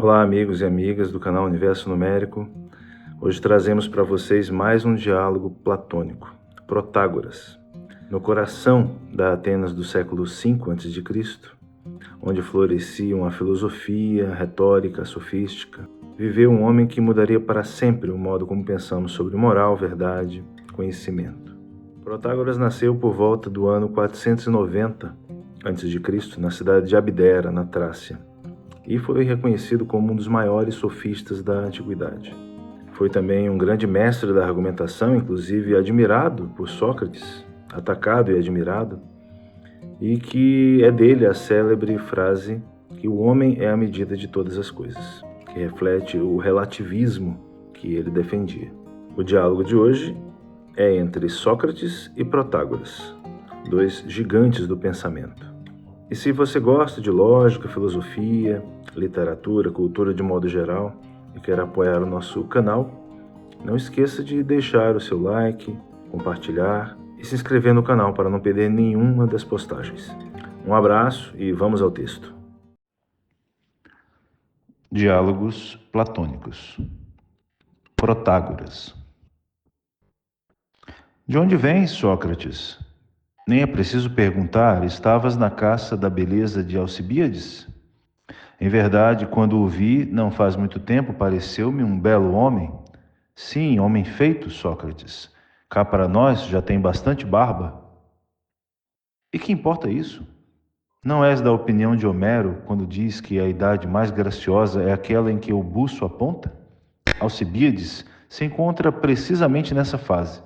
Olá, amigos e amigas do canal Universo Numérico. Hoje trazemos para vocês mais um diálogo platônico, Protágoras. No coração da Atenas do século V a.C., onde floresciam a filosofia, a retórica, a sofística, viveu um homem que mudaria para sempre o modo como pensamos sobre moral, verdade, conhecimento. Protágoras nasceu por volta do ano 490 a.C., na cidade de Abdera, na Trácia, e foi reconhecido como um dos maiores sofistas da antiguidade. Foi também um grande mestre da argumentação, inclusive admirado por Sócrates, atacado e admirado, e que é dele a célebre frase que o homem é a medida de todas as coisas, que reflete o relativismo que ele defendia. O diálogo de hoje é entre Sócrates e Protágoras, dois gigantes do pensamento. E se você gosta de lógica, filosofia, literatura, cultura de modo geral e quer apoiar o nosso canal, não esqueça de deixar o seu like, compartilhar e se inscrever no canal para não perder nenhuma das postagens. Um abraço e vamos ao texto. Diálogos platônicos. Protágoras. De onde vens, Sócrates? Nem é preciso perguntar, estavas na caça da beleza de Alcibíades? Em verdade, quando o vi, não faz muito tempo, pareceu-me um belo homem. Sim, homem feito, Sócrates. Cá para nós já tem bastante barba. E que importa isso? Não és da opinião de Homero quando diz que a idade mais graciosa é aquela em que o buço aponta? Alcibíades se encontra precisamente nessa fase.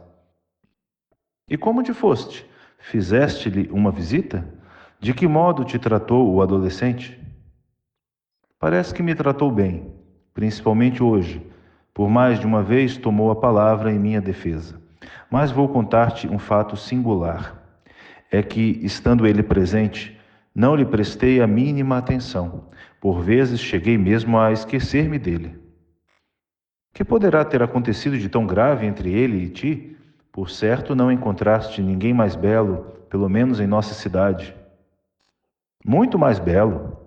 E como te foste? Fizeste-lhe uma visita? De que modo te tratou o adolescente? Parece que me tratou bem, principalmente hoje. Por mais de uma vez tomou a palavra em minha defesa. Mas vou contar-te um fato singular. É que, estando ele presente, não lhe prestei a mínima atenção. Por vezes cheguei mesmo a esquecer-me dele. Que poderá ter acontecido de tão grave entre ele e ti? Por certo, não encontraste ninguém mais belo, pelo menos em nossa cidade. Muito mais belo.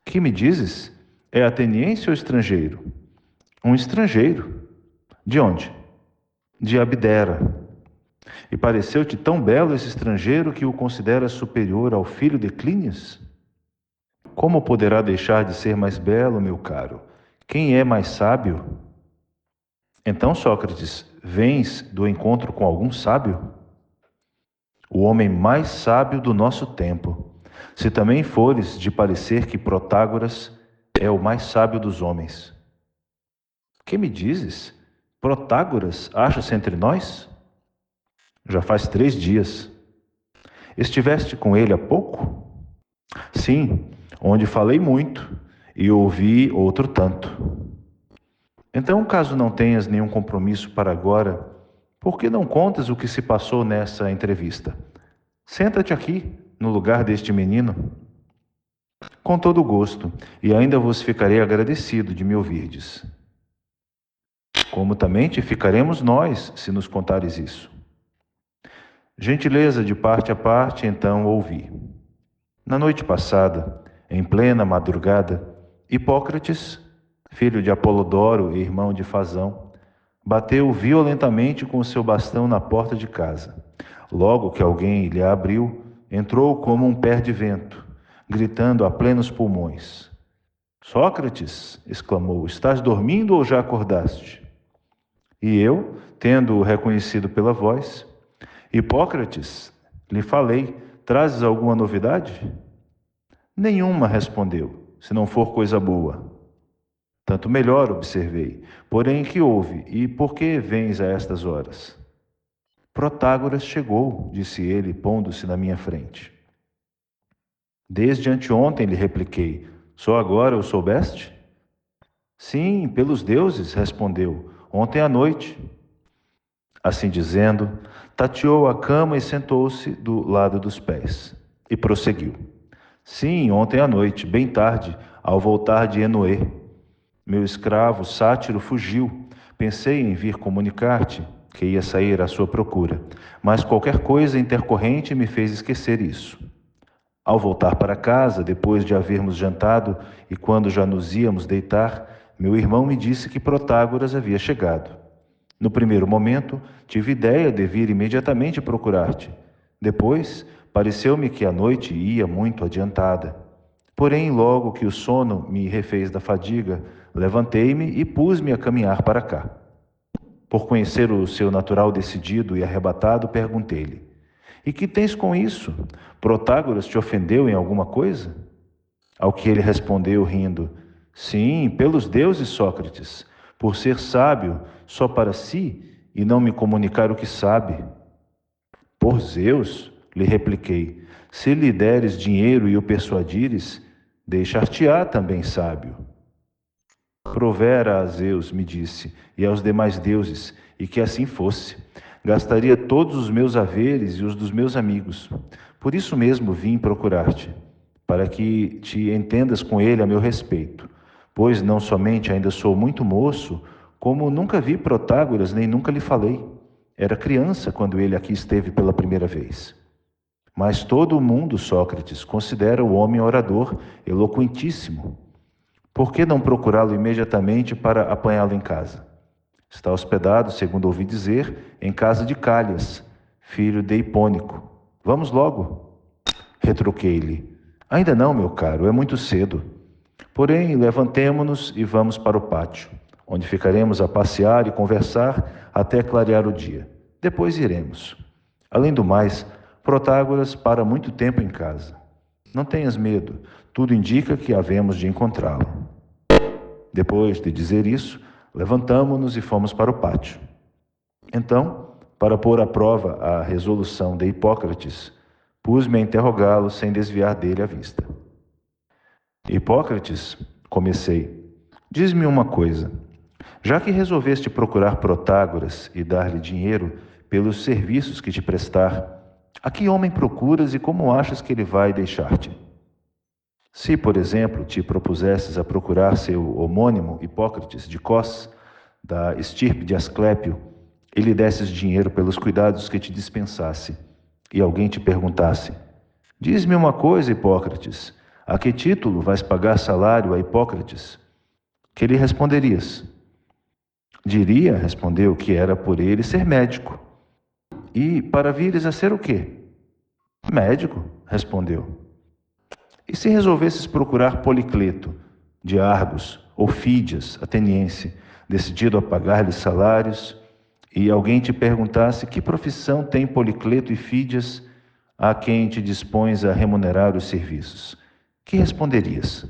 Que me dizes? É ateniense ou estrangeiro? Um estrangeiro. De onde? De Abdera. E pareceu-te tão belo esse estrangeiro que o consideras superior ao filho de Clínias? Como poderá deixar de ser mais belo, meu caro? Quem é mais sábio? Então, Sócrates, vens do encontro com algum sábio? O homem mais sábio do nosso tempo. Se também fores de parecer que Protágoras é o mais sábio dos homens. Que me dizes? Protágoras acha-se entre nós? Já faz 3 dias. Estiveste com ele há pouco? Sim, onde falei muito e ouvi outro tanto. Então, caso não tenhas nenhum compromisso para agora, por que não contas o que se passou nessa entrevista? Senta-te aqui, no lugar deste menino. Com todo gosto, e ainda vos ficarei agradecido de me ouvirdes. Como também te ficaremos nós, se nos contares isso. Gentileza de parte a parte, então ouvi. Na noite passada, em plena madrugada, Hipócrates, filho de Apolodoro e irmão de Fasão, bateu violentamente com o seu bastão na porta de casa. Logo que alguém lhe abriu, entrou como um pé-de-vento, gritando a plenos pulmões. Sócrates, exclamou, estás dormindo ou já acordaste? E eu, tendo-o reconhecido pela voz, Hipócrates, lhe falei, trazes alguma novidade? Nenhuma, respondeu, se não for coisa boa. Tanto melhor, observei. Porém, que houve? E por que vens a estas horas? Protágoras chegou, disse ele, pondo-se na minha frente. Desde anteontem, lhe repliquei. Só agora o soubeste? Sim, pelos deuses, respondeu. Ontem à noite. Assim dizendo, tateou a cama e sentou-se do lado dos pés. E prosseguiu. Sim, ontem à noite, bem tarde, ao voltar de Enoé. Meu escravo sátiro fugiu. Pensei em vir comunicar-te que ia sair à sua procura, mas qualquer coisa intercorrente me fez esquecer isso. Ao voltar para casa, depois de havermos jantado e quando já nos íamos deitar, meu irmão me disse que Protágoras havia chegado. No primeiro momento, tive ideia de vir imediatamente procurar-te. Depois, pareceu-me que a noite ia muito adiantada. Porém, logo que o sono me refez da fadiga, levantei-me e pus-me a caminhar para cá. Por conhecer o seu natural decidido e arrebatado, perguntei-lhe: E que tens com isso? Protágoras te ofendeu em alguma coisa? Ao que ele respondeu, rindo: Sim, pelos deuses, Sócrates, por ser sábio só para si e não me comunicar o que sabe. Por Zeus, lhe repliquei, se lhe deres dinheiro e o persuadires, deixar-te-á também sábio. Provera a Zeus, me disse, e aos demais deuses, e que assim fosse. Gastaria todos os meus haveres e os dos meus amigos. Por isso mesmo vim procurar-te, para que te entendas com ele a meu respeito, pois não somente ainda sou muito moço, como nunca vi Protágoras nem nunca lhe falei. Era criança quando ele aqui esteve pela primeira vez. Mas todo o mundo, Sócrates, considera o homem orador, eloquentíssimo. Por que não procurá-lo imediatamente para apanhá-lo em casa? Está hospedado, segundo ouvi dizer, em casa de Calhas, filho de Hipônico. Vamos logo. Retruquei-lhe. Ainda não, meu caro, é muito cedo. Porém, levantemo-nos e vamos para o pátio, onde ficaremos a passear e conversar até clarear o dia. Depois iremos. Além do mais, Protágoras para muito tempo em casa. Não tenhas medo, tudo indica que havemos de encontrá-lo. Depois de dizer isso, levantamo-nos e fomos para o pátio. Então, para pôr à prova a resolução de Hipócrates, pus-me a interrogá-lo sem desviar dele a vista. Hipócrates, comecei, diz-me uma coisa. Já que resolveste procurar Protágoras e dar-lhe dinheiro pelos serviços que te prestar, a que homem procuras e como achas que ele vai deixar-te? Se, por exemplo, te propusesses a procurar seu homônimo Hipócrates de Cós, da estirpe de Asclépio, e lhe desses dinheiro pelos cuidados que te dispensasse, e alguém te perguntasse: Diz-me uma coisa, Hipócrates, a que título vais pagar salário a Hipócrates? Que lhe responderias? Diria, respondeu, que era por ele ser médico. E para vires a ser o quê? Médico, respondeu. E se resolvesses procurar Policleto, de Argos, ou Fídias, ateniense, decidido a pagar-lhe salários, e alguém te perguntasse que profissão tem Policleto e Fídias a quem te dispões a remunerar os serviços, que responderias?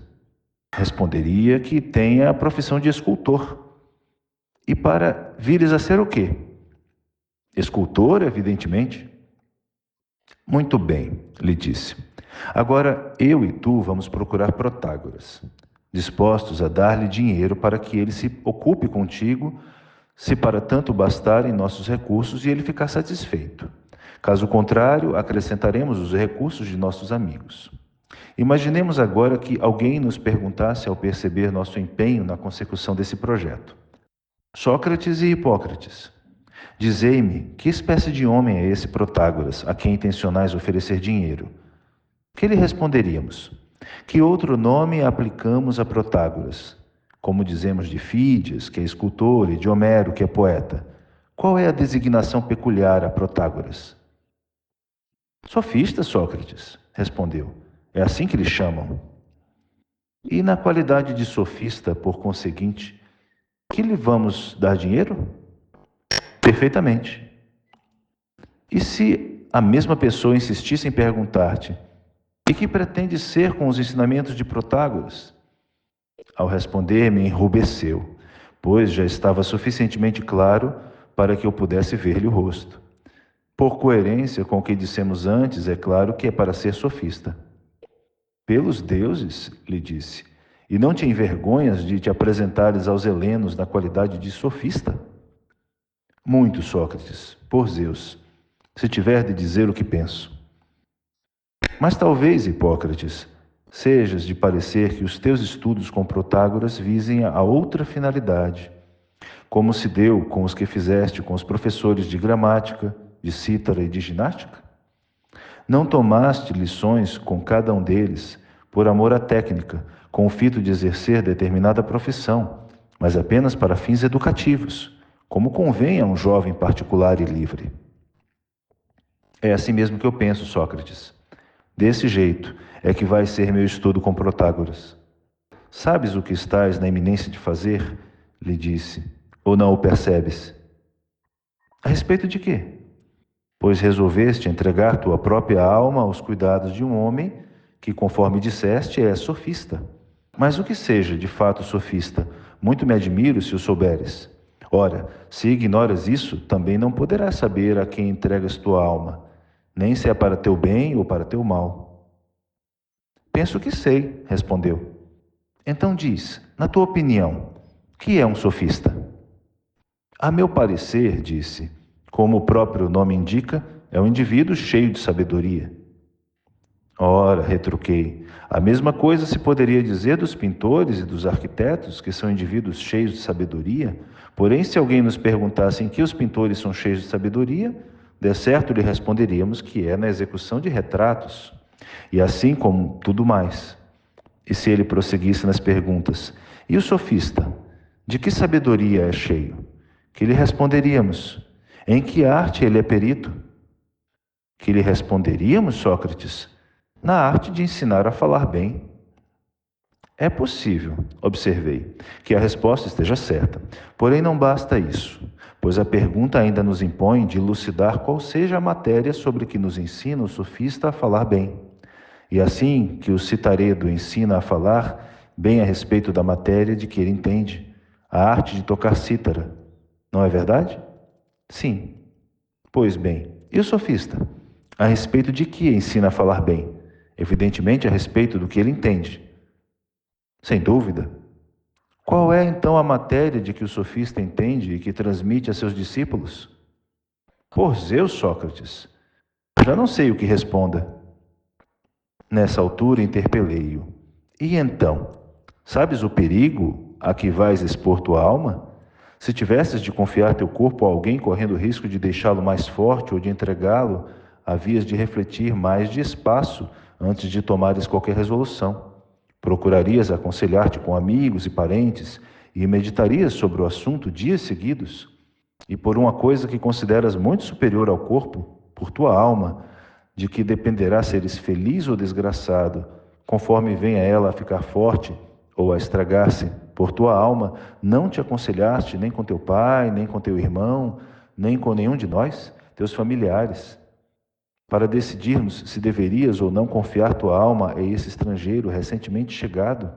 Responderia que tem a profissão de escultor. E para vires a ser o quê? Escultor, evidentemente. Muito bem, lhe disse. Agora eu e tu vamos procurar Protágoras, dispostos a dar-lhe dinheiro para que ele se ocupe contigo, se para tanto bastarem nossos recursos e ele ficar satisfeito. Caso contrário, acrescentaremos os recursos de nossos amigos. Imaginemos agora que alguém nos perguntasse ao perceber nosso empenho na consecução desse projeto. Sócrates e Hipócrates, dizei-me, que espécie de homem é esse Protágoras, a quem intencionais oferecer dinheiro? Que lhe responderíamos? Que outro nome aplicamos a Protágoras? Como dizemos de Fídias, que é escultor, e de Homero, que é poeta. Qual é a designação peculiar a Protágoras? Sofista, Sócrates, respondeu. É assim que lhe chamam. E na qualidade de sofista, por conseguinte, que lhe vamos dar dinheiro? Perfeitamente. E se a mesma pessoa insistisse em perguntar-te: e que pretende ser com os ensinamentos de Protágoras? Ao responder-me, enrubesceu, pois já estava suficientemente claro para que eu pudesse ver-lhe o rosto. Por coerência com o que dissemos antes, é claro que é para ser sofista. Pelos deuses, lhe disse, e não te envergonhas de te apresentares aos helenos na qualidade de sofista? Muito, Sócrates, por Zeus, se tiver de dizer o que penso. Mas talvez, Hipócrates, sejas de parecer que os teus estudos com Protágoras visem a outra finalidade, como se deu com os que fizeste com os professores de gramática, de cítara e de ginástica? Não tomaste lições com cada um deles por amor à técnica, com o fito de exercer determinada profissão, mas apenas para fins educativos, como convém a um jovem particular e livre. É assim mesmo que eu penso, Sócrates. Desse jeito é que vai ser meu estudo com Protágoras. Sabes o que estás na iminência de fazer? Lhe disse. Ou não o percebes? A respeito de quê? Pois resolveste entregar tua própria alma aos cuidados de um homem que, conforme disseste, é sofista. Mas o que seja de fato sofista, muito me admiro se o souberes. Ora, se ignoras isso, também não poderás saber a quem entregas tua alma, nem se é para teu bem ou para teu mal. Penso que sei, respondeu. Então diz, na tua opinião, que é um sofista? A meu parecer, disse, como o próprio nome indica, é um indivíduo cheio de sabedoria. Ora, retruquei, a mesma coisa se poderia dizer dos pintores e dos arquitetos, que são indivíduos cheios de sabedoria. Porém, se alguém nos perguntasse em que os pintores são cheios de sabedoria, de certo lhe responderíamos que é na execução de retratos, e assim como tudo mais. E se ele prosseguisse nas perguntas, e o sofista, de que sabedoria é cheio? Que lhe responderíamos, em que arte ele é perito? Que lhe responderíamos, Sócrates, na arte de ensinar a falar bem. É possível, observei, que a resposta esteja certa, porém não basta isso, pois a pergunta ainda nos impõe de elucidar qual seja a matéria sobre que nos ensina o sofista a falar bem. E assim que o citaredo ensina a falar bem a respeito da matéria de que ele entende, a arte de tocar cítara, não é verdade? Sim. Pois bem, e o sofista? A respeito de que ensina a falar bem? Evidentemente a respeito do que ele entende. Sem dúvida. Qual é então a matéria de que o sofista entende e que transmite a seus discípulos? Por Zeus, Sócrates, já não sei o que responda. Nessa altura interpelei-o. E então, sabes o perigo a que vais expor tua alma? Se tivesses de confiar teu corpo a alguém correndo o risco de deixá-lo mais forte ou de entregá-lo, havias de refletir mais de espaço antes de tomares qualquer resolução. Procurarias aconselhar-te com amigos e parentes e meditarias sobre o assunto dias seguidos. E por uma coisa que consideras muito superior ao corpo, por tua alma, de que dependerá seres feliz ou desgraçado, conforme venha ela a ficar forte ou a estragar-se, por tua alma, não te aconselhaste nem com teu pai, nem com teu irmão, nem com nenhum de nós, teus familiares, para decidirmos se deverias ou não confiar tua alma a esse estrangeiro recentemente chegado.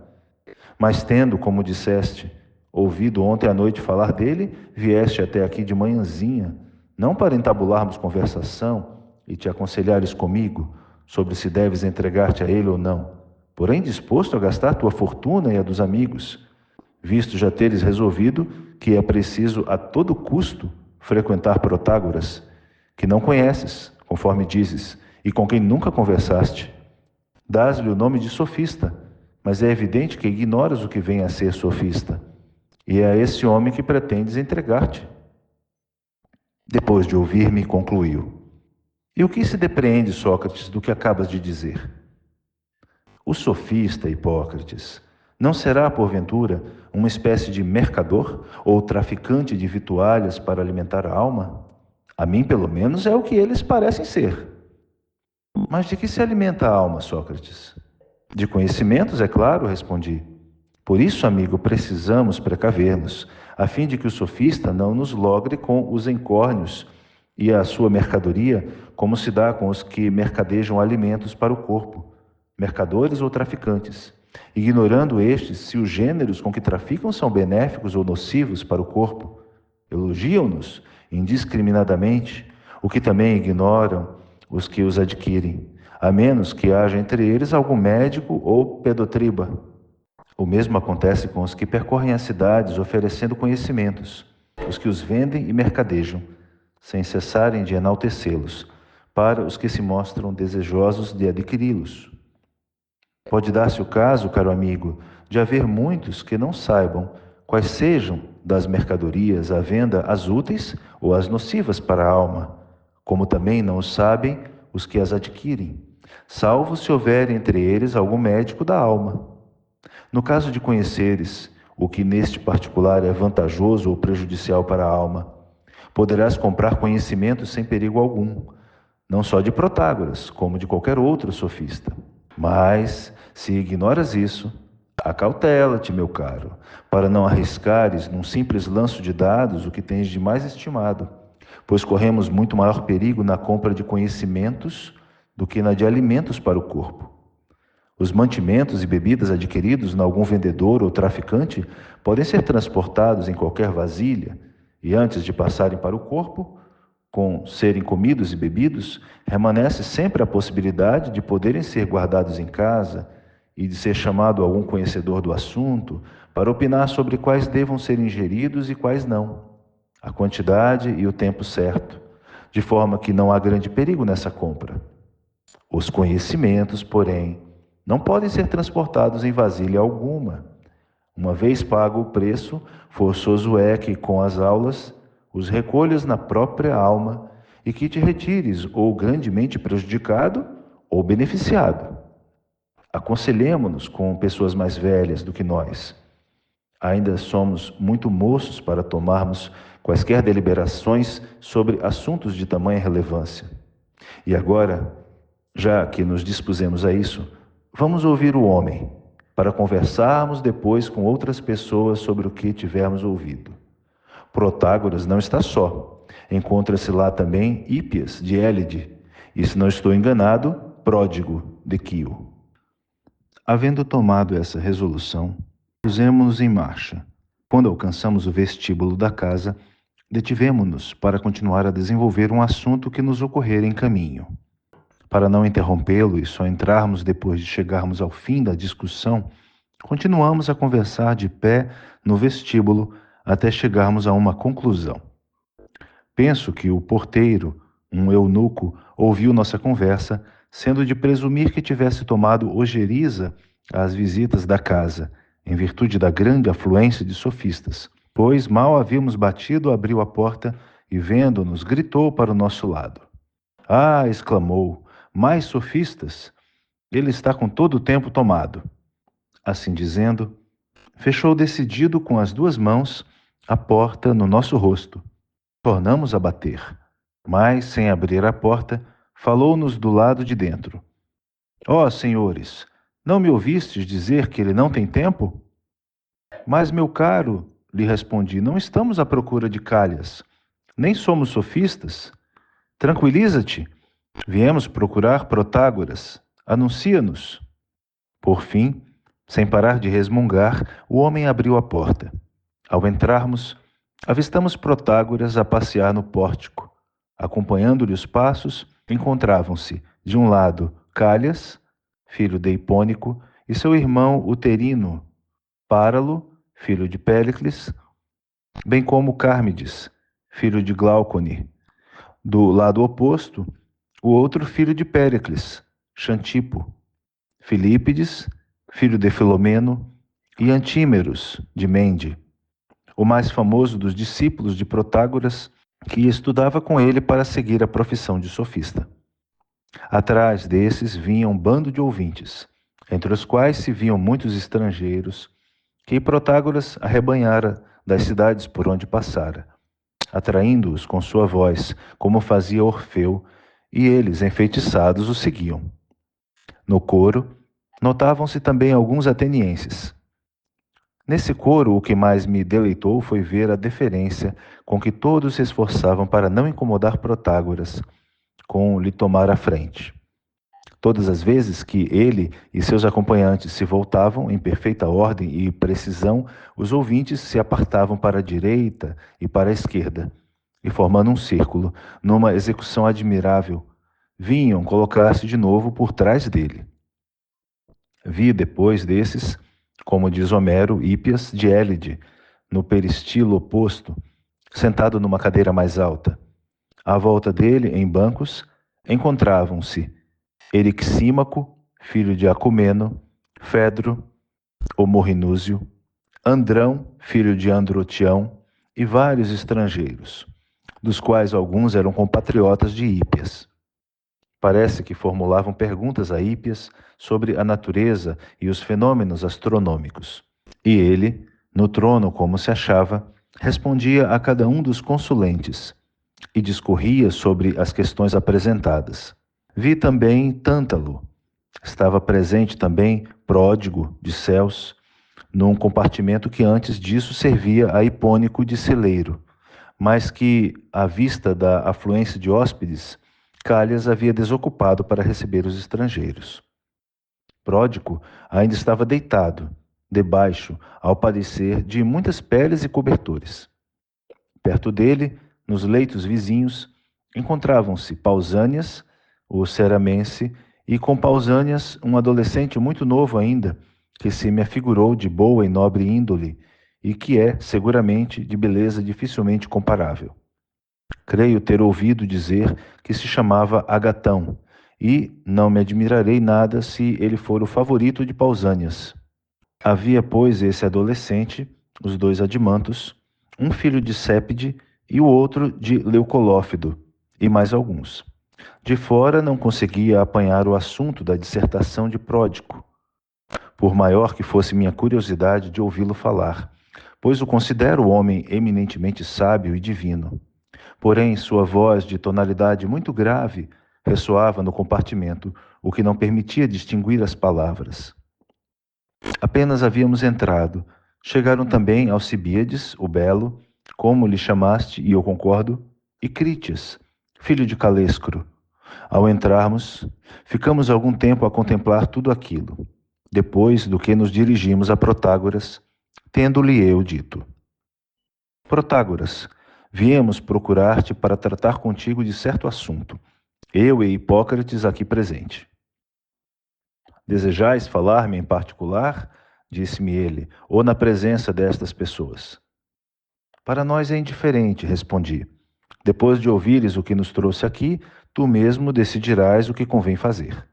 Mas tendo, como disseste, ouvido ontem à noite falar dele, vieste até aqui de manhãzinha, não para entabularmos conversação e te aconselhares comigo sobre se deves entregar-te a ele ou não, porém disposto a gastar tua fortuna e a dos amigos, visto já teres resolvido que é preciso a todo custo frequentar Protágoras, que não conheces, conforme dizes, e com quem nunca conversaste. Dás-lhe o nome de sofista, mas é evidente que ignoras o que vem a ser sofista, e é a esse homem que pretendes entregar-te. Depois de ouvir-me, concluiu. E o que se depreende, Sócrates, do que acabas de dizer? O sofista, Hipócrates, não será, porventura, uma espécie de mercador ou traficante de vitualhas para alimentar a alma? A mim, pelo menos, é o que eles parecem ser. Mas de que se alimenta a alma, Sócrates? De conhecimentos, é claro, respondi. Por isso, amigo, precisamos precaver-nos, a fim de que o sofista não nos logre com os encórnios e a sua mercadoria, como se dá com os que mercadejam alimentos para o corpo, mercadores ou traficantes, ignorando estes se os gêneros com que traficam são benéficos ou nocivos para o corpo. Elogiam-nos indiscriminadamente, o que também ignoram os que os adquirem, a menos que haja entre eles algum médico ou pedotriba. O mesmo acontece com os que percorrem as cidades oferecendo conhecimentos, os que os vendem e mercadejam, sem cessarem de enaltecê-los, para os que se mostram desejosos de adquiri-los. Pode dar-se o caso, caro amigo, de haver muitos que não saibam quais sejam das mercadorias à venda as úteis ou as nocivas para a alma, como também não sabem os que as adquirem, salvo se houver entre eles algum médico da alma. No caso de conheceres o que neste particular é vantajoso ou prejudicial para a alma, poderás comprar conhecimento sem perigo algum, não só de Protágoras, como de qualquer outro sofista. Mas, se ignoras isso, acautela-te, meu caro, para não arriscares num simples lanço de dados o que tens de mais estimado, pois corremos muito maior perigo na compra de conhecimentos do que na de alimentos para o corpo. Os mantimentos e bebidas adquiridos em algum vendedor ou traficante podem ser transportados em qualquer vasilha e, antes de passarem para o corpo, com serem comidos e bebidos, remanesce sempre a possibilidade de poderem ser guardados em casa e de ser chamado algum conhecedor do assunto para opinar sobre quais devam ser ingeridos e quais não, a quantidade e o tempo certo, de forma que não há grande perigo nessa compra. Os conhecimentos, porém, não podem ser transportados em vasilha alguma. Uma vez pago o preço, forçoso é que, com as aulas, os recolhas na própria alma e que te retires ou grandemente prejudicado ou beneficiado. Aconselhemo-nos com pessoas mais velhas do que nós. Ainda somos muito moços para tomarmos quaisquer deliberações sobre assuntos de tamanha relevância. E agora, já que nos dispusemos a isso, vamos ouvir o homem, para conversarmos depois com outras pessoas sobre o que tivermos ouvido. Protágoras não está só. Encontra-se lá também Hípias, de Élide, e, se não estou enganado, Pródigo, de Quio. Havendo tomado essa resolução, pusemos-nos em marcha. Quando alcançamos o vestíbulo da casa, detivemo-nos para continuar a desenvolver um assunto que nos ocorrera em caminho. Para não interrompê-lo e só entrarmos depois de chegarmos ao fim da discussão, continuamos a conversar de pé no vestíbulo até chegarmos a uma conclusão. Penso que o porteiro, um eunuco, ouviu nossa conversa, sendo de presumir que tivesse tomado ojeriza às visitas da casa, em virtude da grande afluência de sofistas, pois mal havíamos batido, abriu a porta e, vendo-nos, gritou para o nosso lado. Ah, exclamou, mais sofistas! Ele está com todo o tempo tomado. Assim dizendo, fechou decidido com as duas mãos a porta no nosso rosto. Tornamos a bater, mas, sem abrir a porta, falou-nos do lado de dentro. Ó, senhores, não me ouvistes dizer que ele não tem tempo? Mas, meu caro, lhe respondi, não estamos à procura de calhas, nem somos sofistas. Tranquiliza-te, viemos procurar Protágoras, anuncia-nos. Por fim, sem parar de resmungar, o homem abriu a porta. Ao entrarmos, avistamos Protágoras a passear no pórtico. Acompanhando-lhe os passos, encontravam-se, de um lado, Calhas, filho de Hipônico, e seu irmão Uterino, Páralo, filho de Péricles, bem como Cármides, filho de Glaucone. Do lado oposto, o outro filho de Péricles, Xantipo, Filípides, filho de Filomeno, e Antímeros, de Mende, o mais famoso dos discípulos de Protágoras, que estudava com ele para seguir a profissão de sofista. Atrás desses vinha um bando de ouvintes, entre os quais se viam muitos estrangeiros, que Protágoras arrebanhara das cidades por onde passara, atraindo-os com sua voz, como fazia Orfeu, e eles, enfeitiçados, o seguiam. No coro, notavam-se também alguns atenienses. Nesse coro, o que mais me deleitou foi ver a deferência com que todos se esforçavam para não incomodar Protágoras, com lhe tomar a frente. Todas as vezes que ele e seus acompanhantes se voltavam em perfeita ordem e precisão, os ouvintes se apartavam para a direita e para a esquerda, e formando um círculo, numa execução admirável, vinham colocar-se de novo por trás dele. Vi depois desses, como diz Homero, Hípias de Élide, no peristilo oposto, sentado numa cadeira mais alta. À volta dele, em bancos, encontravam-se Erixímaco, filho de Acumeno, Fedro, Homorrinúzio, Andrão, filho de Androtião, e vários estrangeiros, dos quais alguns eram compatriotas de Hípias. Parece que formulavam perguntas a Hípias sobre a natureza e os fenômenos astronômicos. E ele, no trono como se achava, respondia a cada um dos consulentes e discorria sobre as questões apresentadas. Vi também Tântalo. Estava presente também Pródigo de Céus, num compartimento que antes disso servia a Hipônico de celeiro, mas que, à vista da afluência de hóspedes, Calhas havia desocupado para receber os estrangeiros. Pródico ainda estava deitado, debaixo, ao parecer, de muitas peles e cobertores. Perto dele, nos leitos vizinhos, encontravam-se Pausânias, o ceramense, e com Pausânias, um adolescente muito novo ainda, que se me afigurou de boa e nobre índole, e que é, seguramente, de beleza dificilmente comparável. Creio ter ouvido dizer que se chamava Agatão, e não me admirarei nada se ele for o favorito de Pausânias. Havia, pois, esse adolescente, os dois Adimantos, um filho de Sépide e o outro de Leucolófido, e mais alguns. De fora não conseguia apanhar o assunto da dissertação de Pródico, por maior que fosse minha curiosidade de ouvi-lo falar, pois o considero homem eminentemente sábio e divino. Porém, sua voz de tonalidade muito grave ressoava no compartimento, o que não permitia distinguir as palavras. Apenas havíamos entrado. Chegaram também Alcibíades, o belo, como lhe chamaste, e eu concordo, e Crítias, filho de Calescro. Ao entrarmos, ficamos algum tempo a contemplar tudo aquilo, depois do que nos dirigimos a Protágoras, tendo-lhe eu dito: Protágoras, viemos procurar-te para tratar contigo de certo assunto, eu e Hipócrates aqui presente. Desejais falar-me em particular? Disse-me ele, ou na presença destas pessoas? Para nós é indiferente, respondi. Depois de ouvires o que nos trouxe aqui, tu mesmo decidirás o que convém fazer.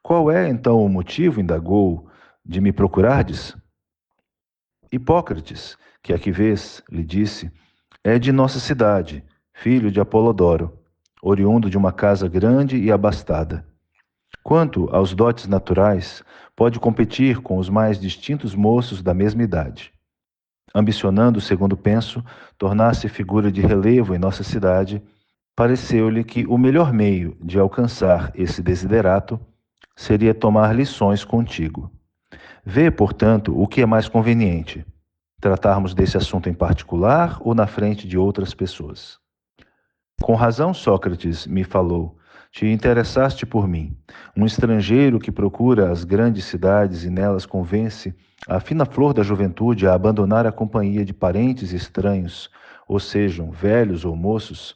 Qual é, então, o motivo, indagou, de me procurardes? Hipócrates, que aqui vês, lhe disse, é de nossa cidade, filho de Apolodoro, oriundo de uma casa grande e abastada. Quanto aos dotes naturais, pode competir com os mais distintos moços da mesma idade. Ambicionando, segundo penso, tornar-se figura de relevo em nossa cidade, pareceu-lhe que o melhor meio de alcançar esse desiderato seria tomar lições contigo. Vê, portanto, o que é mais conveniente, tratarmos desse assunto em particular ou na frente de outras pessoas. Com razão, Sócrates me falou, te interessaste por mim, um estrangeiro que procura as grandes cidades e nelas convence a fina flor da juventude a abandonar a companhia de parentes estranhos, ou sejam, velhos ou moços,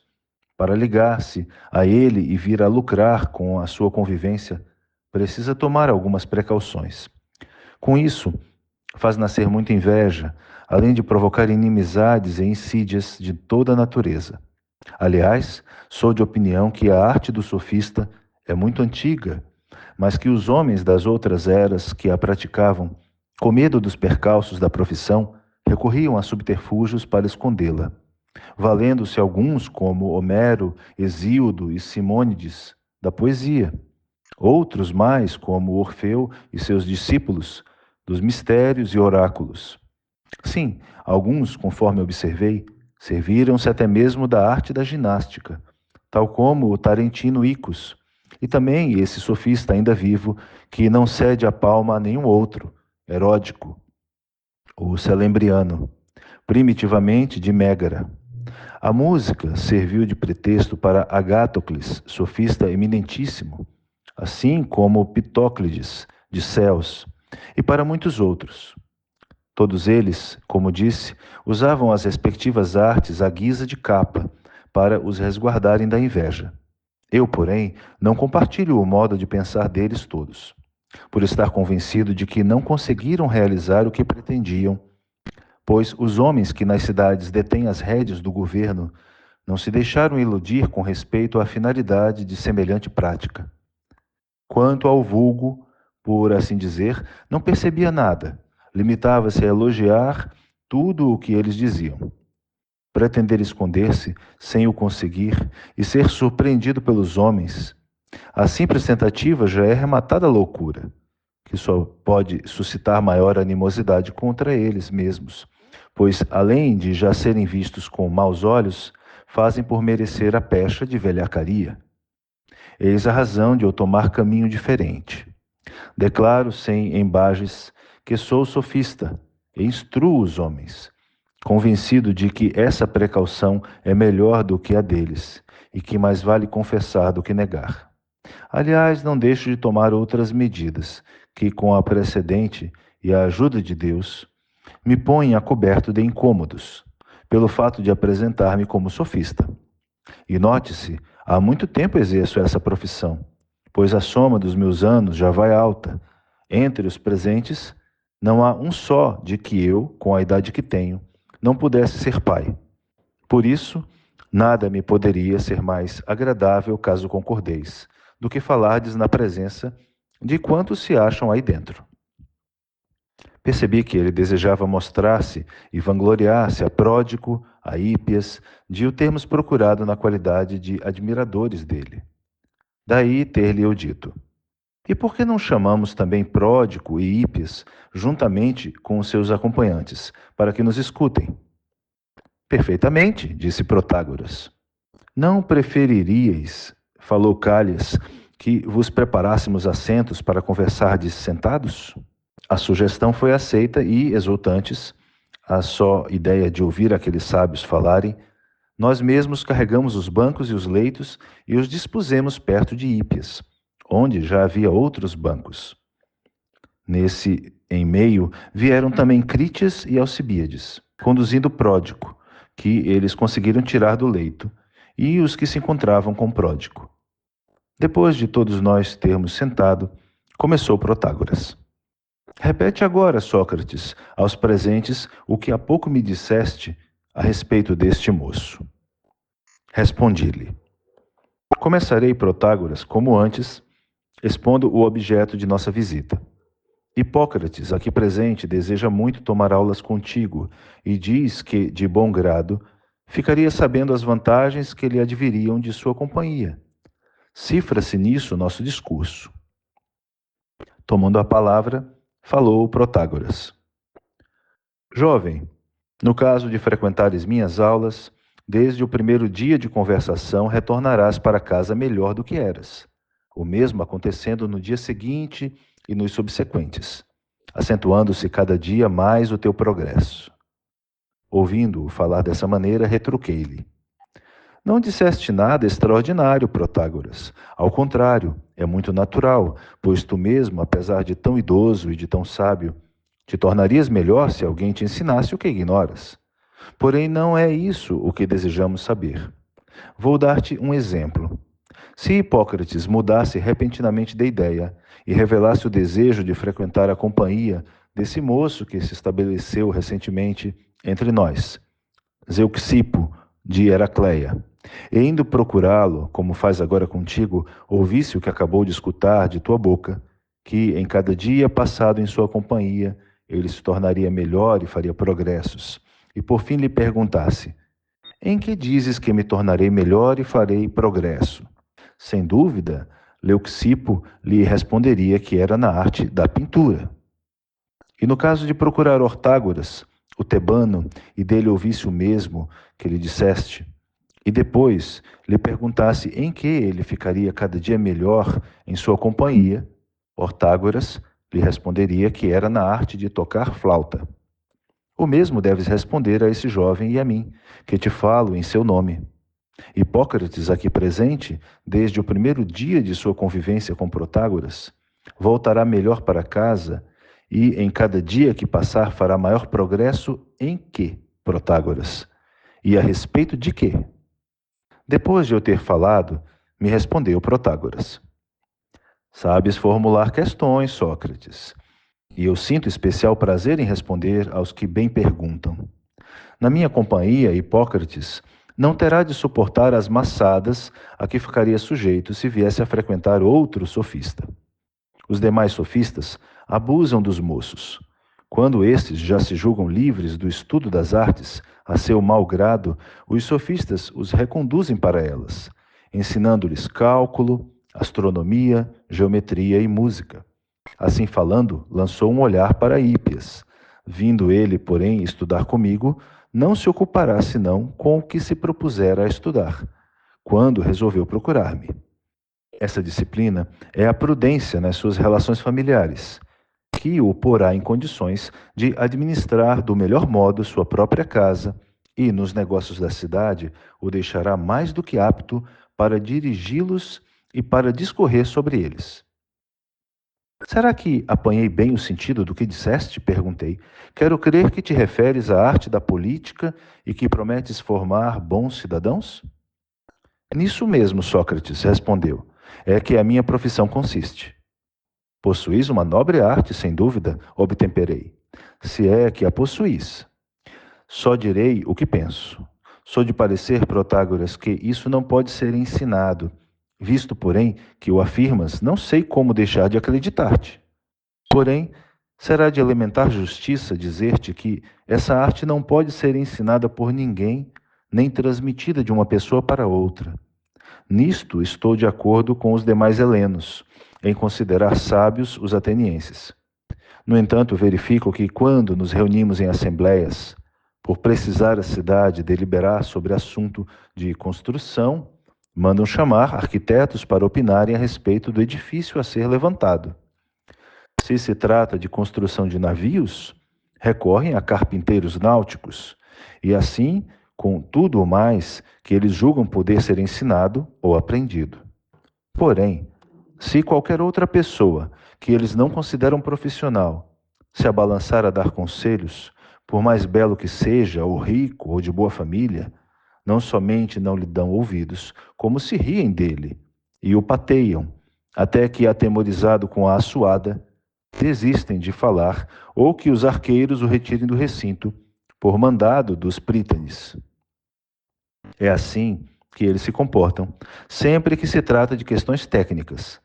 para ligar-se a ele e vir a lucrar com a sua convivência, precisa tomar algumas precauções. Com isso, faz nascer muita inveja, além de provocar inimizades e insídias de toda a natureza. Aliás, sou de opinião que a arte do sofista é muito antiga, mas que os homens das outras eras que a praticavam, com medo dos percalços da profissão, recorriam a subterfúgios para escondê-la, valendo-se alguns como Homero, Hesíodo e Simônides da poesia, outros mais como Orfeu e seus discípulos dos mistérios e oráculos. Sim, alguns, conforme observei, serviram-se até mesmo da arte da ginástica, tal como o tarentino Icus, e também esse sofista ainda vivo, que não cede a palma a nenhum outro, Heródico, o Celembriano, primitivamente de Mégara. A música serviu de pretexto para Agatocles, sofista eminentíssimo, assim como Pitóclides, de Céus, e para muitos outros. Todos eles, como disse, usavam as respectivas artes à guisa de capa, para os resguardarem da inveja. Eu, porém, não compartilho o modo de pensar deles todos, por estar convencido de que não conseguiram realizar o que pretendiam, pois os homens que nas cidades detêm as rédeas do governo não se deixaram iludir com respeito à finalidade de semelhante prática. Quanto ao vulgo, por assim dizer, não percebia nada, limitava-se a elogiar tudo o que eles diziam. Pretender esconder-se sem o conseguir e ser surpreendido pelos homens, A simples tentativa já é rematada loucura, que só pode suscitar maior animosidade contra eles mesmos, pois, além de já serem vistos com maus olhos, fazem por merecer a pecha de velhacaria. Eis a razão de eu tomar caminho diferente. Declaro sem embages que sou sofista e instruo os homens, convencido de que essa precaução é melhor do que a deles e que mais vale confessar do que negar. Aliás, não deixo de tomar outras medidas que, com a precedente e a ajuda de Deus, me põem a coberto de incômodos, pelo fato de apresentar-me como sofista. E note-se, há muito tempo exerço essa profissão, pois a soma dos meus anos já vai alta. Entre os presentes, não há um só de que eu, com a idade que tenho, não pudesse ser pai. Por isso, nada me poderia ser mais agradável, caso concordeis, do que falardes na presença de quantos se acham aí dentro. Percebi que ele desejava mostrar-se e vangloriar-se a Pródico, a Hípias, de o termos procurado na qualidade de admiradores dele. Daí ter-lhe eu dito: e por que não chamamos também Pródico e Hípias juntamente com os seus acompanhantes, para que nos escutem? Perfeitamente, disse Protágoras. Não preferiríeis, falou Calhas, que vos preparássemos assentos para conversardes sentados? A sugestão foi aceita e, exultantes, a só ideia de ouvir aqueles sábios falarem, nós mesmos carregamos os bancos e os leitos e os dispusemos perto de Hípias, onde já havia outros bancos. Nesse em meio vieram também Crítias e Alcibíades, conduzindo Pródico, que eles conseguiram tirar do leito, e os que se encontravam com Pródico. Depois de todos nós termos sentado, começou Protágoras. Repete agora, Sócrates, aos presentes o que há pouco me disseste a respeito deste moço. Respondi-lhe: começarei, Protágoras, como antes, expondo o objeto de nossa visita. Hipócrates, aqui presente, deseja muito tomar aulas contigo e diz que, de bom grado, ficaria sabendo as vantagens que lhe adviriam de sua companhia. Cifra-se nisso nosso discurso. Tomando a palavra, falou Protágoras. Jovem, no caso de frequentares minhas aulas, desde o primeiro dia de conversação retornarás para casa melhor do que eras, o mesmo acontecendo no dia seguinte e nos subsequentes, acentuando-se cada dia mais o teu progresso. Ouvindo-o falar dessa maneira, retruquei-lhe: não disseste nada extraordinário, Protágoras. Ao contrário, é muito natural, pois tu mesmo, apesar de tão idoso e de tão sábio, te tornarias melhor se alguém te ensinasse o que ignoras. Porém, não é isso o que desejamos saber. Vou dar-te um exemplo. Se Hipócrates mudasse repentinamente de ideia e revelasse o desejo de frequentar a companhia desse moço que se estabeleceu recentemente entre nós, Zeuxipo, de Heracleia, e indo procurá-lo, como faz agora contigo, ouvisse o que acabou de escutar de tua boca, que em cada dia passado em sua companhia ele se tornaria melhor e faria progressos, e por fim lhe perguntasse: em que dizes que me tornarei melhor e farei progresso? Sem dúvida, Leuxipo lhe responderia que era na arte da pintura. E no caso de procurar Ortágoras, o tebano, e dele ouvisse o mesmo que lhe disseste, e depois lhe perguntasse em que ele ficaria cada dia melhor em sua companhia, Ortágoras lhe responderia que era na arte de tocar flauta. O mesmo deves responder a esse jovem e a mim, que te falo em seu nome. Hipócrates, aqui presente, desde o primeiro dia de sua convivência com Protágoras, voltará melhor para casa e, em cada dia que passar, fará maior progresso em que, Protágoras? E a respeito de quê? Depois de eu ter falado, me respondeu Protágoras: sabes formular questões, Sócrates, e eu sinto especial prazer em responder aos que bem perguntam. Na minha companhia, Hipócrates não terá de suportar as maçadas a que ficaria sujeito se viesse a frequentar outro sofista. Os demais sofistas abusam dos moços. Quando estes já se julgam livres do estudo das artes, a seu mau grado, os sofistas os reconduzem para elas, ensinando-lhes cálculo, astronomia, geometria e música. Assim falando, lançou um olhar para Hípias. Vindo ele, porém, estudar comigo, não se ocupará senão com o que se propusera a estudar, quando resolveu procurar-me. Essa disciplina é a prudência nas suas relações familiares, que o porá em condições de administrar do melhor modo sua própria casa e, nos negócios da cidade, o deixará mais do que apto para dirigi-los e para discorrer sobre eles. Será que apanhei bem o sentido do que disseste? Perguntei. Quero crer que te referes à arte da política e que prometes formar bons cidadãos? Nisso mesmo, Sócrates, respondeu. É que a minha profissão consiste. Possuís uma nobre arte, sem dúvida, obtemperei. Se é que a possuís. Só direi o que penso. Sou de parecer, Protágoras, que isso não pode ser ensinado. Visto, porém, que o afirmas, não sei como deixar de acreditar-te. Porém, será de elementar justiça dizer-te que essa arte não pode ser ensinada por ninguém, nem transmitida de uma pessoa para outra. Nisto estou de acordo com os demais helenos, em considerar sábios os atenienses. No entanto, verifico que quando nos reunimos em assembleias, por precisar a cidade deliberar sobre assunto de construção, mandam chamar arquitetos para opinarem a respeito do edifício a ser levantado. Se se trata de construção de navios, recorrem a carpinteiros náuticos, e assim, com tudo o mais que eles julgam poder ser ensinado ou aprendido. Porém, se qualquer outra pessoa que eles não consideram profissional se abalançar a dar conselhos, por mais belo que seja, ou rico, ou de boa família, não somente não lhe dão ouvidos, como se riem dele e o pateiam, até que, atemorizado com a assoada, desistem de falar ou que os arqueiros o retirem do recinto, por mandado dos prítanes. É assim que eles se comportam, sempre que se trata de questões técnicas.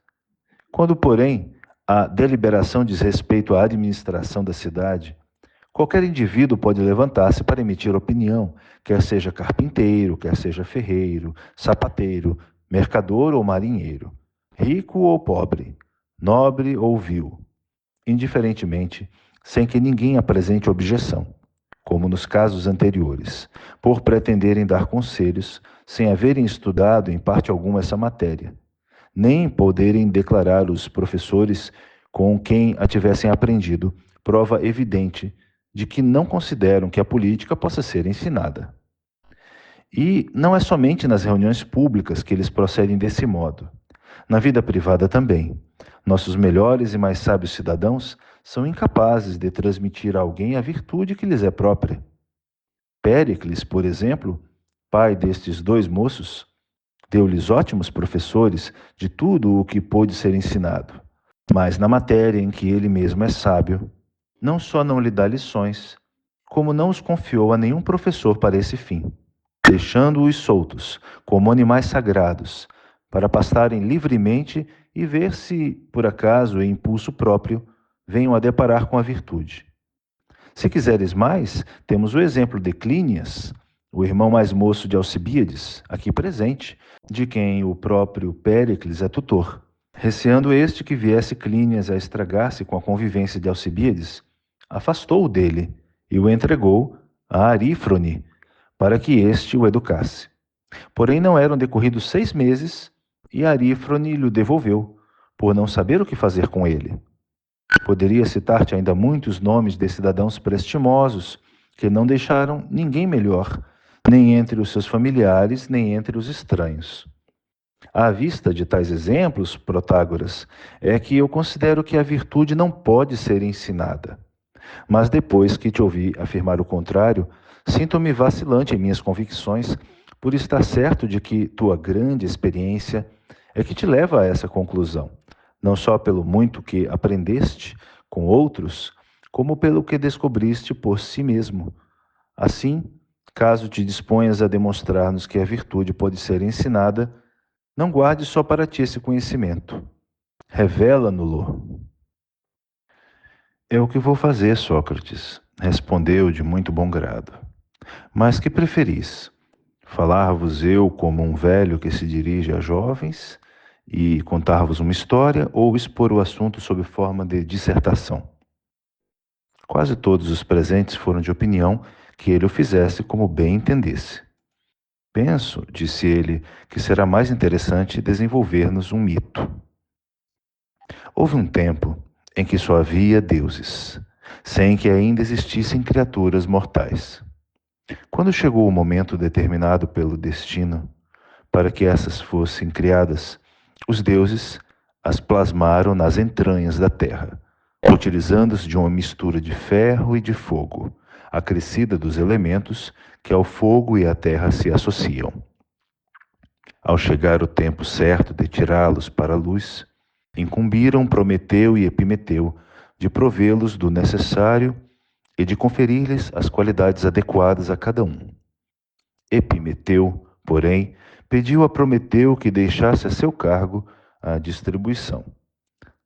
Quando, porém, a deliberação diz respeito à administração da cidade, qualquer indivíduo pode levantar-se para emitir opinião, quer seja carpinteiro, quer seja ferreiro, sapateiro, mercador ou marinheiro, rico ou pobre, nobre ou vil, indiferentemente, sem que ninguém apresente objeção, como nos casos anteriores, por pretenderem dar conselhos sem haverem estudado em parte alguma essa matéria, nem poderem declarar os professores com quem a tivessem aprendido, prova evidente de que não consideram que a política possa ser ensinada. E não é somente nas reuniões públicas que eles procedem desse modo. Na vida privada também. Nossos melhores e mais sábios cidadãos são incapazes de transmitir a alguém a virtude que lhes é própria. Péricles, por exemplo, pai destes dois moços, deu-lhes ótimos professores de tudo o que pôde ser ensinado. Mas na matéria em que ele mesmo é sábio, não só não lhe dá lições, como não os confiou a nenhum professor para esse fim, deixando-os soltos, como animais sagrados, para pastarem livremente e ver se, por acaso, em impulso próprio, venham a deparar com a virtude. Se quiseres mais, temos o exemplo de Clínias, o irmão mais moço de Alcibíades, aqui presente, de quem o próprio Péricles é tutor. Receando este que viesse Clínias a estragar-se com a convivência de Alcibíades, afastou-o dele e o entregou a Arífrone, para que este o educasse. Porém, não eram decorridos 6 meses e Arífrone lhe devolveu, por não saber o que fazer com ele. Poderia citar-te ainda muitos nomes de cidadãos prestimosos que não deixaram ninguém melhor, nem entre os seus familiares, nem entre os estranhos. À vista de tais exemplos, Protágoras, é que eu considero que a virtude não pode ser ensinada. Mas depois que te ouvi afirmar o contrário, sinto-me vacilante em minhas convicções, por estar certo de que tua grande experiência é que te leva a essa conclusão, não só pelo muito que aprendeste com outros, como pelo que descobriste por si mesmo. Assim, caso te disponhas a demonstrar-nos que a virtude pode ser ensinada, não guarde só para ti esse conhecimento. Revela-no-lo. É o que vou fazer, Sócrates, respondeu de muito bom grado. Mas que preferis? Falar-vos eu como um velho que se dirige a jovens e contar-vos uma história ou expor o assunto sob forma de dissertação. Quase todos os presentes foram de opinião que ele o fizesse como bem entendesse. Penso, disse ele, que será mais interessante desenvolver-nos um mito. Houve um tempo em que só havia deuses, sem que ainda existissem criaturas mortais. Quando chegou o momento determinado pelo destino para que essas fossem criadas, os deuses as plasmaram nas entranhas da terra, utilizando-se de uma mistura de ferro e de fogo, acrescida dos elementos que ao fogo e à terra se associam. Ao chegar o tempo certo de tirá-los para a luz, incumbiram Prometeu e Epimeteu de provê-los do necessário e de conferir-lhes as qualidades adequadas a cada um. Epimeteu, porém, pediu a Prometeu que deixasse a seu cargo a distribuição.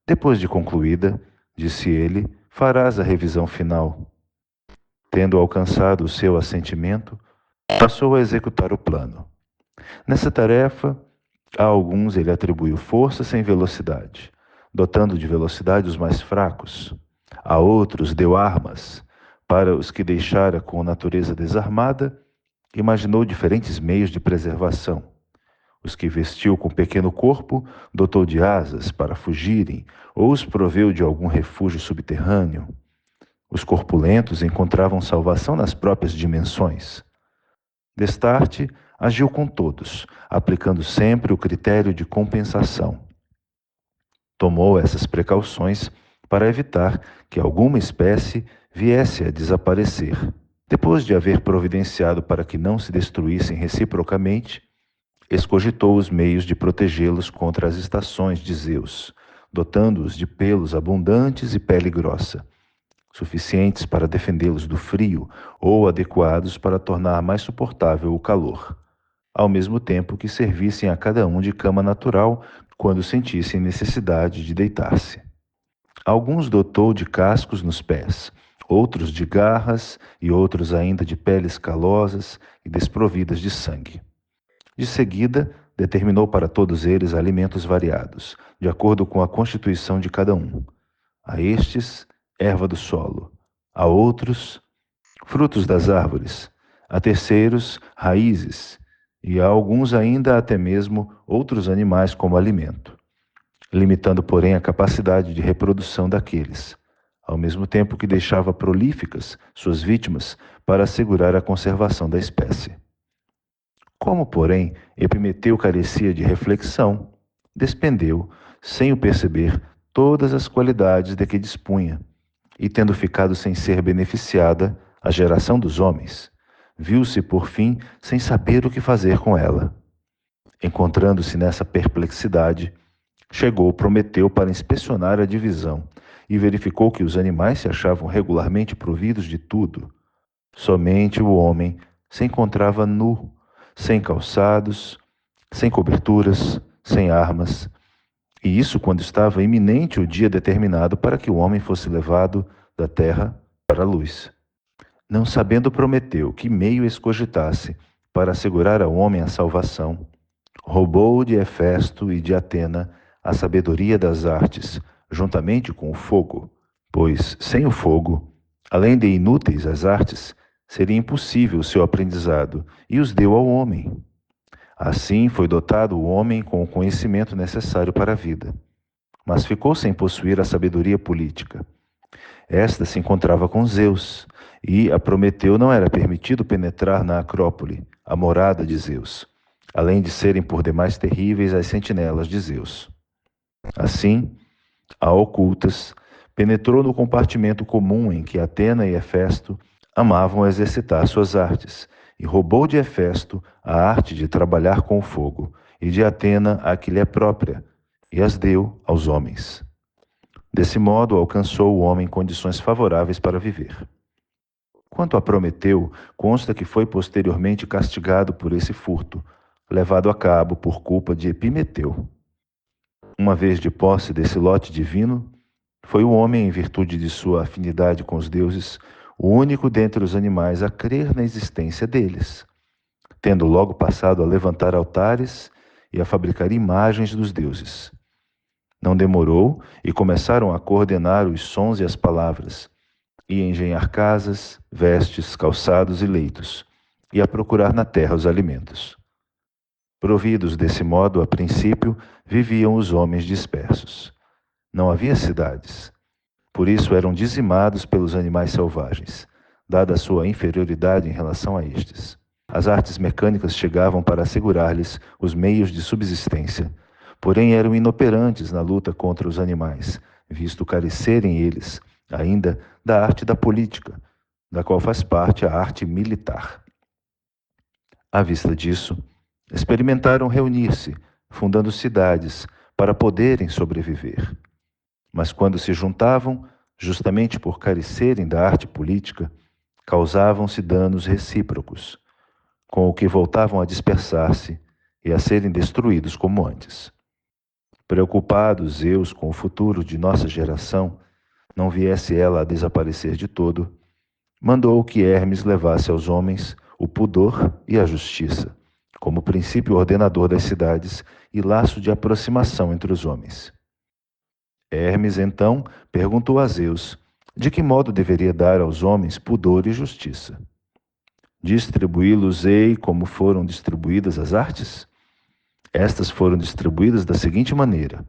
Depois de concluída, disse ele, farás a revisão final. Tendo alcançado o seu assentimento, passou a executar o plano. Nessa tarefa, a alguns ele atribuiu força sem velocidade, dotando de velocidade os mais fracos. A outros deu armas, para os que deixara com natureza desarmada, imaginou diferentes meios de preservação. Os que vestiu com pequeno corpo, dotou de asas para fugirem, ou os proveu de algum refúgio subterrâneo. Os corpulentos encontravam salvação nas próprias dimensões. Destarte agiu com todos, aplicando sempre o critério de compensação. Tomou essas precauções para evitar que alguma espécie viesse a desaparecer. Depois de haver providenciado para que não se destruíssem reciprocamente, escogitou os meios de protegê-los contra as estações de Zeus, dotando-os de pelos abundantes e pele grossa, suficientes para defendê-los do frio ou adequados para tornar mais suportável o calor, ao mesmo tempo que servissem a cada um de cama natural quando sentissem necessidade de deitar-se. Alguns dotou de cascos nos pés, outros de garras e outros ainda de peles calosas e desprovidas de sangue. De seguida, determinou para todos eles alimentos variados, de acordo com a constituição de cada um. A estes, erva do solo, a outros, frutos das árvores, a terceiros, raízes, e a alguns ainda até mesmo outros animais como alimento, limitando, porém, a capacidade de reprodução daqueles, ao mesmo tempo que deixava prolíficas suas vítimas para assegurar a conservação da espécie. Como, porém, Epimeteu carecia de reflexão, despendeu, sem o perceber, todas as qualidades de que dispunha, e tendo ficado sem ser beneficiada a geração dos homens, viu-se, por fim, sem saber o que fazer com ela. Encontrando-se nessa perplexidade, chegou Prometeu para inspecionar a divisão e verificou que os animais se achavam regularmente providos de tudo. Somente o homem se encontrava nu, sem calçados, sem coberturas, sem armas, e isso quando estava iminente o dia determinado para que o homem fosse levado da terra para a luz. Não sabendo Prometeu que meio escogitasse para assegurar ao homem a salvação, roubou de Hefesto e de Atena a sabedoria das artes, juntamente com o fogo, pois, sem o fogo, além de inúteis as artes, seria impossível o seu aprendizado, e os deu ao homem. Assim foi dotado o homem com o conhecimento necessário para a vida, mas ficou sem possuir a sabedoria política. Esta se encontrava com Zeus, e a Prometeu não era permitido penetrar na Acrópole, a morada de Zeus, além de serem por demais terríveis as sentinelas de Zeus. Assim, a ocultas, penetrou no compartimento comum em que Atena e Hefesto amavam exercitar suas artes, e roubou de Hefesto a arte de trabalhar com o fogo, e de Atena a que lhe é própria, e as deu aos homens. Desse modo, alcançou o homem condições favoráveis para viver. Quanto a Prometeu, consta que foi posteriormente castigado por esse furto, levado a cabo por culpa de Epimeteu. Uma vez de posse desse lote divino, foi o homem, em virtude de sua afinidade com os deuses, o único dentre os animais a crer na existência deles, tendo logo passado a levantar altares e a fabricar imagens dos deuses. Não demorou e começaram a coordenar os sons e as palavras, e a engenhar casas, vestes, calçados e leitos, e a procurar na terra os alimentos. Providos desse modo, a princípio, viviam os homens dispersos. Não havia cidades. Por isso eram dizimados pelos animais selvagens, dada a sua inferioridade em relação a estes. As artes mecânicas chegavam para assegurar-lhes os meios de subsistência, porém eram inoperantes na luta contra os animais, visto carecerem eles, ainda, da arte da política, da qual faz parte a arte militar. À vista disso, experimentaram reunir-se, fundando cidades, para poderem sobreviver. Mas quando se juntavam, justamente por carecerem da arte política, causavam-se danos recíprocos, com o que voltavam a dispersar-se e a serem destruídos como antes. Preocupados Zeus com o futuro de nossa geração, não viesse ela a desaparecer de todo, mandou que Hermes levasse aos homens o pudor e a justiça, como princípio ordenador das cidades e laço de aproximação entre os homens. Hermes, então, perguntou a Zeus de que modo deveria dar aos homens pudor e justiça. Distribuí-los-ei como foram distribuídas as artes? Estas foram distribuídas da seguinte maneira: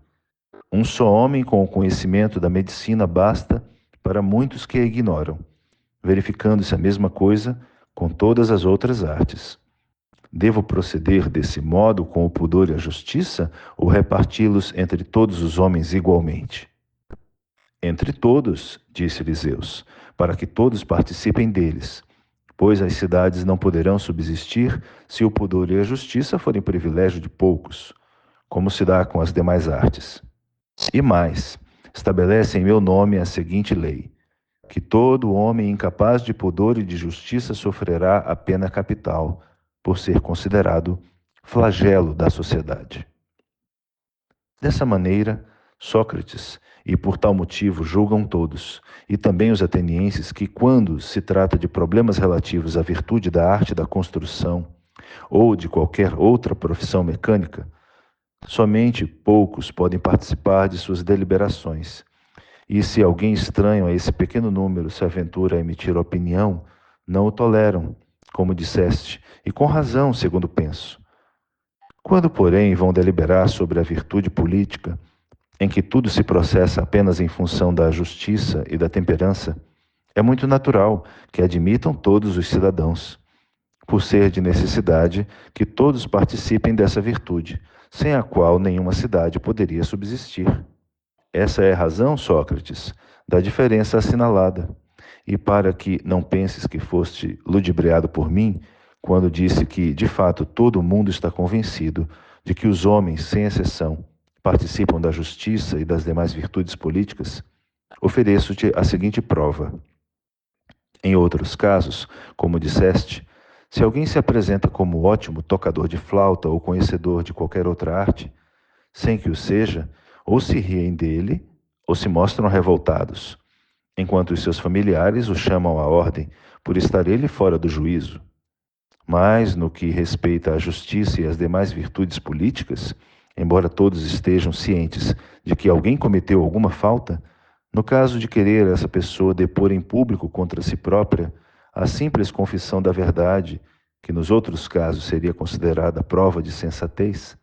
um só homem com o conhecimento da medicina basta para muitos que a ignoram, verificando-se a mesma coisa com todas as outras artes. Devo proceder desse modo com o pudor e a justiça, ou reparti-los entre todos os homens igualmente? Entre todos, disse-lhe Zeus, para que todos participem deles, pois as cidades não poderão subsistir se o pudor e a justiça forem privilégio de poucos, como se dá com as demais artes. E mais, estabelece em meu nome a seguinte lei: que todo homem incapaz de pudor e de justiça sofrerá a pena capital, por ser considerado flagelo da sociedade. Dessa maneira, Sócrates, e por tal motivo julgam todos, e também os atenienses, que quando se trata de problemas relativos à virtude da arte da construção ou de qualquer outra profissão mecânica, somente poucos podem participar de suas deliberações. E se alguém estranho a esse pequeno número se aventura a emitir opinião, não o toleram, como disseste, e com razão, segundo penso. Quando, porém, vão deliberar sobre a virtude política, em que tudo se processa apenas em função da justiça e da temperança, é muito natural que admitam todos os cidadãos, por ser de necessidade que todos participem dessa virtude, sem a qual nenhuma cidade poderia subsistir. Essa é a razão, Sócrates, da diferença assinalada. E para que não penses que foste ludibriado por mim, quando disse que, de fato, todo o mundo está convencido de que os homens, sem exceção, participam da justiça e das demais virtudes políticas, ofereço-te a seguinte prova. Em outros casos, como disseste, se alguém se apresenta como ótimo tocador de flauta ou conhecedor de qualquer outra arte, sem que o seja, ou se riem dele, ou se mostram revoltados, enquanto os seus familiares o chamam à ordem por estar ele fora do juízo. Mas, no que respeita à justiça e às demais virtudes políticas, embora todos estejam cientes de que alguém cometeu alguma falta, no caso de querer essa pessoa depor em público contra si própria, a simples confissão da verdade, que nos outros casos seria considerada prova de sensatez,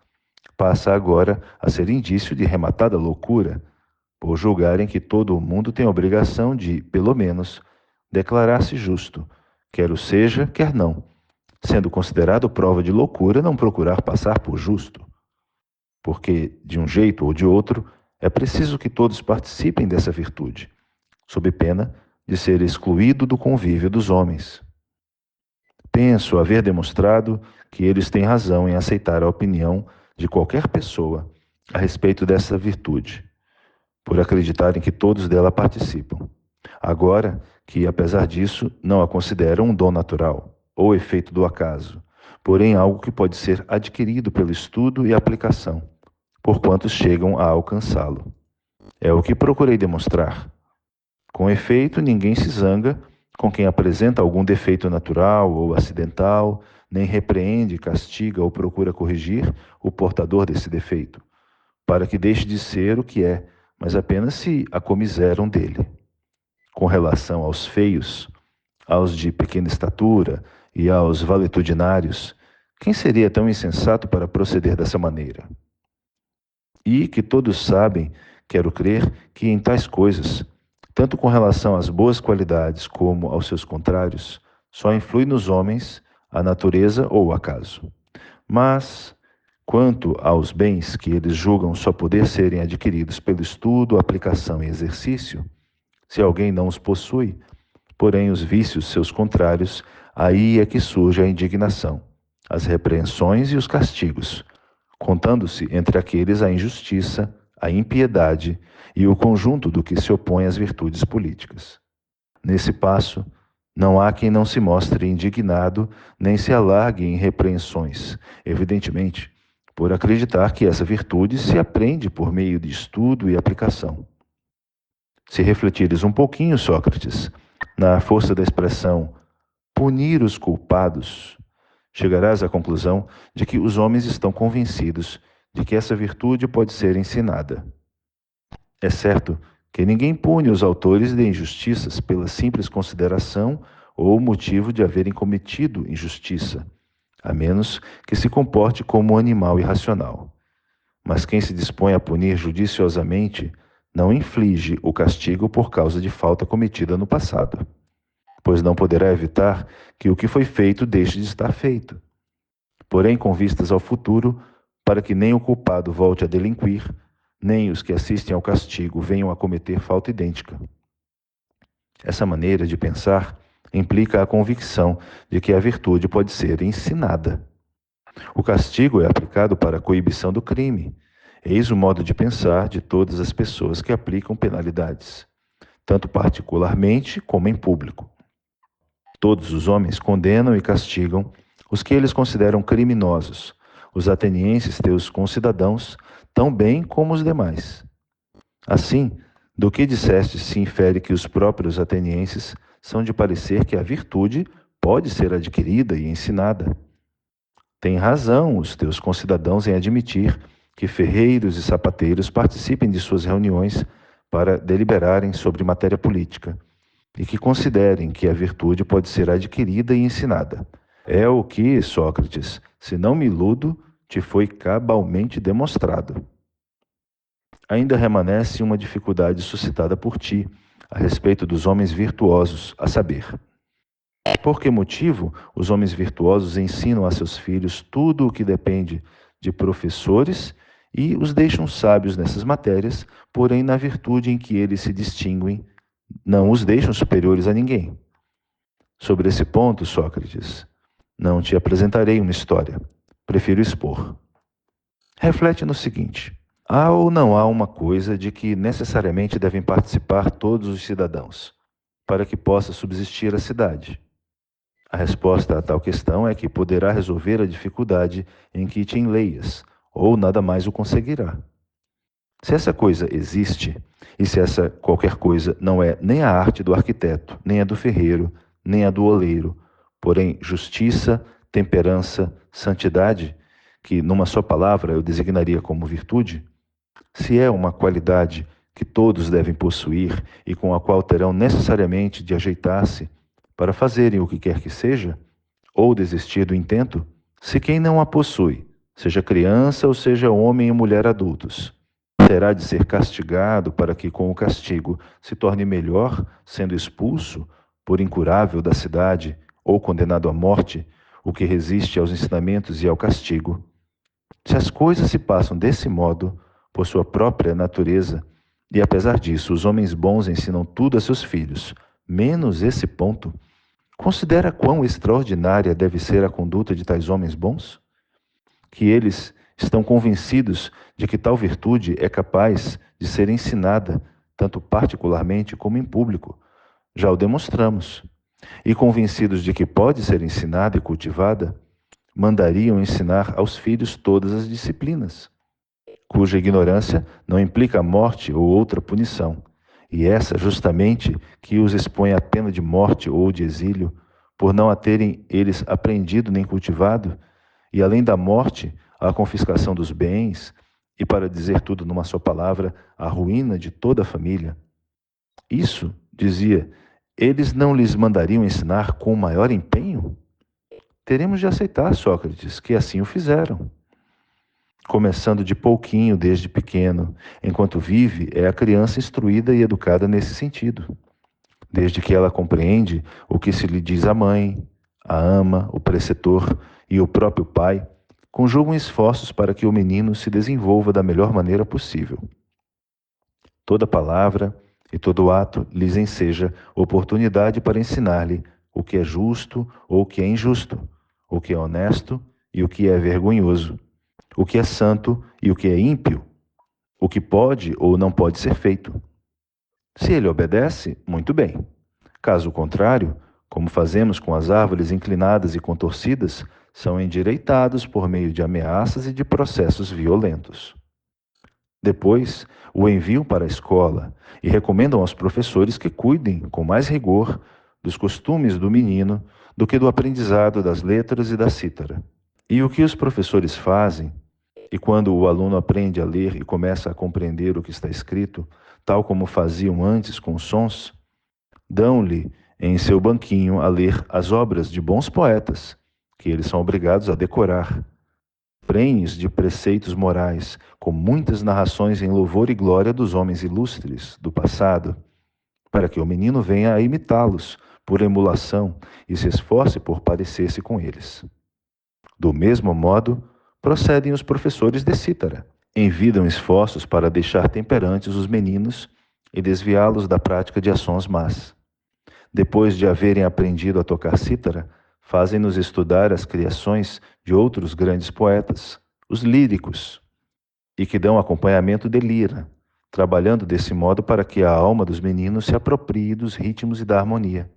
passa agora a ser indício de rematada loucura, por julgarem que todo o mundo tem a obrigação de, pelo menos, declarar-se justo, quer o seja, quer não, sendo considerado prova de loucura não procurar passar por justo. Porque, de um jeito ou de outro, é preciso que todos participem dessa virtude, sob pena de ser excluído do convívio dos homens. Penso haver demonstrado que eles têm razão em aceitar a opinião de qualquer pessoa a respeito dessa virtude, por acreditarem que todos dela participam. Agora que, apesar disso, não a consideram um dom natural ou efeito do acaso, porém algo que pode ser adquirido pelo estudo e aplicação, por quantos chegam a alcançá-lo. É o que procurei demonstrar. Com efeito, ninguém se zanga com quem apresenta algum defeito natural ou acidental, nem repreende, castiga ou procura corrigir o portador desse defeito, para que deixe de ser o que é, mas apenas se acomiseram dele. Com relação aos feios, aos de pequena estatura e aos valetudinários, quem seria tão insensato para proceder dessa maneira? E que todos sabem, quero crer, que em tais coisas, tanto com relação às boas qualidades como aos seus contrários, só influi nos homens a natureza ou o acaso. Mas, quanto aos bens que eles julgam só poder serem adquiridos pelo estudo, aplicação e exercício, se alguém não os possui, porém os vícios seus contrários, aí é que surge a indignação, as repreensões e os castigos, contando-se entre aqueles a injustiça, a impiedade e o conjunto do que se opõe às virtudes políticas. Nesse passo, não há quem não se mostre indignado nem se alargue em repreensões, evidentemente, por acreditar que essa virtude se aprende por meio de estudo e aplicação. Se refletires um pouquinho, Sócrates, na força da expressão punir os culpados, chegarás à conclusão de que os homens estão convencidos de que essa virtude pode ser ensinada. É certo que ninguém pune os autores de injustiças pela simples consideração ou motivo de haverem cometido injustiça, a menos que se comporte como um animal irracional. Mas quem se dispõe a punir judiciosamente não inflige o castigo por causa de falta cometida no passado, pois não poderá evitar que o que foi feito deixe de estar feito. Porém, com vistas ao futuro, para que nem o culpado volte a delinquir, nem os que assistem ao castigo venham a cometer falta idêntica. Essa maneira de pensar implica a convicção de que a virtude pode ser ensinada. O castigo é aplicado para a coibição do crime. Eis o modo de pensar de todas as pessoas que aplicam penalidades, tanto particularmente como em público. Todos os homens condenam e castigam os que eles consideram criminosos, os atenienses, teus concidadãos, tão bem como os demais. Assim, do que disseste se infere que os próprios atenienses são de parecer que a virtude pode ser adquirida e ensinada. Tem razão os teus concidadãos em admitir que ferreiros e sapateiros participem de suas reuniões para deliberarem sobre matéria política, e que considerem que a virtude pode ser adquirida e ensinada. É o que, Sócrates, se não me iludo, te foi cabalmente demonstrado. Ainda remanesce uma dificuldade suscitada por ti, a respeito dos homens virtuosos, a saber, por que motivo os homens virtuosos ensinam a seus filhos tudo o que depende de professores e os deixam sábios nessas matérias, porém na virtude em que eles se distinguem, não os deixam superiores a ninguém? Sobre esse ponto, Sócrates, não te apresentarei uma história, prefiro expor. Reflete no seguinte: há ou não há uma coisa de que necessariamente devem participar todos os cidadãos, para que possa subsistir a cidade? A resposta a tal questão é que poderá resolver a dificuldade em que te enleias, ou nada mais o conseguirá. Se essa coisa existe, e se essa qualquer coisa não é nem a arte do arquiteto, nem a do ferreiro, nem a do oleiro, porém justiça, temperança, santidade, que numa só palavra eu designaria como virtude, se é uma qualidade que todos devem possuir e com a qual terão necessariamente de ajeitar-se para fazerem o que quer que seja, ou desistir do intento, se quem não a possui, seja criança ou seja homem e mulher adultos, terá de ser castigado para que com o castigo se torne melhor, sendo expulso por incurável da cidade ou condenado à morte, o que resiste aos ensinamentos e ao castigo. Se as coisas se passam desse modo, por sua própria natureza, e apesar disso os homens bons ensinam tudo a seus filhos, menos esse ponto, considera quão extraordinária deve ser a conduta de tais homens bons? Que eles estão convencidos de que tal virtude é capaz de ser ensinada, tanto particularmente como em público. Já o demonstramos. E convencidos de que pode ser ensinada e cultivada, mandariam ensinar aos filhos todas as disciplinas, cuja ignorância não implica morte ou outra punição, e essa justamente que os expõe à pena de morte ou de exílio, por não a terem eles aprendido nem cultivado, e além da morte, a confiscação dos bens, e para dizer tudo numa só palavra, a ruína de toda a família. Isso, dizia, eles não lhes mandariam ensinar com o maior empenho? Teremos de aceitar, Sócrates, que assim o fizeram. Começando de pouquinho desde pequeno, enquanto vive, é a criança instruída e educada nesse sentido. Desde que ela compreende o que se lhe diz a mãe, a ama, o preceptor e o próprio pai, conjugam esforços para que o menino se desenvolva da melhor maneira possível. Toda palavra e todo ato lhes enseja oportunidade para ensinar-lhe o que é justo ou o que é injusto, o que é honesto e o que é vergonhoso, o que é santo e o que é ímpio, o que pode ou não pode ser feito. Se ele obedece, muito bem. Caso contrário, como fazemos com as árvores inclinadas e contorcidas, são endireitados por meio de ameaças e de processos violentos. Depois, o enviam para a escola e recomendam aos professores que cuidem com mais rigor dos costumes do menino do que do aprendizado das letras e da cítara. E o que os professores fazem, e quando o aluno aprende a ler e começa a compreender o que está escrito, tal como faziam antes com os sons, dão-lhe em seu banquinho a ler as obras de bons poetas, que eles são obrigados a decorar, prenhes de preceitos morais, com muitas narrações em louvor e glória dos homens ilustres do passado, para que o menino venha a imitá-los por emulação e se esforce por parecer-se com eles. Do mesmo modo, procedem os professores de cítara. Envidam esforços para deixar temperantes os meninos e desviá-los da prática de ações más. Depois de haverem aprendido a tocar cítara, fazem-nos estudar as criações de outros grandes poetas, os líricos, e que dão acompanhamento de lira, trabalhando desse modo para que a alma dos meninos se aproprie dos ritmos e da harmonia,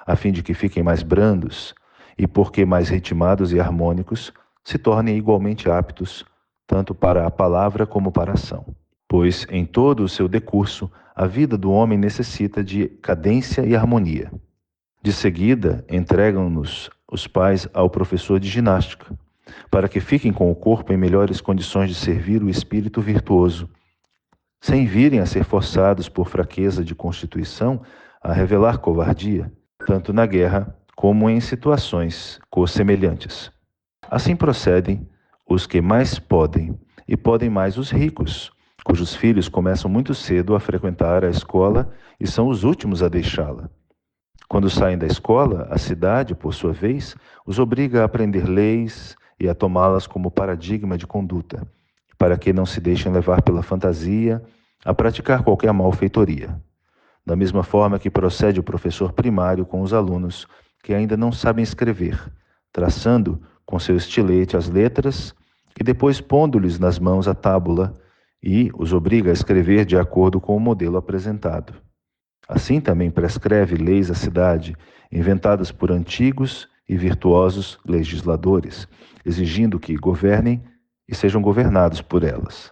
a fim de que fiquem mais brandos e, porque mais ritmados e harmônicos, se tornem igualmente aptos, tanto para a palavra como para a ação. Pois, em todo o seu decurso, a vida do homem necessita de cadência e harmonia. De seguida, entregam-nos os pais ao professor de ginástica, para que fiquem com o corpo em melhores condições de servir o espírito virtuoso, sem virem a ser forçados por fraqueza de constituição a revelar covardia, tanto na guerra como em situações semelhantes. Assim procedem os que mais podem, e podem mais os ricos, cujos filhos começam muito cedo a frequentar a escola e são os últimos a deixá-la. Quando saem da escola, a cidade, por sua vez, os obriga a aprender leis e a tomá-las como paradigma de conduta, para que não se deixem levar pela fantasia a praticar qualquer malfeitoria. Da mesma forma que procede o professor primário com os alunos que ainda não sabem escrever, traçando com seu estilete as letras e depois pondo-lhes nas mãos a tábula e os obriga a escrever de acordo com o modelo apresentado. Assim também prescreve leis à cidade, inventadas por antigos e virtuosos legisladores, exigindo que governem e sejam governados por elas.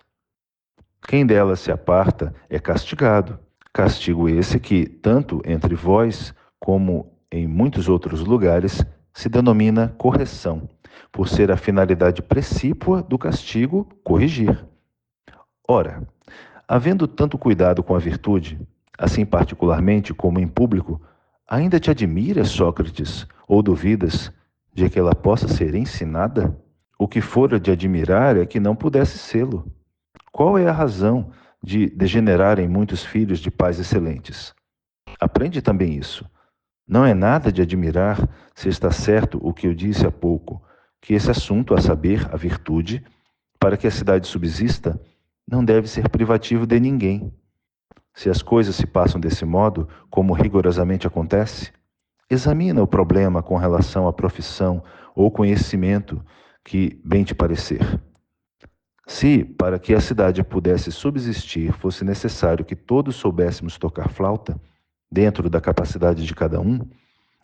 Quem delas se aparta é castigado. Castigo esse que, tanto entre vós como em muitos outros lugares, se denomina correção, por ser a finalidade precípua do castigo corrigir. Ora, havendo tanto cuidado com a virtude, assim particularmente como em público, ainda te admiras, Sócrates, ou duvidas de que ela possa ser ensinada? O que fora de admirar é que não pudesse sê-lo. Qual é a razão de degenerarem muitos filhos de pais excelentes? Aprende também isso. Não é nada de admirar se está certo o que eu disse há pouco, que esse assunto, a saber, a virtude, para que a cidade subsista, não deve ser privativo de ninguém. Se as coisas se passam desse modo, como rigorosamente acontece, examina o problema com relação à profissão ou conhecimento que bem te parecer. Se, para que a cidade pudesse subsistir, fosse necessário que todos soubéssemos tocar flauta, dentro da capacidade de cada um,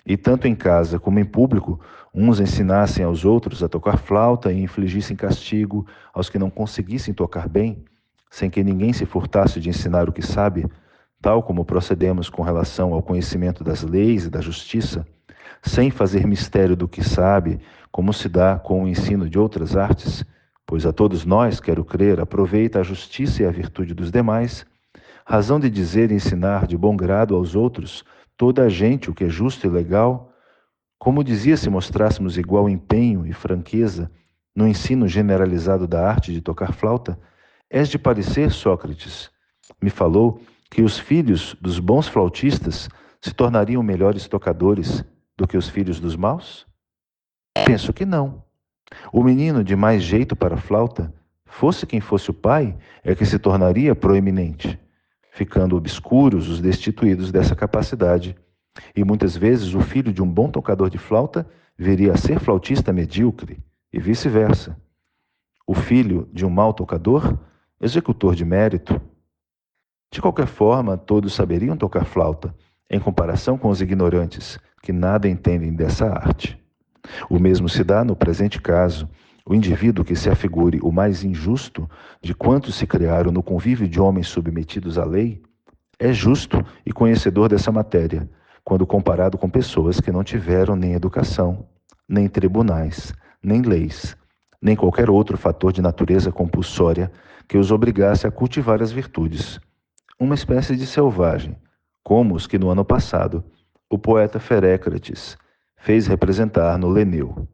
e tanto em casa como em público, uns ensinassem aos outros a tocar flauta e infligissem castigo aos que não conseguissem tocar bem, sem que ninguém se furtasse de ensinar o que sabe, tal como procedemos com relação ao conhecimento das leis e da justiça, sem fazer mistério do que sabe, como se dá com o ensino de outras artes, pois a todos nós, quero crer, aproveita a justiça e a virtude dos demais, razão de dizer e ensinar de bom grado aos outros, toda a gente, o que é justo e legal, como dizia se mostrássemos igual empenho e franqueza no ensino generalizado da arte de tocar flauta, és de parecer, Sócrates, me falou que os filhos dos bons flautistas se tornariam melhores tocadores do que os filhos dos maus? Penso que não. O menino de mais jeito para a flauta, fosse quem fosse o pai, é que se tornaria proeminente, ficando obscuros os destituídos dessa capacidade. E muitas vezes o filho de um bom tocador de flauta viria a ser flautista medíocre, e vice-versa. O filho de um mau tocador, executor de mérito. De qualquer forma, todos saberiam tocar flauta, em comparação com os ignorantes, que nada entendem dessa arte. O mesmo se dá no presente caso. O indivíduo que se afigure o mais injusto de quantos se criaram no convívio de homens submetidos à lei, é justo e conhecedor dessa matéria, quando comparado com pessoas que não tiveram nem educação, nem tribunais, nem leis, nem qualquer outro fator de natureza compulsória que os obrigasse a cultivar as virtudes. Uma espécie de selvagem, como os que no ano passado o poeta Ferécrates fez representar no Leneu.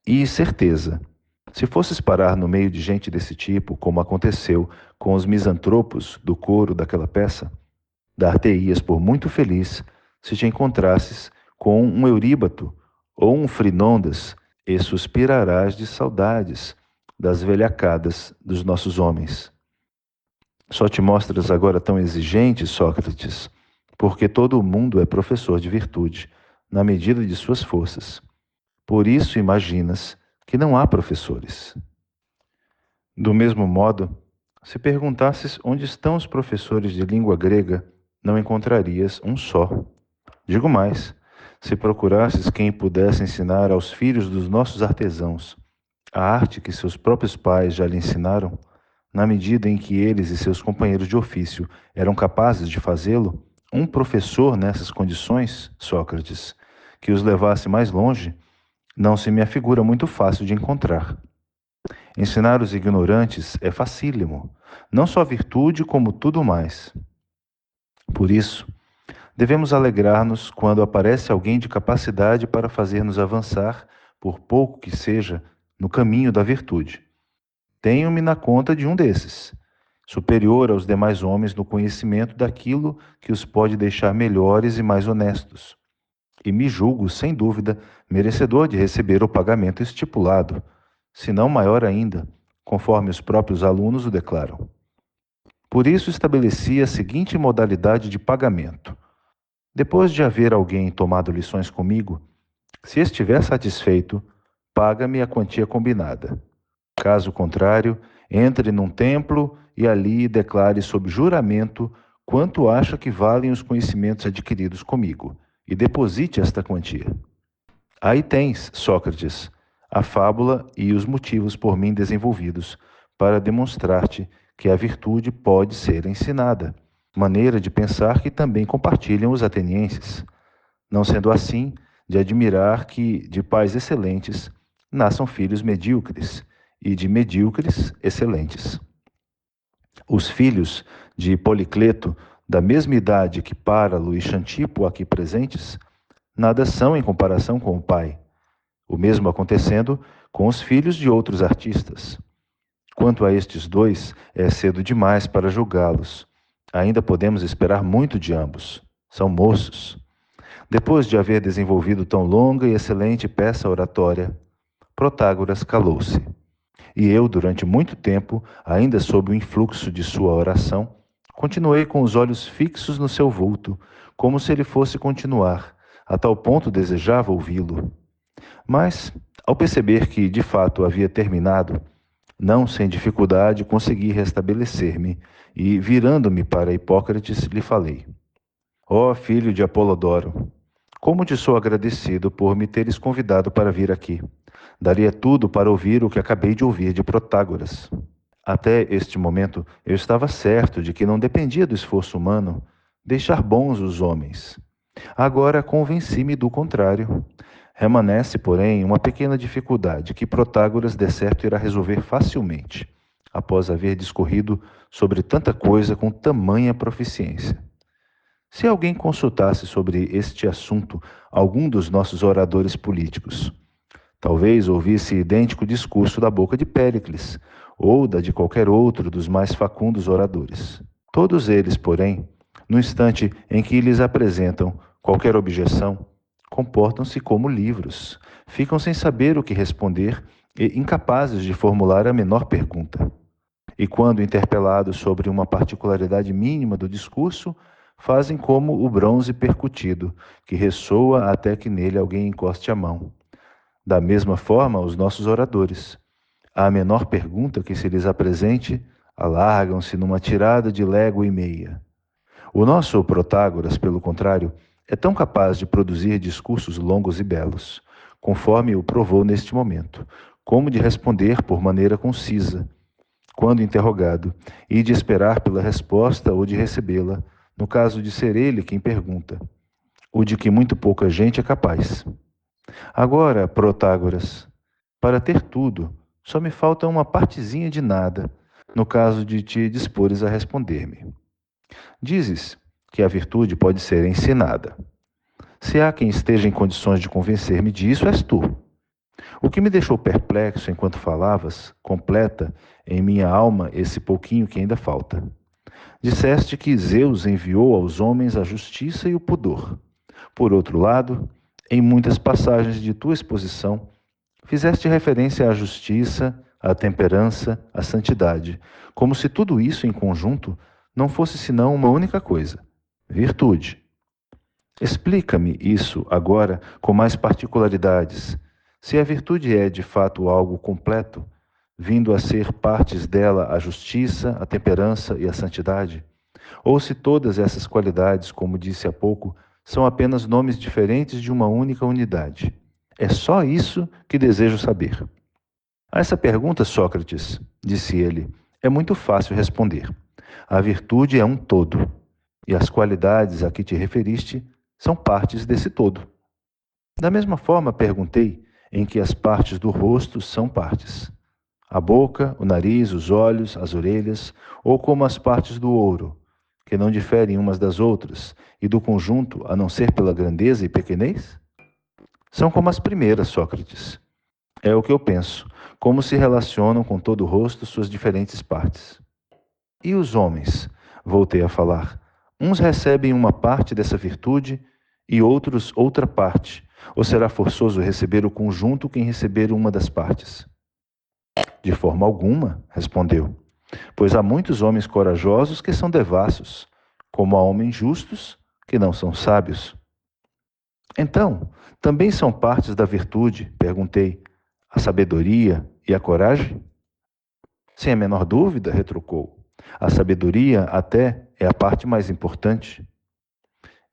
E certeza, se fosses parar no meio de gente desse tipo, como aconteceu com os misantropos do coro daquela peça, dar-te-ias por muito feliz se te encontrasses com um Euríbato ou um Frinondas e suspirarás de saudades das velhacadas dos nossos homens. Só te mostras agora tão exigente, Sócrates, porque todo o mundo é professor de virtude, na medida de suas forças. Por isso imaginas que não há professores. Do mesmo modo, se perguntasses onde estão os professores de língua grega, não encontrarias um só. Digo mais, se procurasses quem pudesse ensinar aos filhos dos nossos artesãos a arte que seus próprios pais já lhe ensinaram, na medida em que eles e seus companheiros de ofício eram capazes de fazê-lo, um professor nessas condições, Sócrates, que os levasse mais longe, não se me afigura muito fácil de encontrar. Ensinar os ignorantes é facílimo, não só virtude como tudo mais. Por isso, devemos alegrar-nos quando aparece alguém de capacidade para fazer-nos avançar, por pouco que seja, no caminho da virtude. Tenho-me na conta de um desses, superior aos demais homens no conhecimento daquilo que os pode deixar melhores e mais honestos. E me julgo, sem dúvida, merecedor de receber o pagamento estipulado, se não maior ainda, conforme os próprios alunos o declaram. Por isso estabeleci a seguinte modalidade de pagamento. Depois de haver alguém tomado lições comigo, se estiver satisfeito, paga-me a quantia combinada. Caso contrário, entre num templo e ali declare sob juramento quanto acha que valem os conhecimentos adquiridos comigo, e deposite esta quantia. Aí tens, Sócrates, a fábula e os motivos por mim desenvolvidos para demonstrar-te que a virtude pode ser ensinada, maneira de pensar que também compartilham os atenienses. Não sendo assim, de admirar que de pais excelentes nasçam filhos medíocres, e de medíocres excelentes. Os filhos de Policleto, da mesma idade que Páralo e Xantipo aqui presentes, nada são em comparação com o pai. O mesmo acontecendo com os filhos de outros artistas. Quanto a estes dois, é cedo demais para julgá-los. Ainda podemos esperar muito de ambos. São moços. Depois de haver desenvolvido tão longa e excelente peça oratória, Protágoras calou-se. E eu, durante muito tempo, ainda sob o influxo de sua oração, continuei com os olhos fixos no seu vulto, como se ele fosse continuar, a tal ponto desejava ouvi-lo. Mas, ao perceber que, de fato, havia terminado, não sem dificuldade consegui restabelecer-me e, virando-me para Hipócrates, lhe falei: Ó filho de Apolodoro, como te sou agradecido por me teres convidado para vir aqui. Daria tudo para ouvir o que acabei de ouvir de Protágoras. Até este momento, eu estava certo de que não dependia do esforço humano deixar bons os homens. Agora convenci-me do contrário. Remanesce, porém, uma pequena dificuldade que Protágoras, de certo, irá resolver facilmente, após haver discorrido sobre tanta coisa com tamanha proficiência. Se alguém consultasse sobre este assunto algum dos nossos oradores políticos, talvez ouvisse idêntico discurso da boca de Péricles ou da de qualquer outro dos mais facundos oradores. Todos eles, porém, no instante em que lhes apresentam qualquer objeção, comportam-se como livros, ficam sem saber o que responder e incapazes de formular a menor pergunta. E quando interpelados sobre uma particularidade mínima do discurso, fazem como o bronze percutido, que ressoa até que nele alguém encoste a mão. Da mesma forma, os nossos oradores. À menor pergunta que se lhes apresente, alargam-se numa tirada de légua e meia. O nosso Protágoras, pelo contrário, é tão capaz de produzir discursos longos e belos, conforme o provou neste momento, como de responder por maneira concisa, quando interrogado, e de esperar pela resposta ou de recebê-la, no caso de ser ele quem pergunta, o de que muito pouca gente é capaz. Agora, Protágoras, para ter tudo, só me falta uma partezinha de nada, no caso de te dispores a responder-me. Dizes que a virtude pode ser ensinada. Se há quem esteja em condições de convencer-me disso, és tu. O que me deixou perplexo enquanto falavas, completa em minha alma esse pouquinho que ainda falta. Disseste que Zeus enviou aos homens a justiça e o pudor. Por outro lado, em muitas passagens de tua exposição, fizeste referência à justiça, à temperança, à santidade, como se tudo isso em conjunto não fosse senão uma única coisa: virtude. Explica-me isso agora com mais particularidades. Se a virtude é de fato algo completo, vindo a ser partes dela a justiça, a temperança e a santidade, ou se todas essas qualidades, como disse há pouco, são apenas nomes diferentes de uma única unidade. É só isso que desejo saber. A essa pergunta, Sócrates, disse ele, é muito fácil responder. A virtude é um todo, e as qualidades a que te referiste são partes desse todo. Da mesma forma, perguntei em que as partes do rosto são partes. A boca, o nariz, os olhos, as orelhas, ou como as partes do ouro, que não diferem umas das outras, e do conjunto, a não ser pela grandeza e pequenez? São como as primeiras, Sócrates. É o que eu penso, como se relacionam com todo o rosto suas diferentes partes. E os homens? Voltei a falar. Uns recebem uma parte dessa virtude e outros outra parte, ou será forçoso receber o conjunto quem receber uma das partes? De forma alguma, respondeu, pois há muitos homens corajosos que são devassos, como há homens justos que não são sábios. Então, também são partes da virtude, perguntei, a sabedoria e a coragem? Sem a menor dúvida, retrucou. A sabedoria até é a parte mais importante.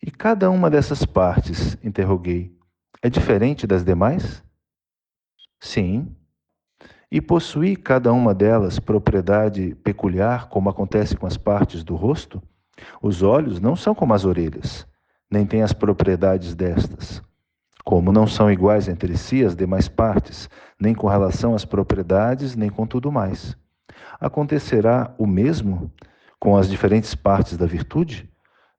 E cada uma dessas partes, interroguei, é diferente das demais? Sim. E possui cada uma delas propriedade peculiar, como acontece com as partes do rosto? Os olhos não são como as orelhas, nem têm as propriedades destas. Como não são iguais entre si as demais partes, nem com relação às propriedades, nem com tudo mais. Acontecerá o mesmo com as diferentes partes da virtude,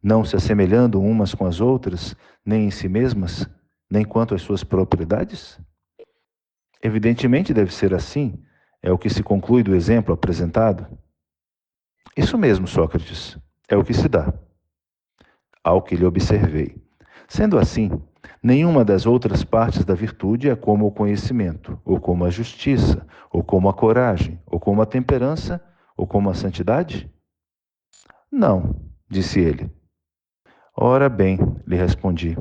não se assemelhando umas com as outras, nem em si mesmas, nem quanto às suas propriedades? Evidentemente deve ser assim, é o que se conclui do exemplo apresentado. Isso mesmo, Sócrates, é o que se dá. Ao que lhe observei. Sendo assim, nenhuma das outras partes da virtude é como o conhecimento, ou como a justiça, ou como a coragem, ou como a temperança, ou como a santidade? Não, disse ele. Ora bem, lhe respondi,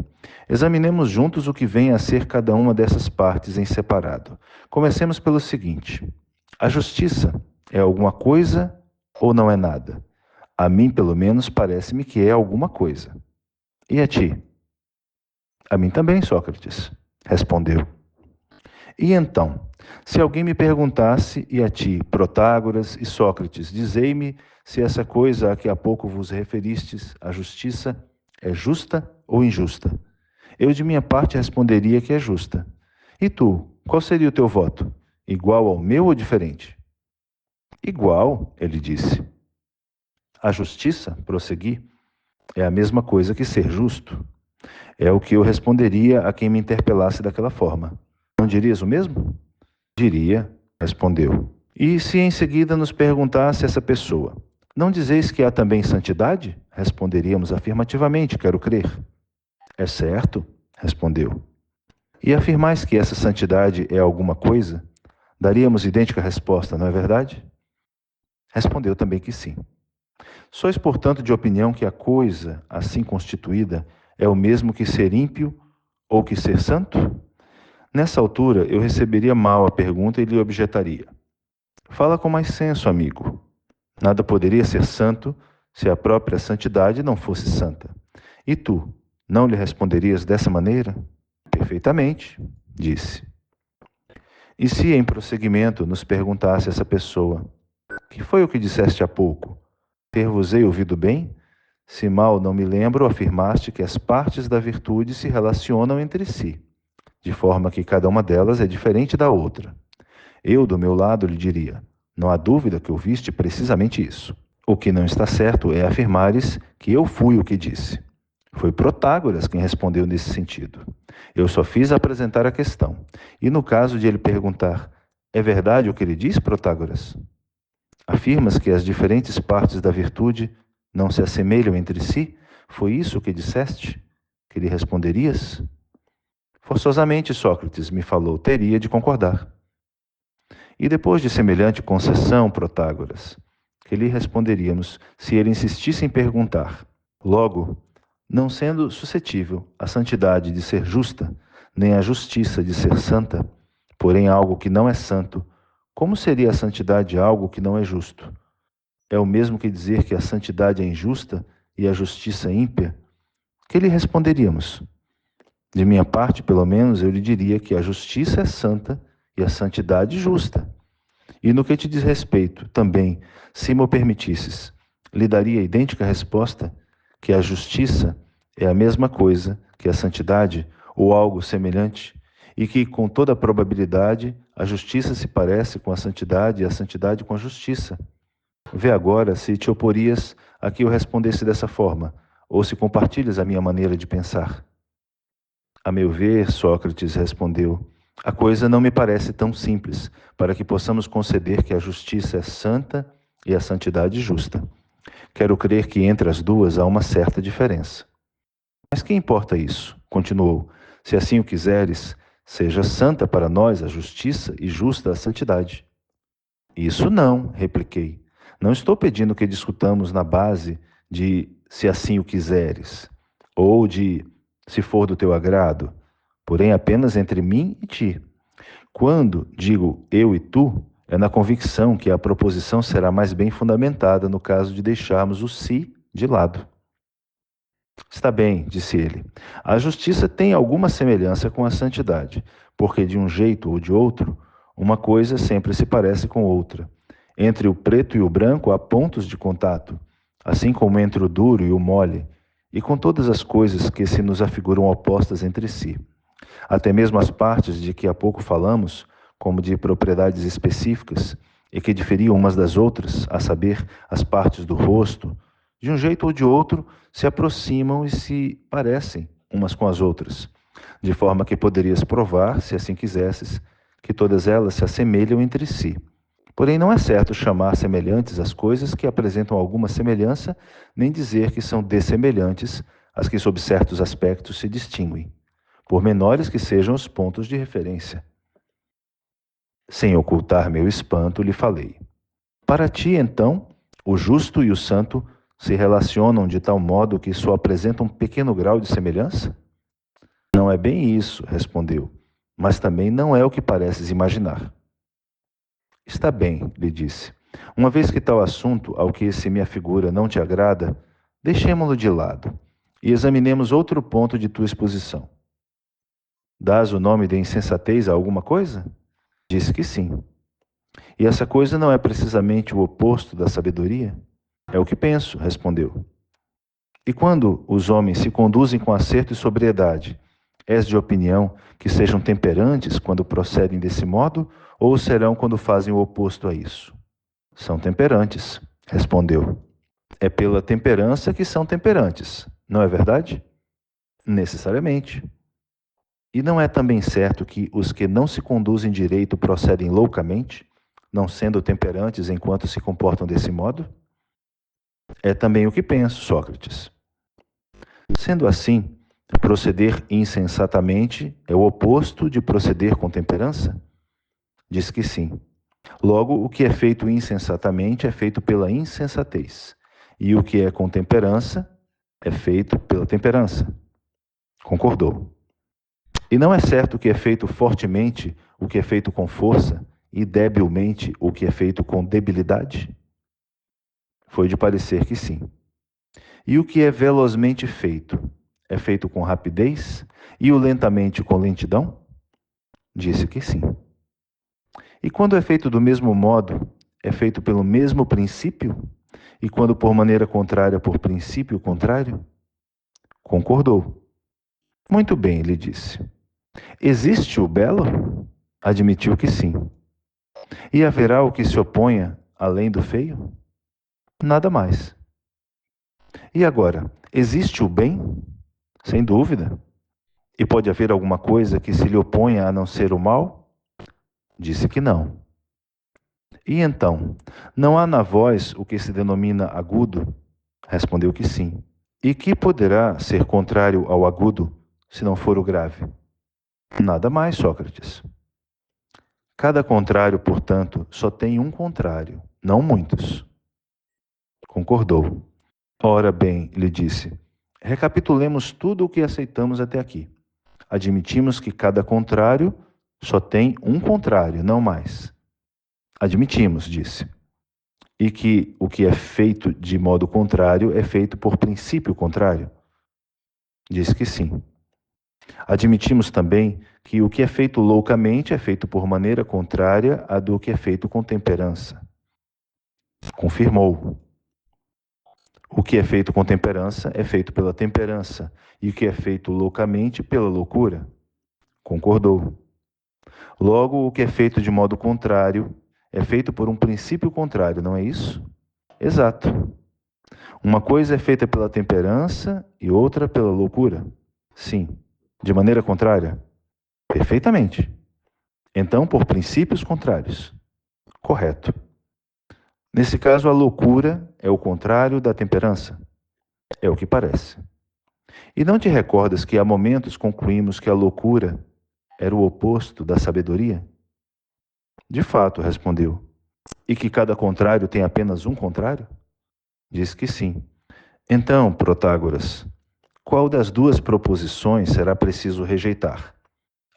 examinemos juntos o que vem a ser cada uma dessas partes em separado. Comecemos pelo seguinte: a justiça é alguma coisa ou não é nada? A mim, pelo menos, parece-me que é alguma coisa. E a ti? A mim também, Sócrates, respondeu. E então, se alguém me perguntasse, e a ti, Protágoras e Sócrates, dizei-me se essa coisa a que há pouco vos referistes, a justiça, É justa ou injusta? Eu, de minha parte, responderia que é justa. E tu, qual seria o teu voto? Igual ao meu ou diferente? Igual, ele disse. A justiça, prossegui, é a mesma coisa que ser justo. É o que eu responderia a quem me interpelasse daquela forma. Não dirias o mesmo? Diria, respondeu. E se em seguida nos perguntasse essa pessoa, não dizeis que há também santidade? Responderíamos afirmativamente, quero crer. É certo, respondeu. E afirmais que essa santidade é alguma coisa? Daríamos idêntica resposta, não é verdade? Respondeu também que sim. Sois, portanto, de opinião que a coisa, assim constituída, é o mesmo que ser ímpio ou que ser santo? Nessa altura, eu receberia mal a pergunta e lhe objetaria. Fala com mais senso, amigo. Nada poderia ser santo se a própria santidade não fosse santa. E tu, não lhe responderias dessa maneira? Perfeitamente, disse. E se em prosseguimento nos perguntasse essa pessoa, que foi o que disseste há pouco? Ter-vos-ei ouvido bem? Se mal não me lembro, afirmaste que as partes da virtude se relacionam entre si, de forma que cada uma delas é diferente da outra. Eu, do meu lado, lhe diria: não há dúvida que ouviste precisamente isso. O que não está certo é afirmares que eu fui o que disse. Foi Protágoras quem respondeu nesse sentido. Eu só fiz apresentar a questão. E no caso de ele perguntar: é verdade o que ele diz, Protágoras? Afirmas que as diferentes partes da virtude não se assemelham entre si? Foi isso que disseste? Que lhe responderias? Forçosamente, Sócrates me falou, teria de concordar. E depois de semelhante concessão, Protágoras, que lhe responderíamos se ele insistisse em perguntar? Logo, não sendo suscetível a santidade de ser justa, nem a justiça de ser santa, porém algo que não é santo, como seria a santidade algo que não é justo? É o mesmo que dizer que a santidade é injusta e a justiça ímpia? Que lhe responderíamos? De minha parte, pelo menos, eu lhe diria que a justiça é santa e a santidade justa. E no que te diz respeito, também, se me o permitisses, lhe daria a idêntica resposta, que a justiça é a mesma coisa que a santidade, ou algo semelhante, e que, com toda a probabilidade, a justiça se parece com a santidade e a santidade com a justiça. Vê agora se te oporias a que eu respondesse dessa forma, ou se compartilhas a minha maneira de pensar. A meu ver, Sócrates respondeu, a coisa não me parece tão simples para que possamos conceder que a justiça é santa e a santidade justa. Quero crer que entre as duas há uma certa diferença. Mas que importa isso? Continuou. Se assim o quiseres, seja santa para nós a justiça e justa a santidade. Isso não, repliquei. Não estou pedindo que discutamos na base de se assim o quiseres, ou de se for do teu agrado, porém apenas entre mim e ti. Quando digo eu e tu, é na convicção que a proposição será mais bem fundamentada no caso de deixarmos o si de lado. Está bem, disse ele. A justiça tem alguma semelhança com a santidade, porque de um jeito ou de outro, uma coisa sempre se parece com outra. Entre o preto e o branco há pontos de contato, assim como entre o duro e o mole, e com todas as coisas que se nos afiguram opostas entre si. Até mesmo as partes de que há pouco falamos, como de propriedades específicas, e que diferiam umas das outras, a saber, as partes do rosto, de um jeito ou de outro, se aproximam e se parecem umas com as outras, de forma que poderias provar, se assim quisesses, que todas elas se assemelham entre si. Porém, não é certo chamar semelhantes as coisas que apresentam alguma semelhança, nem dizer que são dessemelhantes as que, sob certos aspectos, se distinguem, por menores que sejam os pontos de referência. Sem ocultar meu espanto, lhe falei. Para ti, então, o justo e o santo se relacionam de tal modo que só apresentam um pequeno grau de semelhança? Não é bem isso, respondeu, mas também não é o que pareces imaginar. Está bem, lhe disse. Uma vez que tal assunto, ao que se me afigura, não te agrada, deixemo-lo de lado e examinemos outro ponto de tua exposição. Dás o nome de insensatez a alguma coisa? Disse que sim. E essa coisa não é precisamente o oposto da sabedoria? É o que penso, respondeu. E quando os homens se conduzem com acerto e sobriedade, és de opinião que sejam temperantes quando procedem desse modo, ou serão quando fazem o oposto a isso? São temperantes, respondeu. É pela temperança que são temperantes, não é verdade? Necessariamente. E não é também certo que os que não se conduzem direito procedem loucamente, não sendo temperantes enquanto se comportam desse modo? É também o que penso, Sócrates. Sendo assim, proceder insensatamente é o oposto de proceder com temperança? Diz que sim. Logo, o que é feito insensatamente é feito pela insensatez, e o que é com temperança é feito pela temperança. Concordou. E não é certo o que é feito fortemente, o que é feito com força, e debilmente o que é feito com debilidade? Foi de parecer que sim. E o que é velozmente feito, é feito com rapidez, e o lentamente com lentidão? Disse que sim. E quando é feito do mesmo modo, é feito pelo mesmo princípio? E quando por maneira contrária, por princípio contrário? Concordou. Muito bem, ele disse. Existe o belo? Admitiu que sim. E haverá o que se oponha além do feio? Nada mais. E agora, existe o bem? Sem dúvida. E pode haver alguma coisa que se lhe oponha a não ser o mal? Disse que não. E então, não há na voz o que se denomina agudo? Respondeu que sim. E que poderá ser contrário ao agudo, se não for o grave? Nada mais, Sócrates. Cada contrário, portanto, só tem um contrário, não muitos. Concordou. Ora bem, lhe disse, recapitulemos tudo o que aceitamos até aqui. Admitimos que cada contrário só tem um contrário, não mais. Admitimos, disse. E que o que é feito de modo contrário é feito por princípio contrário? Disse que sim. Admitimos também que o que é feito loucamente é feito por maneira contrária à do que é feito com temperança. Confirmou. O que é feito com temperança é feito pela temperança, e o que é feito loucamente pela loucura. Concordou. Logo, o que é feito de modo contrário é feito por um princípio contrário, não é isso? Exato. Uma coisa é feita pela temperança e outra pela loucura. Sim. De maneira contrária? Perfeitamente. Então, por princípios contrários. Correto. Nesse caso, a loucura é o contrário da temperança. É o que parece. E não te recordas que há momentos concluímos que a loucura era o oposto da sabedoria? De fato, respondeu. E que cada contrário tem apenas um contrário? Diz que sim. Então, Protágoras, qual das duas proposições será preciso rejeitar?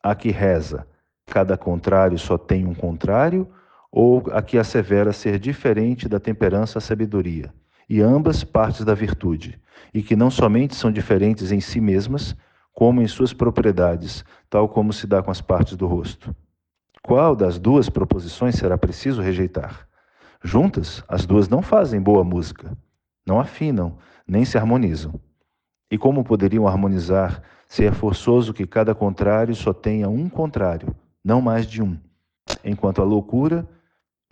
A que reza, cada contrário só tem um contrário, ou a que assevera ser diferente da temperança à sabedoria, e ambas partes da virtude, e que não somente são diferentes em si mesmas, como em suas propriedades, tal como se dá com as partes do rosto? Qual das duas proposições será preciso rejeitar? Juntas, as duas não fazem boa música, não afinam, nem se harmonizam. E como poderiam harmonizar se é forçoso que cada contrário só tenha um contrário, não mais de um, enquanto a loucura,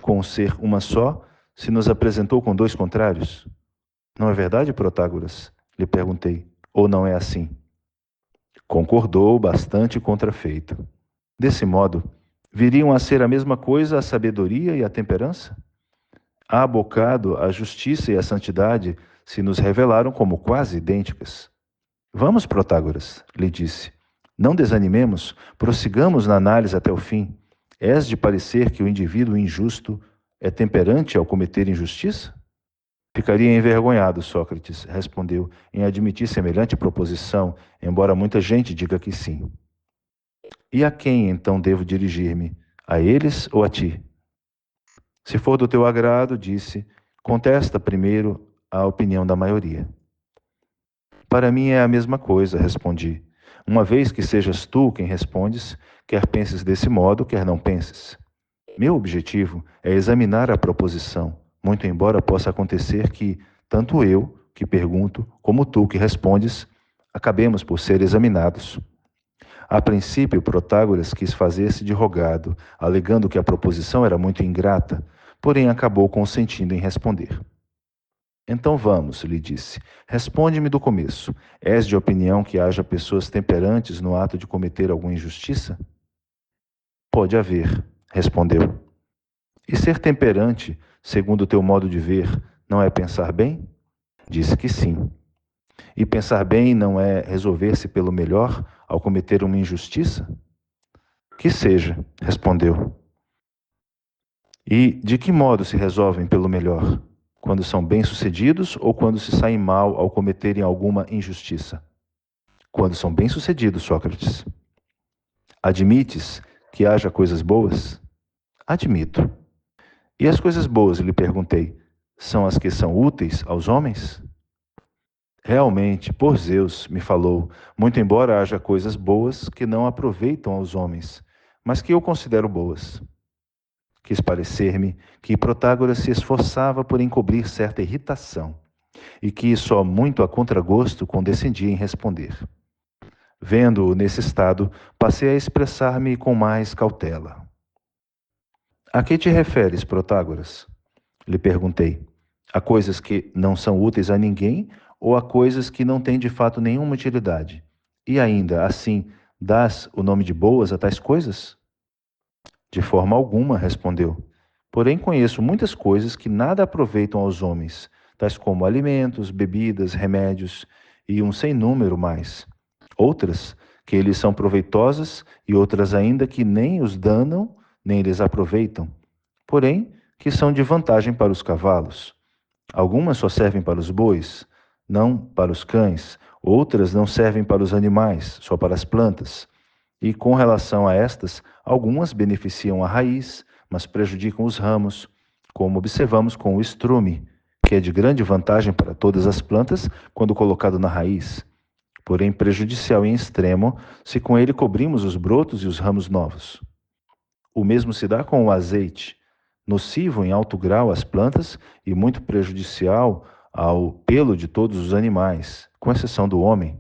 com ser uma só, se nos apresentou com dois contrários? Não é verdade, Protágoras? Lhe perguntei. Ou não é assim? Concordou, bastante contrafeito. Desse modo, viriam a ser a mesma coisa a sabedoria e a temperança? Há bocado, a justiça e a santidade se nos revelaram como quase idênticas. Vamos, Protágoras, lhe disse. Não desanimemos, prossigamos na análise até o fim. És de parecer que o indivíduo injusto é temperante ao cometer injustiça? Ficaria envergonhado, Sócrates, respondeu, em admitir semelhante proposição, embora muita gente diga que sim. E a quem então devo dirigir-me? A eles ou a ti? Se for do teu agrado, disse, contesta primeiro a opinião da maioria. Para mim é a mesma coisa, respondi. Uma vez que sejas tu quem respondes, quer penses desse modo, quer não penses. Meu objetivo é examinar a proposição, muito embora possa acontecer que tanto eu que pergunto, como tu que respondes, acabemos por ser examinados. A princípio, Protágoras quis fazer-se de rogado, alegando que a proposição era muito ingrata, porém acabou consentindo em responder. Então vamos, lhe disse, responde-me do começo. És de opinião que haja pessoas temperantes no ato de cometer alguma injustiça? Pode haver, respondeu. E ser temperante, segundo o teu modo de ver, não é pensar bem? Disse que sim. E pensar bem não é resolver-se pelo melhor ao cometer uma injustiça? Que seja, respondeu. E de que modo se resolvem pelo melhor? Quando são bem-sucedidos ou quando se saem mal ao cometerem alguma injustiça? Quando são bem-sucedidos, Sócrates. Admites que haja coisas boas? Admito. E as coisas boas, lhe perguntei, são as que são úteis aos homens? Realmente, por Zeus, me falou, muito embora haja coisas boas que não aproveitam aos homens, mas que eu considero boas. Quis parecer-me que Protágoras se esforçava por encobrir certa irritação, e que só muito a contragosto condescendia em responder. Vendo-o nesse estado, passei a expressar-me com mais cautela. A que te referes, Protágoras? Lhe perguntei. A coisas que não são úteis a ninguém ou a coisas que não têm de fato nenhuma utilidade? E ainda, assim, dás o nome de boas a tais coisas? De forma alguma, respondeu. Porém, conheço muitas coisas que nada aproveitam aos homens, tais como alimentos, bebidas, remédios e um sem número mais. Outras que lhes são proveitosas e outras ainda que nem os danam, nem lhes aproveitam, porém que são de vantagem para os cavalos. Algumas só servem para os bois, não para os cães, outras não servem para os animais, só para as plantas. E com relação a estas, algumas beneficiam a raiz, mas prejudicam os ramos, como observamos com o estrume, que é de grande vantagem para todas as plantas quando colocado na raiz, porém prejudicial em extremo se com ele cobrimos os brotos e os ramos novos. O mesmo se dá com o azeite, nocivo em alto grau às plantas e muito prejudicial ao pelo de todos os animais, com exceção do homem,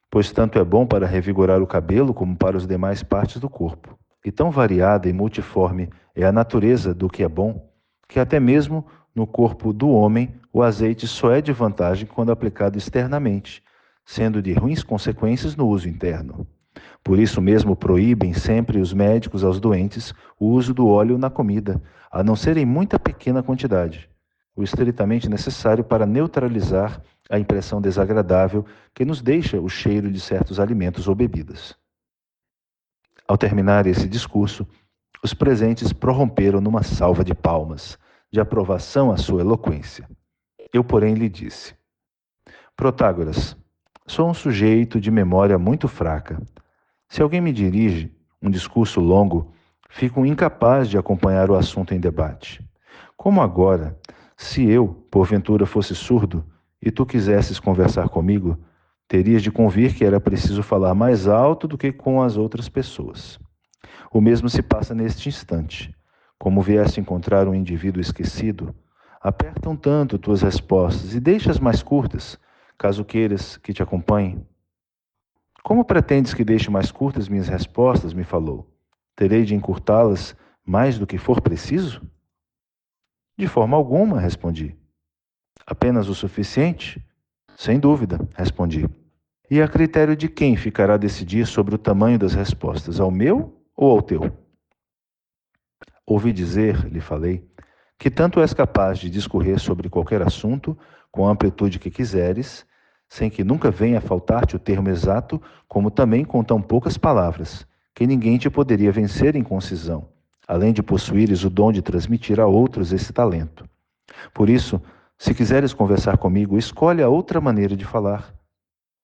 pois tanto é bom para revigorar o cabelo como para as demais partes do corpo. E tão variada e multiforme é a natureza do que é bom, que até mesmo no corpo do homem o azeite só é de vantagem quando aplicado externamente, sendo de ruins consequências no uso interno. Por isso mesmo proíbem sempre os médicos aos doentes o uso do óleo na comida, a não ser em muita pequena quantidade, o estritamente necessário para neutralizar a impressão desagradável que nos deixa o cheiro de certos alimentos ou bebidas. Ao terminar esse discurso, os presentes prorromperam numa salva de palmas, de aprovação à sua eloquência. Eu, porém, lhe disse: Protágoras, sou um sujeito de memória muito fraca. Se alguém me dirige um discurso longo, fico incapaz de acompanhar o assunto em debate. Como agora, se eu, porventura, fosse surdo e tu quisesses conversar comigo, terias de convir que era preciso falar mais alto do que com as outras pessoas. O mesmo se passa neste instante. Como vieste encontrar um indivíduo esquecido, apertam tanto tuas respostas e deixas mais curtas, caso queiras que te acompanhe. Como pretendes que deixe mais curtas minhas respostas? Me falou. Terei de encurtá-las mais do que for preciso? De forma alguma, respondi. Apenas o suficiente? Sem dúvida, respondi. E a critério de quem ficará decidir sobre o tamanho das respostas, ao meu ou ao teu? Ouvi dizer, lhe falei, que tanto és capaz de discorrer sobre qualquer assunto, com a amplitude que quiseres, sem que nunca venha a faltar-te o termo exato, como também com tão poucas palavras, que ninguém te poderia vencer em concisão, além de possuíres o dom de transmitir a outros esse talento. Por isso, se quiseres conversar comigo, escolhe a outra maneira de falar,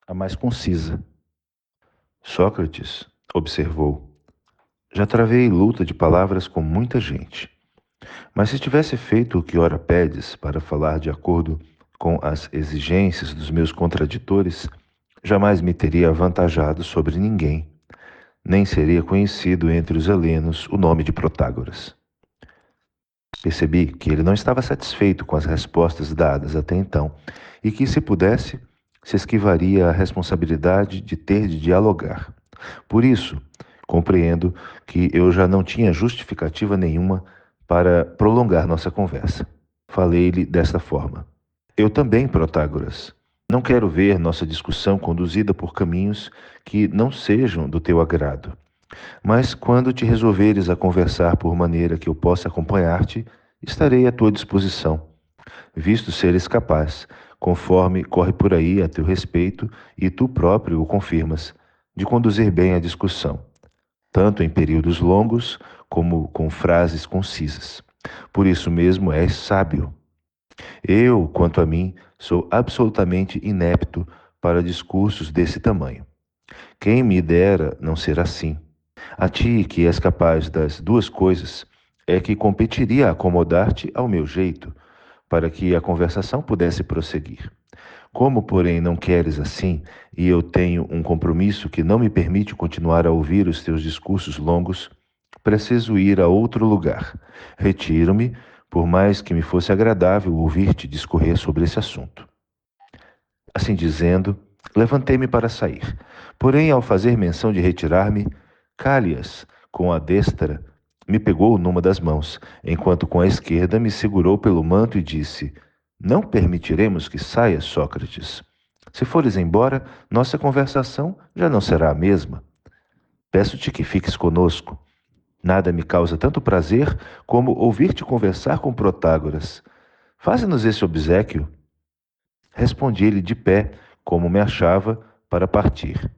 a mais concisa. Sócrates observou: já travei luta de palavras com muita gente. Mas se tivesse feito o que ora pedes para falar de acordo com as exigências dos meus contraditores, jamais me teria avantajado sobre ninguém, nem seria conhecido entre os helenos o nome de Protágoras. Percebi que ele não estava satisfeito com as respostas dadas até então e que, se pudesse, se esquivaria a responsabilidade de ter de dialogar. Por isso, compreendo que eu já não tinha justificativa nenhuma para prolongar nossa conversa. Falei-lhe desta forma: Eu também, Protágoras. Não quero ver nossa discussão conduzida por caminhos que não sejam do teu agrado. Mas quando te resolveres a conversar por maneira que eu possa acompanhar-te, estarei à tua disposição, visto seres capaz, conforme corre por aí a teu respeito e tu próprio o confirmas, de conduzir bem a discussão, tanto em períodos longos como com frases concisas. Por isso mesmo és sábio. Eu, quanto a mim, sou absolutamente inepto para discursos desse tamanho. Quem me dera não ser assim. A ti, que és capaz das duas coisas, é que competiria acomodar-te ao meu jeito, para que a conversação pudesse prosseguir. Como, porém, não queres assim, e eu tenho um compromisso que não me permite continuar a ouvir os teus discursos longos, preciso ir a outro lugar. Retiro-me, por mais que me fosse agradável ouvir-te discorrer sobre esse assunto. Assim dizendo, levantei-me para sair. Porém, ao fazer menção de retirar-me, Cálias, com a destra, me pegou numa das mãos, enquanto com a esquerda me segurou pelo manto e disse: Não permitiremos que saias, Sócrates. Se fores embora, nossa conversação já não será a mesma. Peço-te que fiques conosco. Nada me causa tanto prazer como ouvir-te conversar com Protágoras. Faze-nos esse obséquio. Respondi-lhe de pé, como me achava, para partir.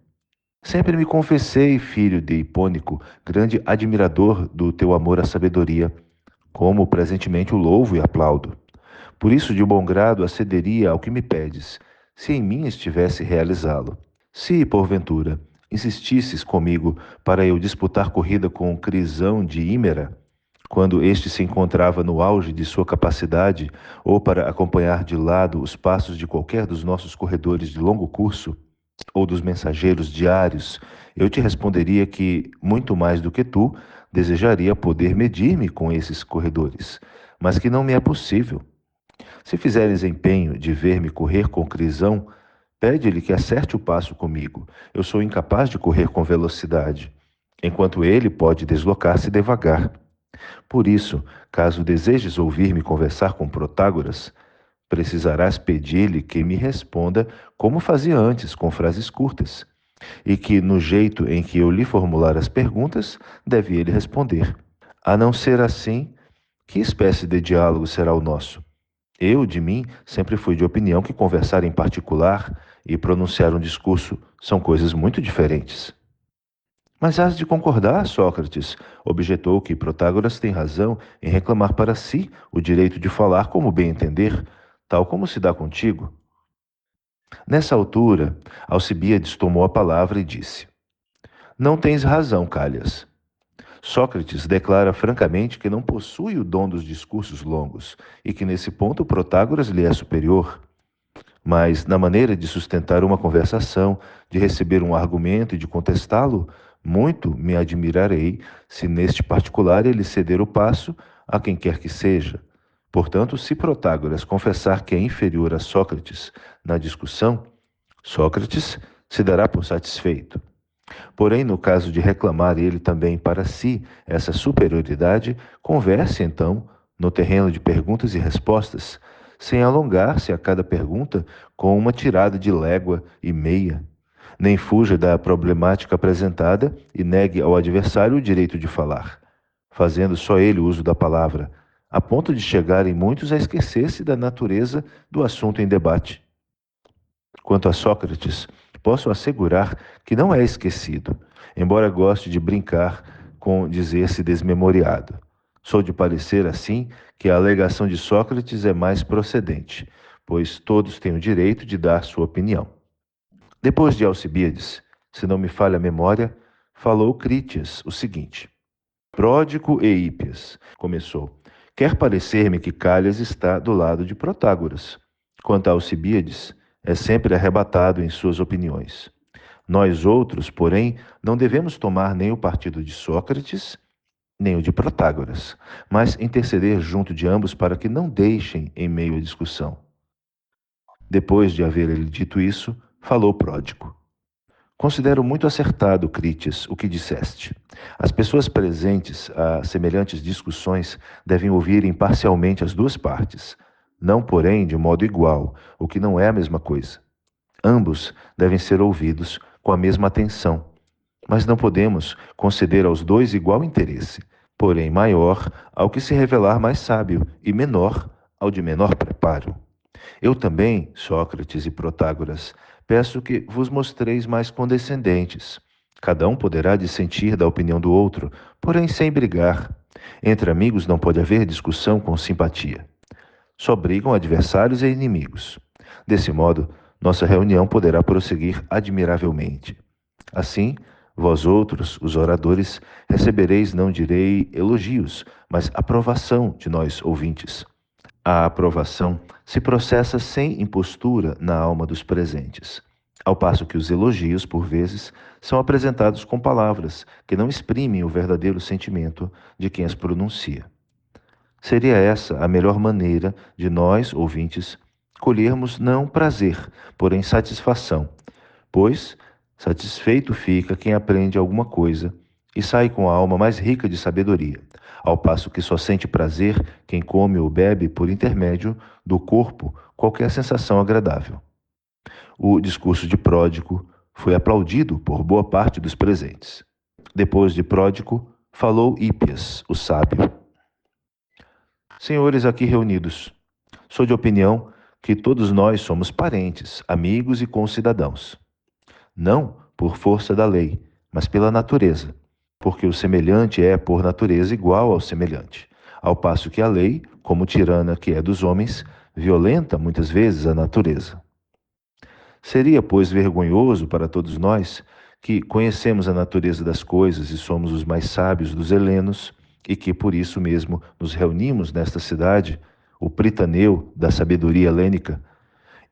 Sempre me confessei, filho de Hipônico, grande admirador do teu amor à sabedoria, como presentemente o louvo e aplaudo. Por isso, de bom grado, acederia ao que me pedes, se em mim estivesse realizá-lo. Se, porventura, insistisses comigo para eu disputar corrida com Crisão de Hímera, quando este se encontrava no auge de sua capacidade, ou para acompanhar de lado os passos de qualquer dos nossos corredores de longo curso, ou dos mensageiros diários, eu te responderia que, muito mais do que tu, desejaria poder medir-me com esses corredores, mas que não me é possível. Se fizeres empenho de ver-me correr com Crisão, pede-lhe que acerte o passo comigo. Eu sou incapaz de correr com velocidade, enquanto ele pode deslocar-se devagar. Por isso, caso desejes ouvir-me conversar com Protágoras, precisarás pedir-lhe que me responda como fazia antes, com frases curtas, e que, no jeito em que eu lhe formular as perguntas, deve ele responder. A não ser assim, que espécie de diálogo será o nosso? Eu, de mim, sempre fui de opinião que conversar em particular e pronunciar um discurso são coisas muito diferentes. Mas hás de concordar, Sócrates, objetou que Protágoras tem razão em reclamar para si o direito de falar como bem entender, tal como se dá contigo. Nessa altura, Alcibíades tomou a palavra e disse: Não tens razão, Calhas. Sócrates declara francamente que não possui o dom dos discursos longos e que nesse ponto Protágoras lhe é superior. Mas na maneira de sustentar uma conversação, de receber um argumento e de contestá-lo, muito me admirarei se neste particular ele ceder o passo a quem quer que seja. Portanto, se Protágoras confessar que é inferior a Sócrates na discussão, Sócrates se dará por satisfeito. Porém, no caso de reclamar ele também para si essa superioridade, converse então no terreno de perguntas e respostas, sem alongar-se a cada pergunta com uma tirada de légua e meia. Nem fuja da problemática apresentada e negue ao adversário o direito de falar, fazendo só ele uso da palavra, a ponto de chegarem muitos a esquecer-se da natureza do assunto em debate. Quanto a Sócrates, posso assegurar que não é esquecido, embora goste de brincar com dizer-se desmemoriado. Sou de parecer, assim, que a alegação de Sócrates é mais procedente, pois todos têm o direito de dar sua opinião. Depois de Alcibíades, se não me falha a memória, falou Crítias o seguinte: Pródico e Hípias, começou. Quer parecer-me que Calhas está do lado de Protágoras. Quanto a Alcibíades, é sempre arrebatado em suas opiniões. Nós outros, porém, não devemos tomar nem o partido de Sócrates, nem o de Protágoras, mas interceder junto de ambos para que não deixem em meio à discussão. Depois de haver ele dito isso, falou Pródico. Considero muito acertado, Crítias, o que disseste. As pessoas presentes a semelhantes discussões devem ouvir imparcialmente as duas partes, não, porém, de modo igual, o que não é a mesma coisa. Ambos devem ser ouvidos com a mesma atenção, mas não podemos conceder aos dois igual interesse, porém maior ao que se revelar mais sábio e menor ao de menor preparo. Eu também, Sócrates e Protágoras, peço que vos mostreis mais condescendentes. Cada um poderá dissentir da opinião do outro, porém sem brigar. Entre amigos não pode haver discussão com simpatia. Só brigam adversários e inimigos. Desse modo, nossa reunião poderá prosseguir admiravelmente. Assim, vós outros, os oradores, recebereis, não direi elogios, mas aprovação de nós ouvintes. A aprovação se processa sem impostura na alma dos presentes, ao passo que os elogios, por vezes, são apresentados com palavras que não exprimem o verdadeiro sentimento de quem as pronuncia. Seria essa a melhor maneira de nós, ouvintes, colhermos não prazer, porém satisfação, pois satisfeito fica quem aprende alguma coisa e sai com a alma mais rica de sabedoria, ao passo que só sente prazer quem come ou bebe por intermédio do corpo qualquer sensação agradável. O discurso de Pródico foi aplaudido por boa parte dos presentes. Depois de Pródico, falou Hípias, o sábio. Senhores aqui reunidos, sou de opinião que todos nós somos parentes, amigos e concidadãos. Não por força da lei, mas pela natureza, porque o semelhante é, por natureza, igual ao semelhante, ao passo que a lei, como tirana que é dos homens, violenta muitas vezes a natureza. Seria, pois, vergonhoso para todos nós, que conhecemos a natureza das coisas e somos os mais sábios dos helenos, e que por isso mesmo nos reunimos nesta cidade, o Pritaneu da sabedoria helênica,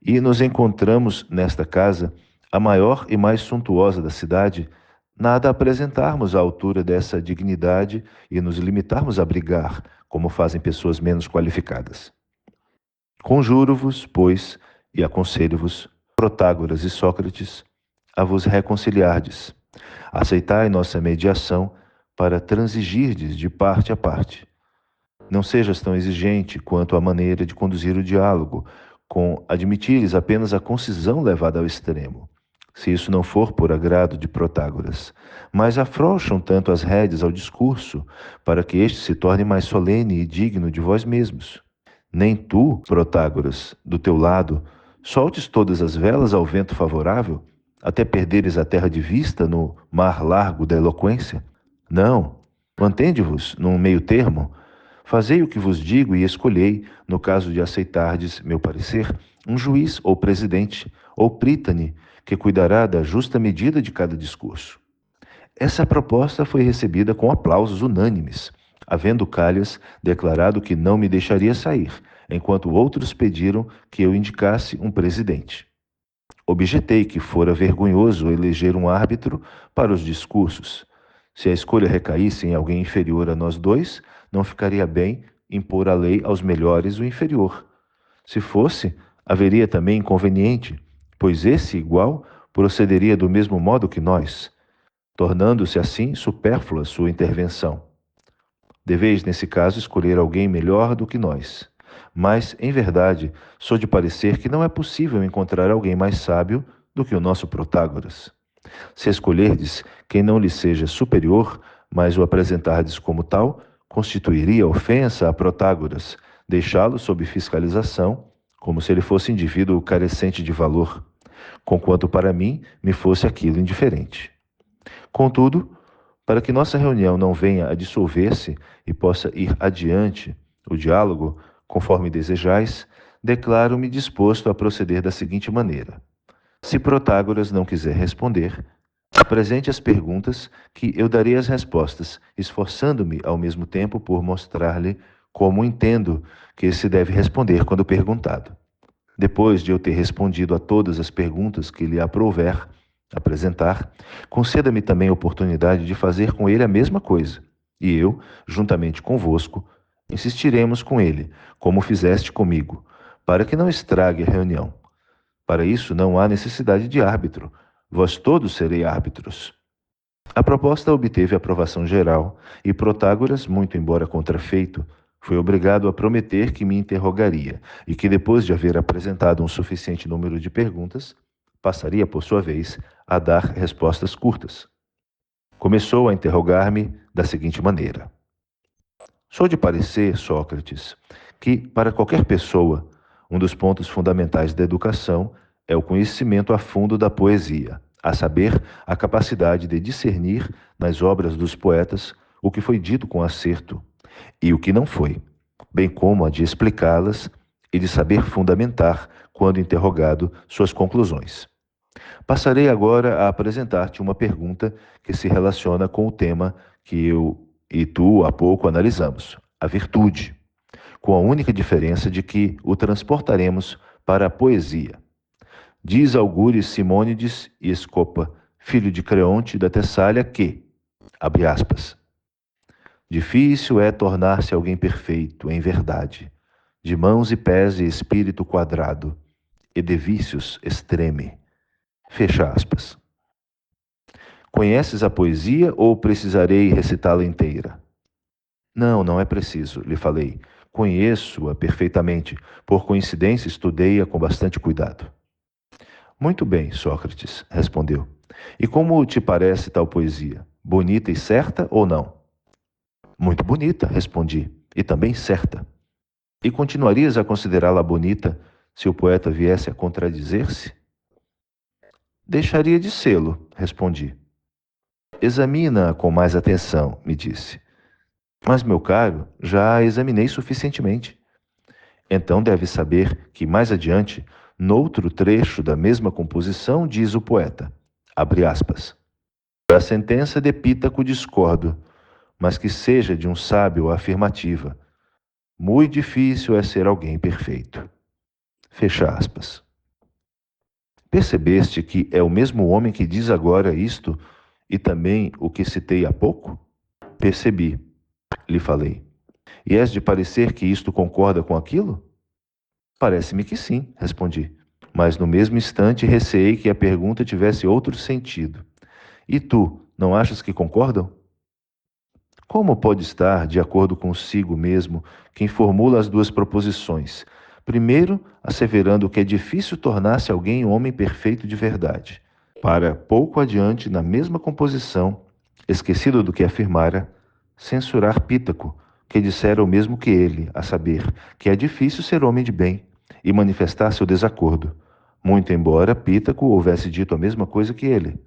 e nos encontramos nesta casa, a maior e mais suntuosa da cidade, nada apresentarmos à altura dessa dignidade e nos limitarmos a brigar, como fazem pessoas menos qualificadas. Conjuro-vos, pois, e aconselho-vos, Protágoras e Sócrates, a vos reconciliardes. Aceitai nossa mediação para transigirdes de parte a parte. Não sejas tão exigente quanto à maneira de conduzir o diálogo, com admitires apenas a concisão levada ao extremo, se isso não for por agrado de Protágoras, mas afrouxam tanto as rédeas ao discurso, para que este se torne mais solene e digno de vós mesmos. Nem tu, Protágoras, do teu lado, soltes todas as velas ao vento favorável, até perderes a terra de vista no mar largo da eloquência? Não, mantende-vos num meio termo. Fazei o que vos digo e escolhei, no caso de aceitardes meu parecer, um juiz ou presidente, ou prítane, que cuidará da justa medida de cada discurso. Essa proposta foi recebida com aplausos unânimes, havendo Calhas declarado que não me deixaria sair, enquanto outros pediram que eu indicasse um presidente. Objetei que fora vergonhoso eleger um árbitro para os discursos. Se a escolha recaísse em alguém inferior a nós dois, não ficaria bem impor a lei aos melhores o inferior. Se fosse, haveria também inconveniente, pois esse igual procederia do mesmo modo que nós, tornando-se assim supérflua sua intervenção. Deveis, nesse caso, escolher alguém melhor do que nós. Mas, em verdade, sou de parecer que não é possível encontrar alguém mais sábio do que o nosso Protágoras. Se escolherdes quem não lhe seja superior, mas o apresentardes como tal, constituiria ofensa a Protágoras, deixá-lo sob fiscalização, como se ele fosse indivíduo carecente de valor, conquanto para mim me fosse aquilo indiferente. Contudo, para que nossa reunião não venha a dissolver-se e possa ir adiante o diálogo, conforme desejais, declaro-me disposto a proceder da seguinte maneira. Se Protágoras não quiser responder, apresente as perguntas que eu darei as respostas, esforçando-me ao mesmo tempo por mostrar-lhe como entendo que se deve responder quando perguntado. Depois de eu ter respondido a todas as perguntas que lhe aprouver apresentar, conceda-me também a oportunidade de fazer com ele a mesma coisa, e eu, juntamente convosco, insistiremos com ele, como fizeste comigo, para que não estrague a reunião. Para isso não há necessidade de árbitro, vós todos serei árbitros. A proposta obteve aprovação geral, e Protágoras, muito embora contrafeito, foi obrigado a prometer que me interrogaria, e que depois de haver apresentado um suficiente número de perguntas, passaria, por sua vez, a dar respostas curtas. Começou a interrogar-me da seguinte maneira: sou de parecer, Sócrates, que, para qualquer pessoa, um dos pontos fundamentais da educação é o conhecimento a fundo da poesia, a saber, a capacidade de discernir nas obras dos poetas o que foi dito com acerto e o que não foi, bem como a de explicá-las e de saber fundamentar, quando interrogado, suas conclusões. Passarei agora a apresentar-te uma pergunta que se relaciona com o tema que eu e tu há pouco analisamos, a virtude, com a única diferença de que o transportaremos para a poesia. Diz Algures Simônides e Escopa, filho de Creonte da Tessália, que, abre aspas, difícil é tornar-se alguém perfeito, em verdade, de mãos e pés e espírito quadrado, e de vícios extreme. Fecha aspas. Conheces a poesia ou precisarei recitá-la inteira? Não, não é preciso, lhe falei. Conheço-a perfeitamente. Por coincidência, estudei-a com bastante cuidado. Muito bem, Sócrates, respondeu. E como te parece tal poesia? Bonita e certa ou não? Muito bonita, respondi, e também certa. E continuarias a considerá-la bonita se o poeta viesse a contradizer-se? Deixaria de sê-lo, respondi. Examina-a com mais atenção, me disse. Mas, meu caro, já a examinei suficientemente. Então deve saber que, mais adiante, noutro trecho da mesma composição, diz o poeta, abre aspas, da sentença de Pítaco discordo, mas que seja de um sábio a afirmativa. Muito difícil é ser alguém perfeito. Fecha aspas. Percebeste que é o mesmo homem que diz agora isto e também o que citei há pouco? Percebi, lhe falei. E és de parecer que isto concorda com aquilo? Parece-me que sim, respondi. Mas no mesmo instante receei que a pergunta tivesse outro sentido. E tu, não achas que concordam? Como pode estar de acordo consigo mesmo quem formula as duas proposições? Primeiro, asseverando que é difícil tornar-se alguém homem perfeito de verdade. Para, pouco adiante, na mesma composição, esquecido do que afirmara, censurar Pítaco, que dissera o mesmo que ele, a saber, que é difícil ser homem de bem, e manifestar seu desacordo, muito embora Pítaco houvesse dito a mesma coisa que ele.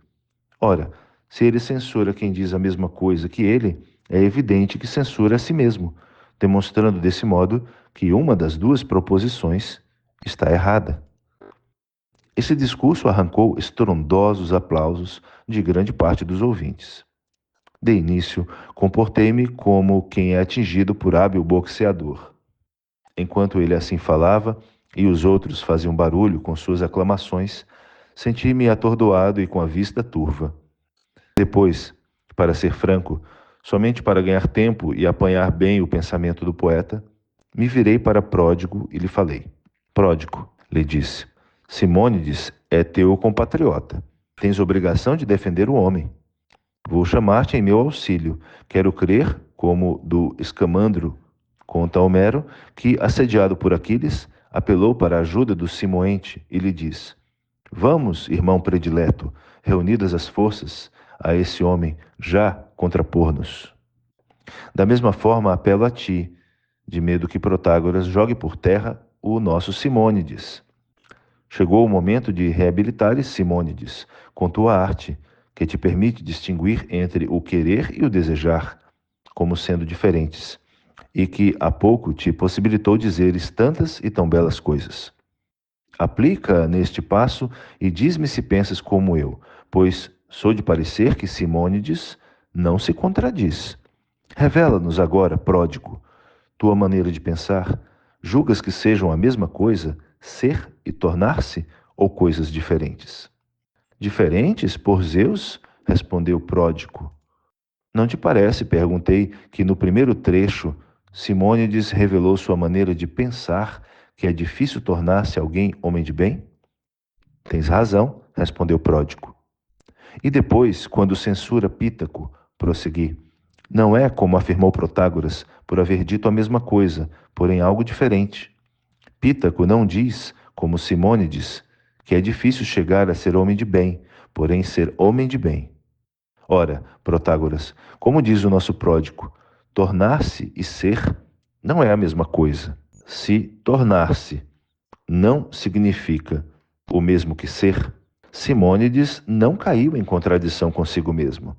Ora, se ele censura quem diz a mesma coisa que ele, é evidente que censura a si mesmo, demonstrando desse modo que uma das duas proposições está errada. Esse discurso arrancou estrondosos aplausos de grande parte dos ouvintes. De início, comportei-me como quem é atingido por hábil boxeador. Enquanto ele assim falava e os outros faziam barulho com suas aclamações, senti-me atordoado e com a vista turva. Depois, para ser franco, somente para ganhar tempo e apanhar bem o pensamento do poeta, me virei para Pródigo e lhe falei. Pródigo, lhe disse, Simônides é teu compatriota. Tens obrigação de defender o homem. Vou chamar-te em meu auxílio. Quero crer, como do Escamandro, conta Homero, que, assediado por Aquiles, apelou para a ajuda do Simoente e lhe diz: Vamos, irmão predileto, reunidas as forças, a esse homem já contrapor-nos. Da mesma forma, apelo a ti, de medo que Protágoras jogue por terra o nosso Simônides. Chegou o momento de reabilitares Simônides, com tua arte, que te permite distinguir entre o querer e o desejar, como sendo diferentes, e que há pouco te possibilitou dizeres tantas e tão belas coisas. Aplica neste passo e diz-me se pensas como eu, pois sou de parecer que Simônides não se contradiz. Revela-nos agora, Pródigo, tua maneira de pensar. Julgas que sejam a mesma coisa, ser e tornar-se, ou coisas diferentes? Diferentes, por Zeus? Respondeu Pródigo. Não te parece, perguntei, que no primeiro trecho Simônides revelou sua maneira de pensar que é difícil tornar-se alguém homem de bem? Tens razão, respondeu Pródigo. E depois, quando censura Pítaco, prossegui. Não é como afirmou Protágoras, por haver dito a mesma coisa, porém algo diferente. Pítaco não diz, como Simônides, que é difícil chegar a ser homem de bem, porém ser homem de bem. Ora, Protágoras, como diz o nosso pródigo, tornar-se e ser não é a mesma coisa. Se tornar-se não significa o mesmo que ser, Simônides não caiu em contradição consigo mesmo.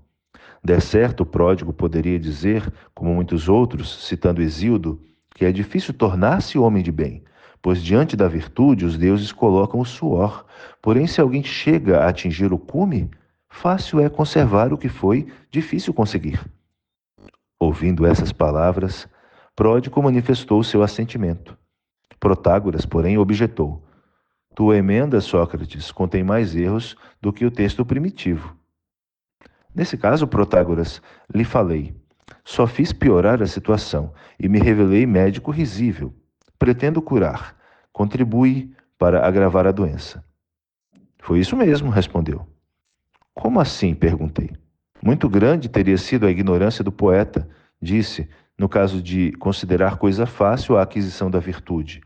De certo, o pródigo poderia dizer, como muitos outros, citando Hesíodo, que é difícil tornar-se homem de bem, pois diante da virtude os deuses colocam o suor. Porém, se alguém chega a atingir o cume, fácil é conservar o que foi difícil conseguir. Ouvindo essas palavras, Pródigo manifestou seu assentimento. Protágoras, porém, objetou: tua emenda, Sócrates, contém mais erros do que o texto primitivo. Nesse caso, Protágoras, lhe falei. Só fiz piorar a situação e me revelei médico risível. Pretendo curar. Contribui para agravar a doença. Foi isso mesmo, respondeu. Como assim? Perguntei. Muito grande teria sido a ignorância do poeta, disse, no caso de considerar coisa fácil a aquisição da virtude,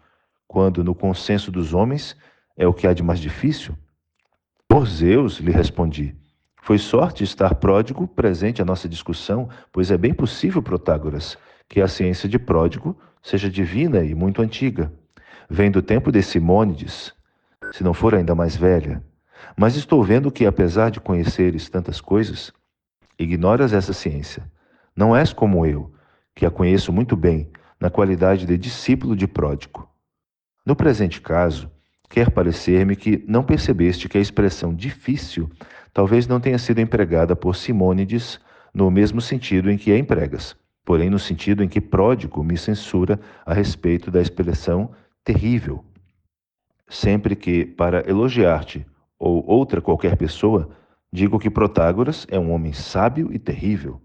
quando, no consenso dos homens, é o que há de mais difícil. Por Zeus, lhe respondi. Foi sorte estar Pródigo presente à nossa discussão, pois é bem possível, Protágoras, que a ciência de Pródigo seja divina e muito antiga. Vem do tempo de Simônides, se não for ainda mais velha. Mas estou vendo que, apesar de conheceres tantas coisas, ignoras essa ciência. Não és como eu, que a conheço muito bem, na qualidade de discípulo de Pródigo. No presente caso, quer parecer-me que não percebeste que a expressão difícil talvez não tenha sido empregada por Simônides no mesmo sentido em que a empregas, porém no sentido em que Pródigo me censura a respeito da expressão terrível. Sempre que, para elogiar-te ou outra qualquer pessoa, digo que Protágoras é um homem sábio e terrível.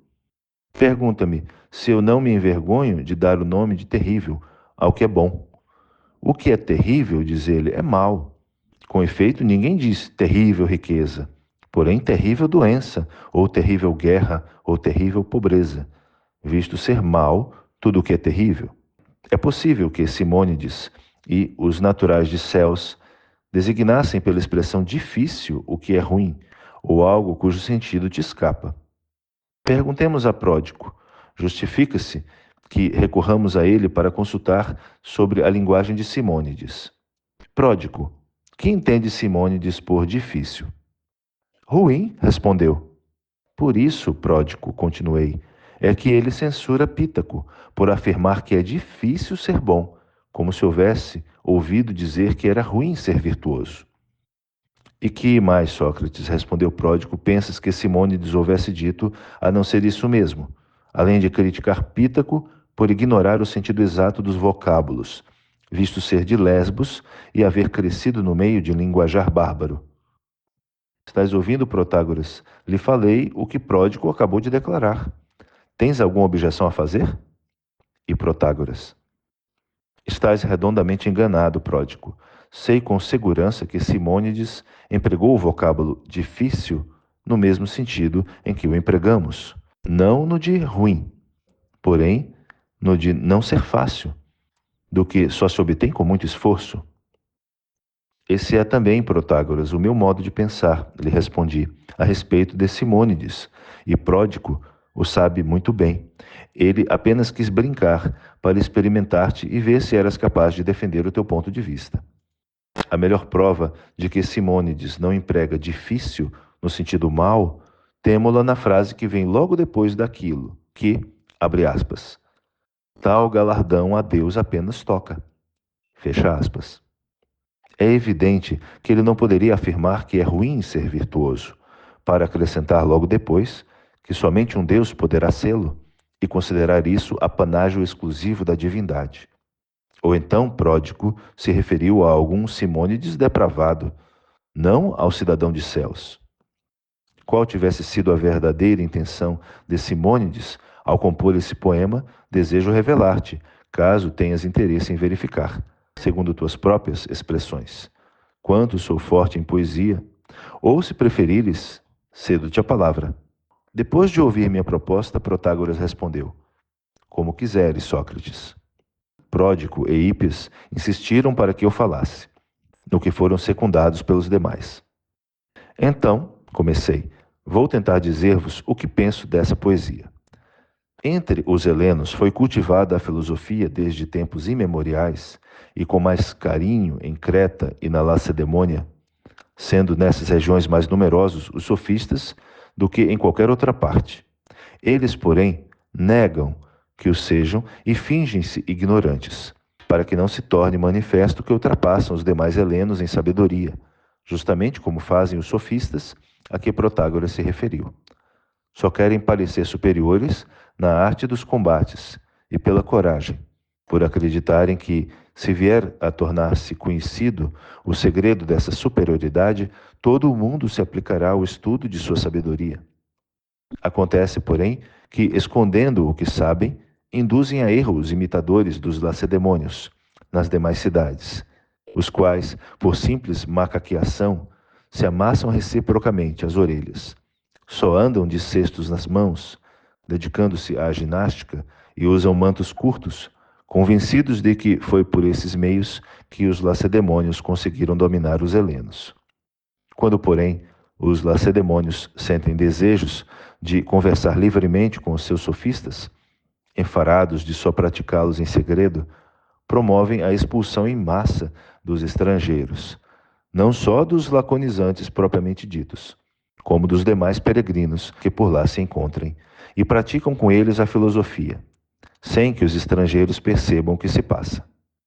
Pergunta-me se eu não me envergonho de dar o nome de terrível ao que é bom. O que é terrível, diz ele, é mal. Com efeito, ninguém diz terrível riqueza, porém terrível doença, ou terrível guerra, ou terrível pobreza, visto ser mal tudo o que é terrível. É possível que Simônides e os naturais de Céus designassem pela expressão difícil o que é ruim, ou algo cujo sentido te escapa. Perguntemos a Pródigo. Justifica-se que recorramos a ele para consultar sobre a linguagem de Simônides. Pródigo, que entende Simônides por difícil? Ruim, respondeu. Por isso, Pródigo, continuei, é que ele censura Pítaco, por afirmar que é difícil ser bom, como se houvesse ouvido dizer que era ruim ser virtuoso. E que mais, Sócrates, respondeu Pródigo, pensas que Simônides houvesse dito a não ser isso mesmo, além de criticar Pítaco por ignorar o sentido exato dos vocábulos, visto ser de Lesbos e haver crescido no meio de linguajar bárbaro? Estás ouvindo, Protágoras? Lhe falei o que Pródigo acabou de declarar. Tens alguma objeção a fazer? E Protágoras: estás redondamente enganado, Pródigo. Sei com segurança que Simônides empregou o vocábulo difícil no mesmo sentido em que o empregamos, não no de ruim, porém no de não ser fácil, do que só se obtém com muito esforço. Esse é também, Protágoras, o meu modo de pensar, lhe respondi, a respeito de Simônides, e Pródigo o sabe muito bem. Ele apenas quis brincar para experimentar-te e ver se eras capaz de defender o teu ponto de vista. A melhor prova de que Simônides não emprega difícil no sentido mau, temo-la na frase que vem logo depois daquilo, que, abre aspas, tal galardão a Deus apenas toca. Fecha aspas. É evidente que ele não poderia afirmar que é ruim ser virtuoso, para acrescentar logo depois que somente um Deus poderá sê-lo e considerar isso apanágio exclusivo da divindade. Ou então Pródigo se referiu a algum Simônides depravado, não ao cidadão de céus. qual tivesse sido a verdadeira intenção de Simônides ao compor esse poema, desejo revelar-te, caso tenhas interesse em verificar, segundo tuas próprias expressões, quanto sou forte em poesia, ou, se preferires, cedo-te a palavra. Depois de ouvir minha proposta, Protágoras respondeu: Como quiseres, Sócrates. Pródico e Hípias insistiram para que eu falasse, no que foram secundados pelos demais. Então, comecei, vou tentar dizer-vos o que penso dessa poesia. Entre os helenos foi cultivada a filosofia desde tempos imemoriais e com mais carinho em Creta e na Lacedemônia, sendo nessas regiões mais numerosos os sofistas do que em qualquer outra parte. Eles, porém, negam que o sejam e fingem-se ignorantes, para que não se torne manifesto que ultrapassam os demais helenos em sabedoria, justamente como fazem os sofistas a que Protágoras se referiu. Só querem parecer superiores na arte dos combates e pela coragem, por acreditarem que, se vier a tornar-se conhecido o segredo dessa superioridade, todo o mundo se aplicará ao estudo de sua sabedoria. Acontece, porém, que, escondendo o que sabem, induzem a erro os imitadores dos lacedemônios nas demais cidades, os quais, por simples macaqueação, se amassam reciprocamente as orelhas. Só andam de cestos nas mãos, dedicando-se à ginástica, e usam mantos curtos, convencidos de que foi por esses meios que os lacedemônios conseguiram dominar os helenos. Quando, porém, os lacedemônios sentem desejos de conversar livremente com os seus sofistas, enfarados de só praticá-los em segredo, promovem a expulsão em massa dos estrangeiros, não só dos laconizantes propriamente ditos, como dos demais peregrinos que por lá se encontrem, e praticam com eles a filosofia, sem que os estrangeiros percebam o que se passa.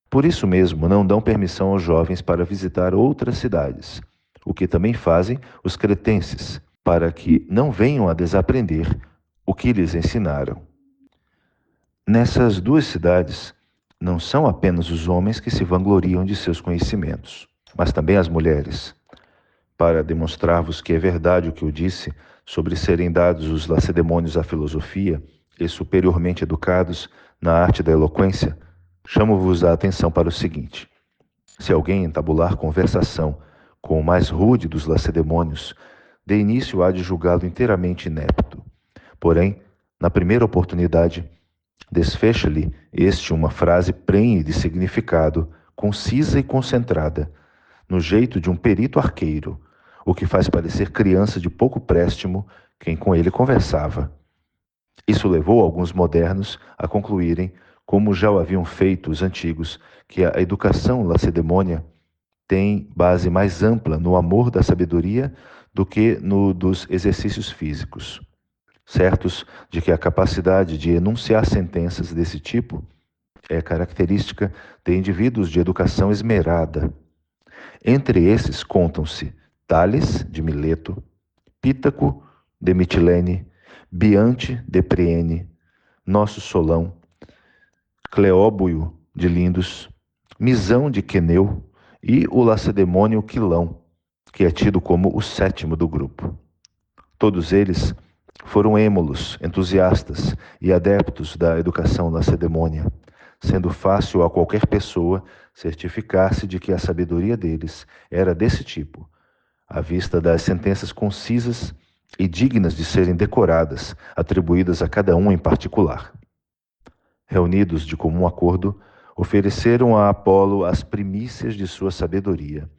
Por isso mesmo, não dão permissão aos jovens para visitar outras cidades, o que também fazem os cretenses, para que não venham a desaprender o que lhes ensinaram. Nessas duas cidades, não são apenas os homens que se vangloriam de seus conhecimentos, mas também as mulheres. Para demonstrar-vos que é verdade o que eu disse sobre serem dados os lacedemônios à filosofia e superiormente educados na arte da eloquência, chamo-vos a atenção para o seguinte: se alguém entabular conversação com o mais rude dos lacedemônios, de início há de julgá-lo inteiramente inepto. Porém, na primeira oportunidade, desfecha-lhe este uma frase prenhe de significado, concisa e concentrada, no jeito de um perito arqueiro, o que faz parecer criança de pouco préstimo quem com ele conversava. Isso levou alguns modernos a concluírem, como já o haviam feito os antigos, que a educação lacedemônia tem base mais ampla no amor da sabedoria do que no dos exercícios físicos, certos de que a capacidade de enunciar sentenças desse tipo é característica de indivíduos de educação esmerada. Entre esses contam-se Tales, de Mileto, Pítaco, de Mitilene, Biante, de Priene, Nosso Solão, Cleóbuio, de Lindos, Misão, de Queneu e o lacedemônio Quilão, que é tido como o sétimo do grupo. Todos eles foram êmulos, entusiastas e adeptos da educação lacedemônia, sendo fácil a qualquer pessoa certificar-se de que a sabedoria deles era desse tipo, à vista das sentenças concisas e dignas de serem decoradas, atribuídas a cada um em particular. Reunidos de comum acordo, ofereceram a Apolo as primícias de sua sabedoria,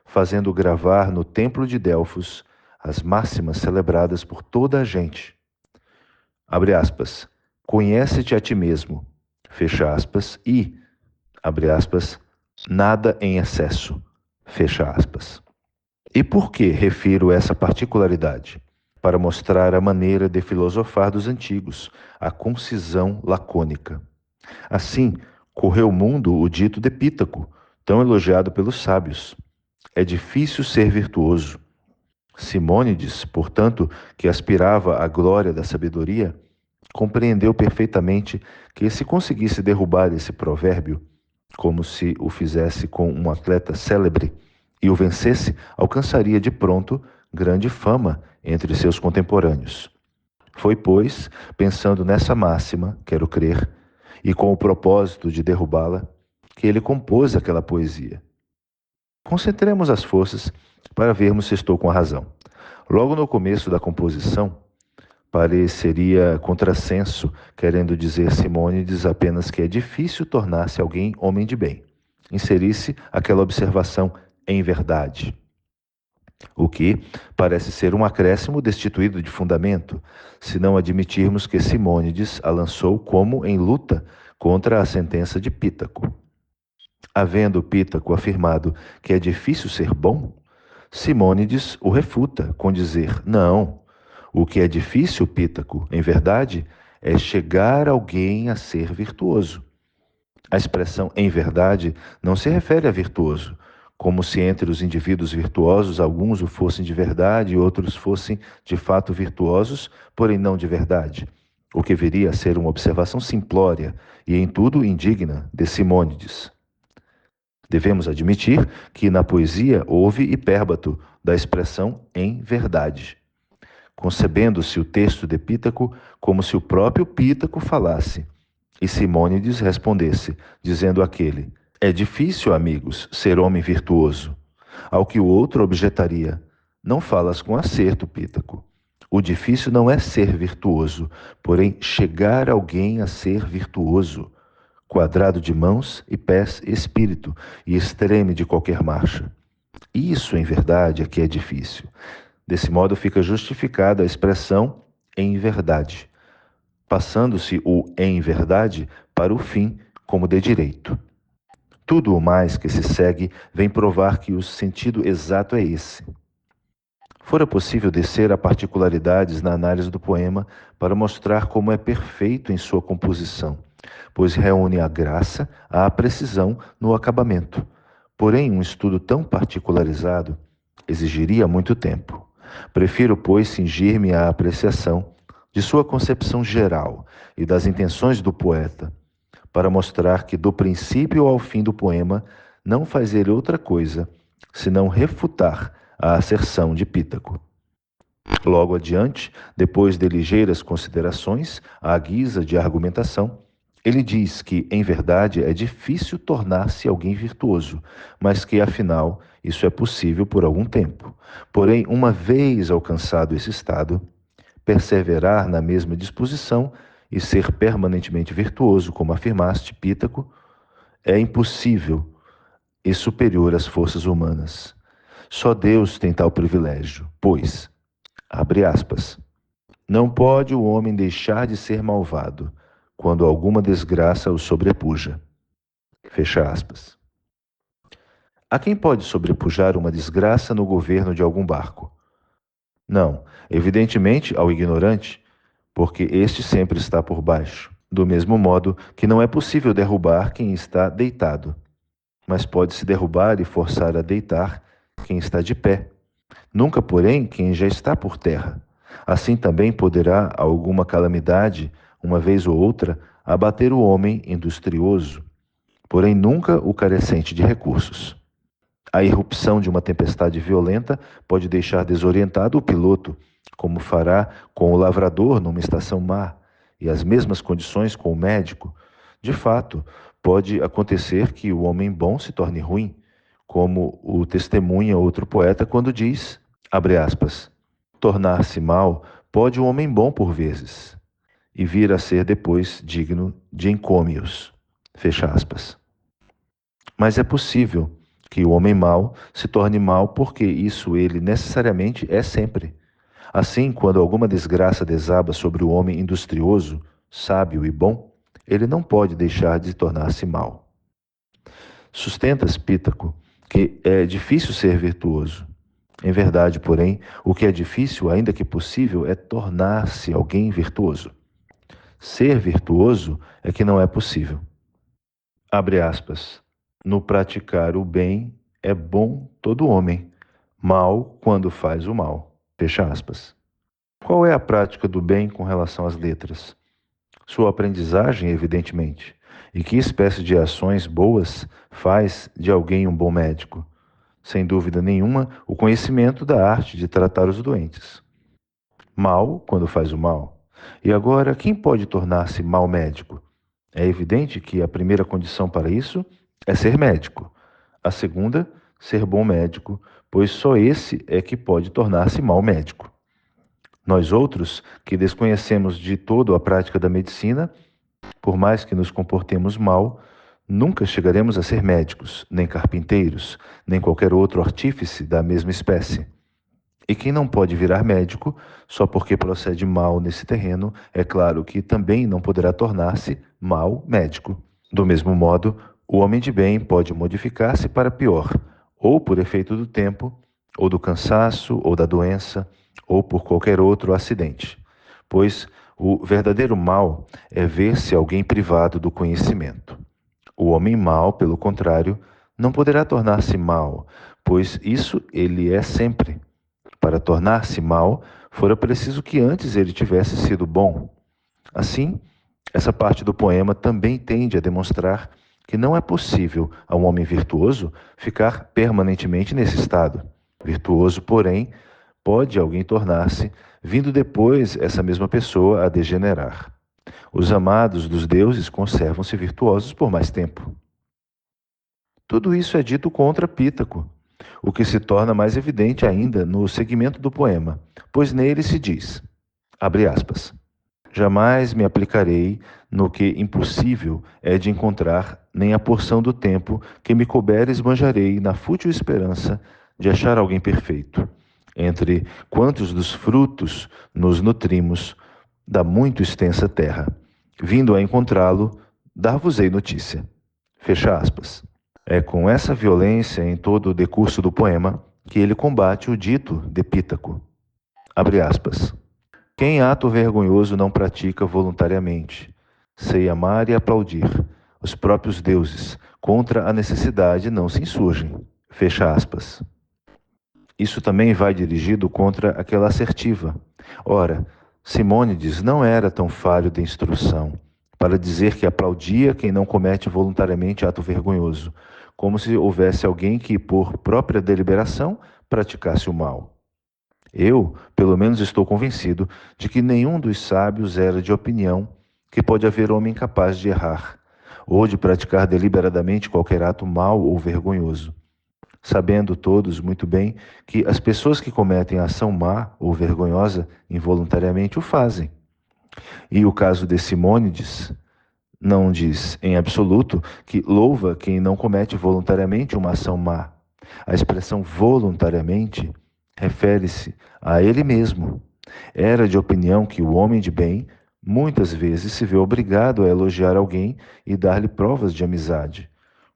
fazendo gravar no templo de Delfos as máximas celebradas por toda a gente. Abre aspas, conhece-te a ti mesmo, fecha aspas, e, abre aspas, nada em excesso, fecha aspas. E por que refiro essa particularidade? Para mostrar a maneira de filosofar dos antigos, a concisão lacônica. Assim, correu o mundo o dito de Pítaco, tão elogiado pelos sábios. É difícil ser virtuoso. Simônides, portanto, que aspirava à glória da sabedoria, compreendeu perfeitamente que, se conseguisse derrubar esse provérbio, como se o fizesse com um atleta célebre, e o vencesse, alcançaria de pronto grande fama entre seus contemporâneos. Foi, pois, pensando nessa máxima, quero crer, e com o propósito de derrubá-la, que ele compôs aquela poesia. Concentremos as forças para vermos se estou com a razão. Logo no começo da composição, pareceria contrassenso, querendo dizer Simônides apenas que é difícil tornar-se alguém homem de bem. Inserisse aquela observação em verdade, o que parece ser um acréscimo destituído de fundamento, se não admitirmos que Simônides a lançou como em luta contra a sentença de Pítaco. Havendo Pítaco afirmado que é difícil ser bom, Simônides o refuta com dizer: não, o que é difícil, Pítaco, em verdade, é chegar alguém a ser virtuoso. A expressão em verdade não se refere a virtuoso, como se entre os indivíduos virtuosos alguns o fossem de verdade e outros fossem de fato virtuosos, porém não de verdade, o que viria a ser uma observação simplória e em tudo indigna de Simônides. Devemos admitir que na poesia houve hipérbato da expressão em verdade, concebendo-se o texto de Pítaco como se o próprio Pítaco falasse, e Simônides respondesse, dizendo àquele: é difícil, amigos, ser homem virtuoso. Ao que o outro objetaria: não falas com acerto, Pítaco. O difícil não é ser virtuoso, porém chegar alguém a ser virtuoso. Quadrado de mãos e pés espírito, e extreme de qualquer marcha. Isso, em verdade, é que é difícil. Desse modo fica justificada a expressão em verdade, passando-se o em verdade para o fim como de direito. Tudo o mais que se segue vem provar que o sentido exato é esse. Fora possível descer a particularidades na análise do poema para mostrar como é perfeito em sua composição, pois reúne a graça à precisão no acabamento. Porém, um estudo tão particularizado exigiria muito tempo. Prefiro, pois, cingir-me à apreciação de sua concepção geral e das intenções do poeta, para mostrar que do princípio ao fim do poema não faz ele outra coisa senão refutar a asserção de Pítaco. Logo adiante, depois de ligeiras considerações, à guisa de argumentação, ele diz que, em verdade, é difícil tornar-se alguém virtuoso, mas que, afinal, isso é possível por algum tempo. Porém, uma vez alcançado esse estado, perseverar na mesma disposição e ser permanentemente virtuoso, como afirmaste, Pítaco, é impossível e superior às forças humanas. Só Deus tem tal privilégio, pois, abre aspas, não pode o homem deixar de ser malvado quando alguma desgraça o sobrepuja. Fecha aspas. A quem pode sobrepujar uma desgraça no governo de algum barco? Não, evidentemente ao ignorante, porque este sempre está por baixo. Do mesmo modo que não é possível derrubar quem está deitado, mas pode-se derrubar e forçar a deitar quem está de pé. Nunca, porém, quem já está por terra. Assim também poderá alguma calamidade, uma vez ou outra, abater o homem industrioso, porém nunca o carecente de recursos. A irrupção de uma tempestade violenta pode deixar desorientado o piloto, como fará com o lavrador numa estação má, e as mesmas condições com o médico. De fato, pode acontecer que o homem bom se torne ruim, como o testemunha outro poeta quando diz, abre aspas, tornar-se mal pode o homem bom por vezes, e vir a ser depois digno de encômios. Fecha aspas. Mas é possível que o homem mau se torne mau porque isso ele necessariamente é sempre. Assim, quando alguma desgraça desaba sobre o homem industrioso, sábio e bom, ele não pode deixar de tornar-se mau. Sustentas, Pítaco, que é difícil ser virtuoso. Em verdade, porém, o que é difícil, ainda que possível, é tornar-se alguém virtuoso. Ser virtuoso é que não é possível. Abre aspas. No praticar o bem é bom todo homem, mal quando faz o mal. Fecha aspas. Qual é a prática do bem com relação às letras? Sua aprendizagem, evidentemente. E que espécie de ações boas faz de alguém um bom médico? Sem dúvida nenhuma, o conhecimento da arte de tratar os doentes. Mal quando faz o mal. E agora, quem pode tornar-se mau médico? É evidente que a primeira condição para isso é ser médico. A segunda, ser bom médico, pois só esse é que pode tornar-se mau médico. Nós outros, que desconhecemos de todo a prática da medicina, por mais que nos comportemos mal, nunca chegaremos a ser médicos, nem carpinteiros, nem qualquer outro artífice da mesma espécie. E quem não pode virar médico, só porque procede mal nesse terreno, é claro que também não poderá tornar-se mau médico. Do mesmo modo, o homem de bem pode modificar-se para pior, ou por efeito do tempo, ou do cansaço, ou da doença, ou por qualquer outro acidente. Pois o verdadeiro mal é ver-se alguém privado do conhecimento. O homem mau, pelo contrário, não poderá tornar-se mau, pois isso ele é sempre. Para tornar-se mal, fora preciso que antes ele tivesse sido bom. Assim, essa parte do poema também tende a demonstrar que não é possível a um homem virtuoso ficar permanentemente nesse estado. Virtuoso, porém, pode alguém tornar-se, vindo depois essa mesma pessoa a degenerar. Os amados dos deuses conservam-se virtuosos por mais tempo. Tudo isso é dito contra Pítaco, o que se torna mais evidente ainda no segmento do poema, pois nele se diz, abre aspas, jamais me aplicarei no que impossível é de encontrar, nem a porção do tempo que me couber esbanjarei na fútil esperança de achar alguém perfeito. Entre quantos dos frutos nos nutrimos da muito extensa terra. Vindo a encontrá-lo, dar-vos-ei notícia. Fecha aspas. É com essa violência em todo o decurso do poema que ele combate o dito de Pítaco. Abre aspas. Quem ato vergonhoso não pratica voluntariamente? Sei amar e aplaudir. Os próprios deuses, contra a necessidade, não se insurgem. Fecha aspas. Isso também vai dirigido contra aquela assertiva. Ora, Simônides não era tão falho de instrução para dizer que aplaudia quem não comete voluntariamente ato vergonhoso, como se houvesse alguém que, por própria deliberação, praticasse o mal. Eu, pelo menos, estou convencido de que nenhum dos sábios era de opinião que pode haver homem capaz de errar, ou de praticar deliberadamente qualquer ato mau ou vergonhoso, sabendo todos muito bem que as pessoas que cometem ação má ou vergonhosa involuntariamente o fazem. E o caso de Simônides não diz, em absoluto, que louva quem não comete voluntariamente uma ação má. A expressão voluntariamente refere-se a ele mesmo. Era de opinião que o homem de bem muitas vezes se vê obrigado a elogiar alguém e dar-lhe provas de amizade,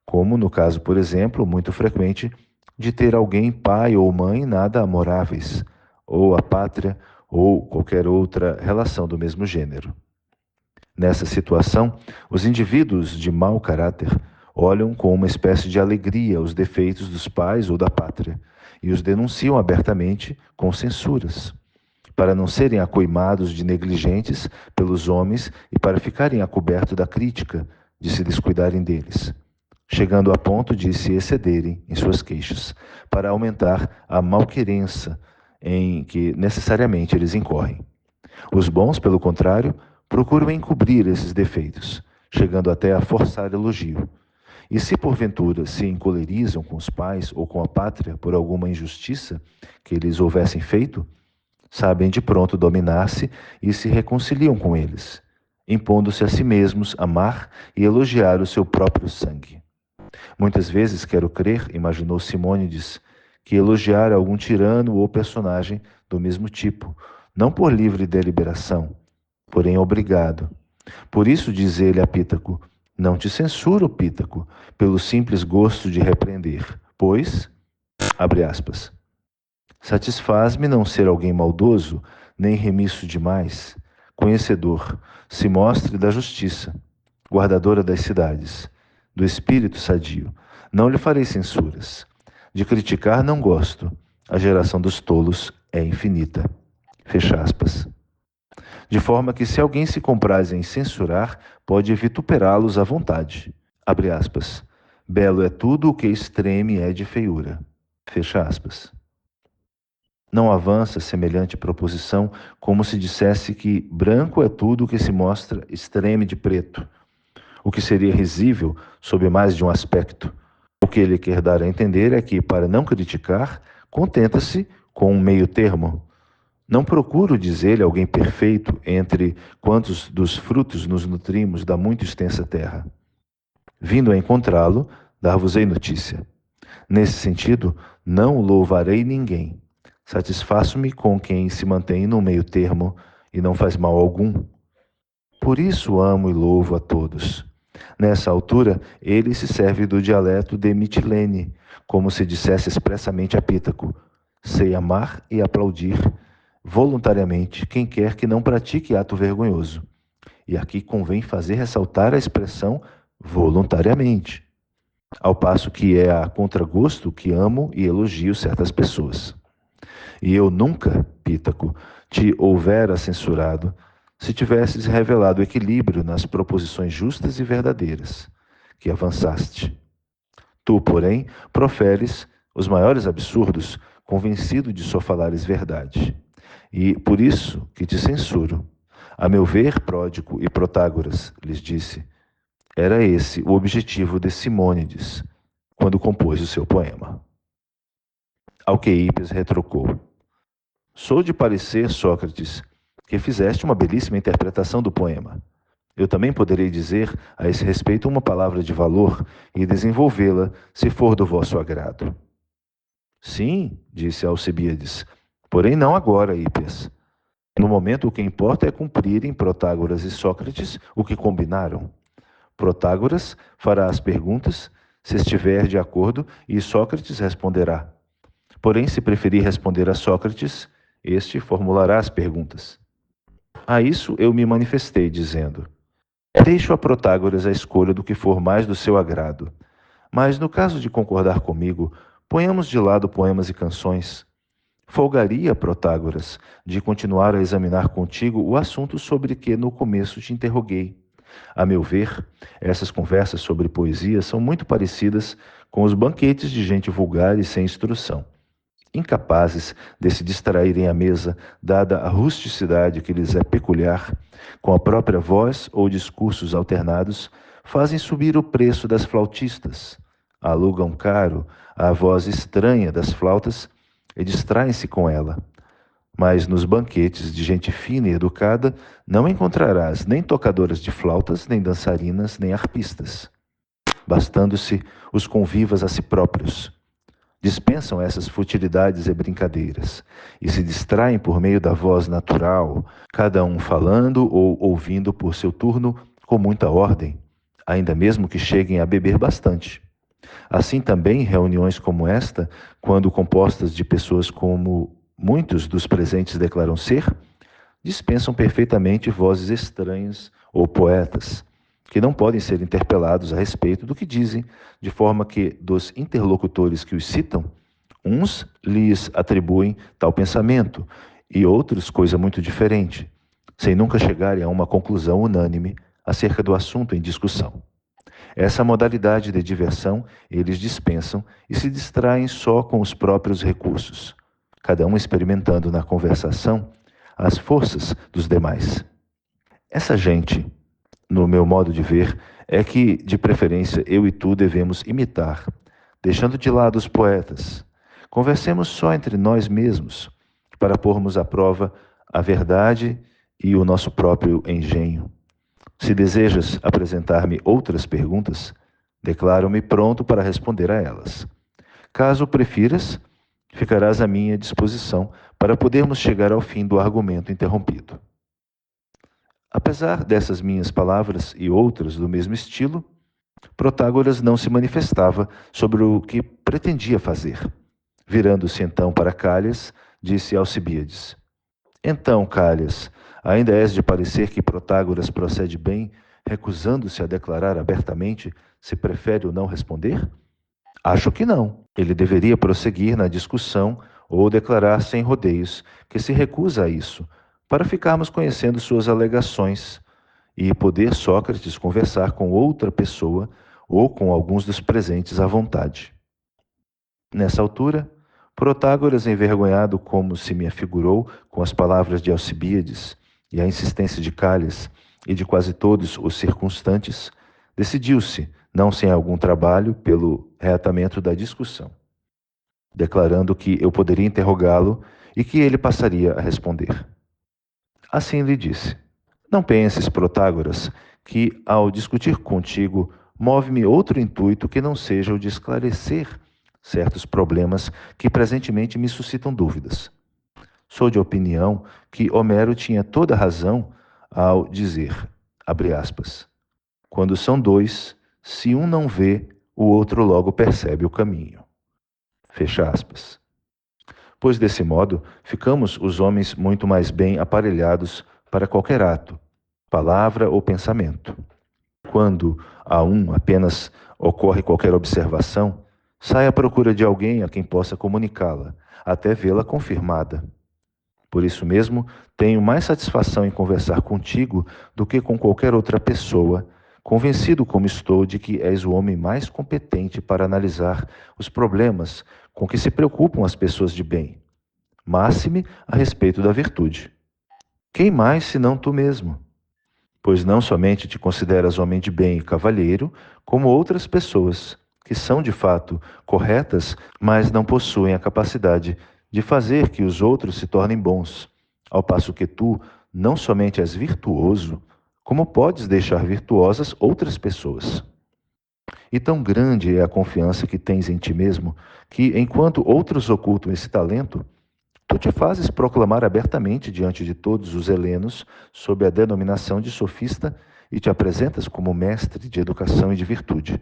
como no caso, por exemplo, muito frequente, de ter alguém, pai ou mãe, nada amoráveis, ou a pátria, ou qualquer outra relação do mesmo gênero. Nessa situação, os indivíduos de mau caráter olham com uma espécie de alegria os defeitos dos pais ou da pátria e os denunciam abertamente com censuras, para não serem acoimados de negligentes pelos homens e para ficarem a coberto da crítica de se descuidarem deles, chegando a ponto de se excederem em suas queixas, para aumentar a malquerença em que necessariamente eles incorrem. Os bons, pelo contrário, procuram encobrir esses defeitos, chegando até a forçar elogio. E se porventura se encolerizam com os pais ou com a pátria por alguma injustiça que eles houvessem feito, sabem de pronto dominar-se e se reconciliam com eles, impondo-se a si mesmos amar e elogiar o seu próprio sangue. Muitas vezes quero crer, imaginou Simônides, que elogiar algum tirano ou personagem do mesmo tipo, não por livre deliberação, porém obrigado. Por isso diz ele a Pítaco, não te censuro, Pítaco, pelo simples gosto de repreender, pois, abre aspas, satisfaz-me não ser alguém maldoso, nem remisso demais, conhecedor, se mostre da justiça, guardadora das cidades, do espírito sadio. Não lhe farei censuras. De criticar não gosto. A geração dos tolos é infinita. Fecha aspas. De forma que se alguém se compraz em censurar, pode vituperá-los à vontade. Abre aspas. Belo é tudo o que extreme é de feiura. Fecha aspas. Não avança semelhante proposição como se dissesse que branco é tudo o que se mostra extreme de preto, o que seria risível sob mais de um aspecto. O que ele quer dar a entender é que, para não criticar, contenta-se com um meio termo. Não procuro, diz ele, alguém perfeito entre quantos dos frutos nos nutrimos da muito extensa terra. Vindo a encontrá-lo, dar-vos-ei notícia. Nesse sentido, não louvarei ninguém. Satisfaço-me com quem se mantém no meio termo e não faz mal algum. Por isso amo e louvo a todos. Nessa altura, ele se serve do dialeto de Mitilene, como se dissesse expressamente a Pítaco: sei amar e aplaudir voluntariamente quem quer que não pratique ato vergonhoso. E aqui convém fazer ressaltar a expressão voluntariamente, ao passo que é a contragosto que amo e elogio certas pessoas. E eu nunca, Pítaco, te houvera censurado se tivesses revelado equilíbrio nas proposições justas e verdadeiras que avançaste. Tu, porém, proferes os maiores absurdos, convencido de só falares verdade. E por isso que te censuro. A meu ver, Pródico e Protágoras, lhes disse, era esse o objetivo de Simônides, quando compôs o seu poema. Alqueípes retrucou: sou de parecer, Sócrates, que fizeste uma belíssima interpretação do poema. Eu também poderei dizer a esse respeito uma palavra de valor e desenvolvê-la, se for do vosso agrado. Sim, disse Alcibíades, porém não agora, Hípias. No momento o que importa é cumprirem Protágoras e Sócrates o que combinaram. Protágoras fará as perguntas, se estiver de acordo, e Sócrates responderá. Porém, se preferir responder a Sócrates, este formulará as perguntas. A isso eu me manifestei, dizendo: deixo a Protágoras a escolha do que for mais do seu agrado. Mas, no caso de concordar comigo, ponhamos de lado poemas e canções. Folgaria, Protágoras, de continuar a examinar contigo o assunto sobre que no começo te interroguei. A meu ver, essas conversas sobre poesia são muito parecidas com os banquetes de gente vulgar e sem instrução. Incapazes de se distraírem à mesa, dada a rusticidade que lhes é peculiar, com a própria voz ou discursos alternados, fazem subir o preço das flautistas, alugam caro a voz estranha das flautas e distraem-se com ela. Mas nos banquetes de gente fina e educada não encontrarás nem tocadoras de flautas, nem dançarinas, nem arpistas, bastando-se os convivas a si próprios. Dispensam essas futilidades e brincadeiras, e se distraem por meio da voz natural, cada um falando ou ouvindo por seu turno com muita ordem, ainda mesmo que cheguem a beber bastante. Assim também, reuniões como esta, quando compostas de pessoas como muitos dos presentes declaram ser, dispensam perfeitamente vozes estranhas ou poetas, que não podem ser interpelados a respeito do que dizem, de forma que, dos interlocutores que os citam, uns lhes atribuem tal pensamento e outros coisa muito diferente, sem nunca chegarem a uma conclusão unânime acerca do assunto em discussão. Essa modalidade de diversão eles dispensam e se distraem só com os próprios recursos, cada um experimentando na conversação as forças dos demais. Essa gente, no meu modo de ver, é que, de preferência, eu e tu devemos imitar, deixando de lado os poetas. Conversemos só entre nós mesmos, para pormos à prova a verdade e o nosso próprio engenho. Se desejas apresentar-me outras perguntas, declaro-me pronto para responder a elas. Caso prefiras, ficarás à minha disposição para podermos chegar ao fim do argumento interrompido. Apesar dessas minhas palavras e outras do mesmo estilo, Protágoras não se manifestava sobre o que pretendia fazer. Virando-se então para Calhas, disse Alcibíades: então, Calhas, ainda és de parecer que Protágoras procede bem, recusando-se a declarar abertamente se prefere ou não responder? Acho que não. Ele deveria prosseguir na discussão ou declarar sem rodeios que se recusa a isso, para ficarmos conhecendo suas alegações e poder Sócrates conversar com outra pessoa ou com alguns dos presentes à vontade. Nessa altura, Protágoras, envergonhado como se me afigurou com as palavras de Alcibíades e a insistência de Calhas e de quase todos os circunstantes, decidiu-se, não sem algum trabalho, pelo reatamento da discussão, declarando que eu poderia interrogá-lo e que ele passaria a responder. Assim lhe disse: Não penses, Protágoras, que ao discutir contigo move-me outro intuito que não seja o de esclarecer certos problemas que presentemente me suscitam dúvidas. Sou de opinião que Homero tinha toda razão ao dizer, abre aspas, quando são dois, se um não vê, o outro logo percebe o caminho. Fecha aspas. Pois desse modo, ficamos os homens muito mais bem aparelhados para qualquer ato, palavra ou pensamento. Quando a um apenas ocorre qualquer observação, sai à procura de alguém a quem possa comunicá-la, até vê-la confirmada. Por isso mesmo, tenho mais satisfação em conversar contigo do que com qualquer outra pessoa, convencido como estou de que és o homem mais competente para analisar os problemas com que se preocupam as pessoas de bem, máxime a respeito da virtude. Quem mais senão tu mesmo? Pois não somente te consideras homem de bem e cavalheiro, como outras pessoas, que são de fato corretas, mas não possuem a capacidade de fazer que os outros se tornem bons, ao passo que tu não somente és virtuoso, como podes deixar virtuosas outras pessoas. E tão grande é a confiança que tens em ti mesmo, que enquanto outros ocultam esse talento, tu te fazes proclamar abertamente diante de todos os helenos sob a denominação de sofista e te apresentas como mestre de educação e de virtude,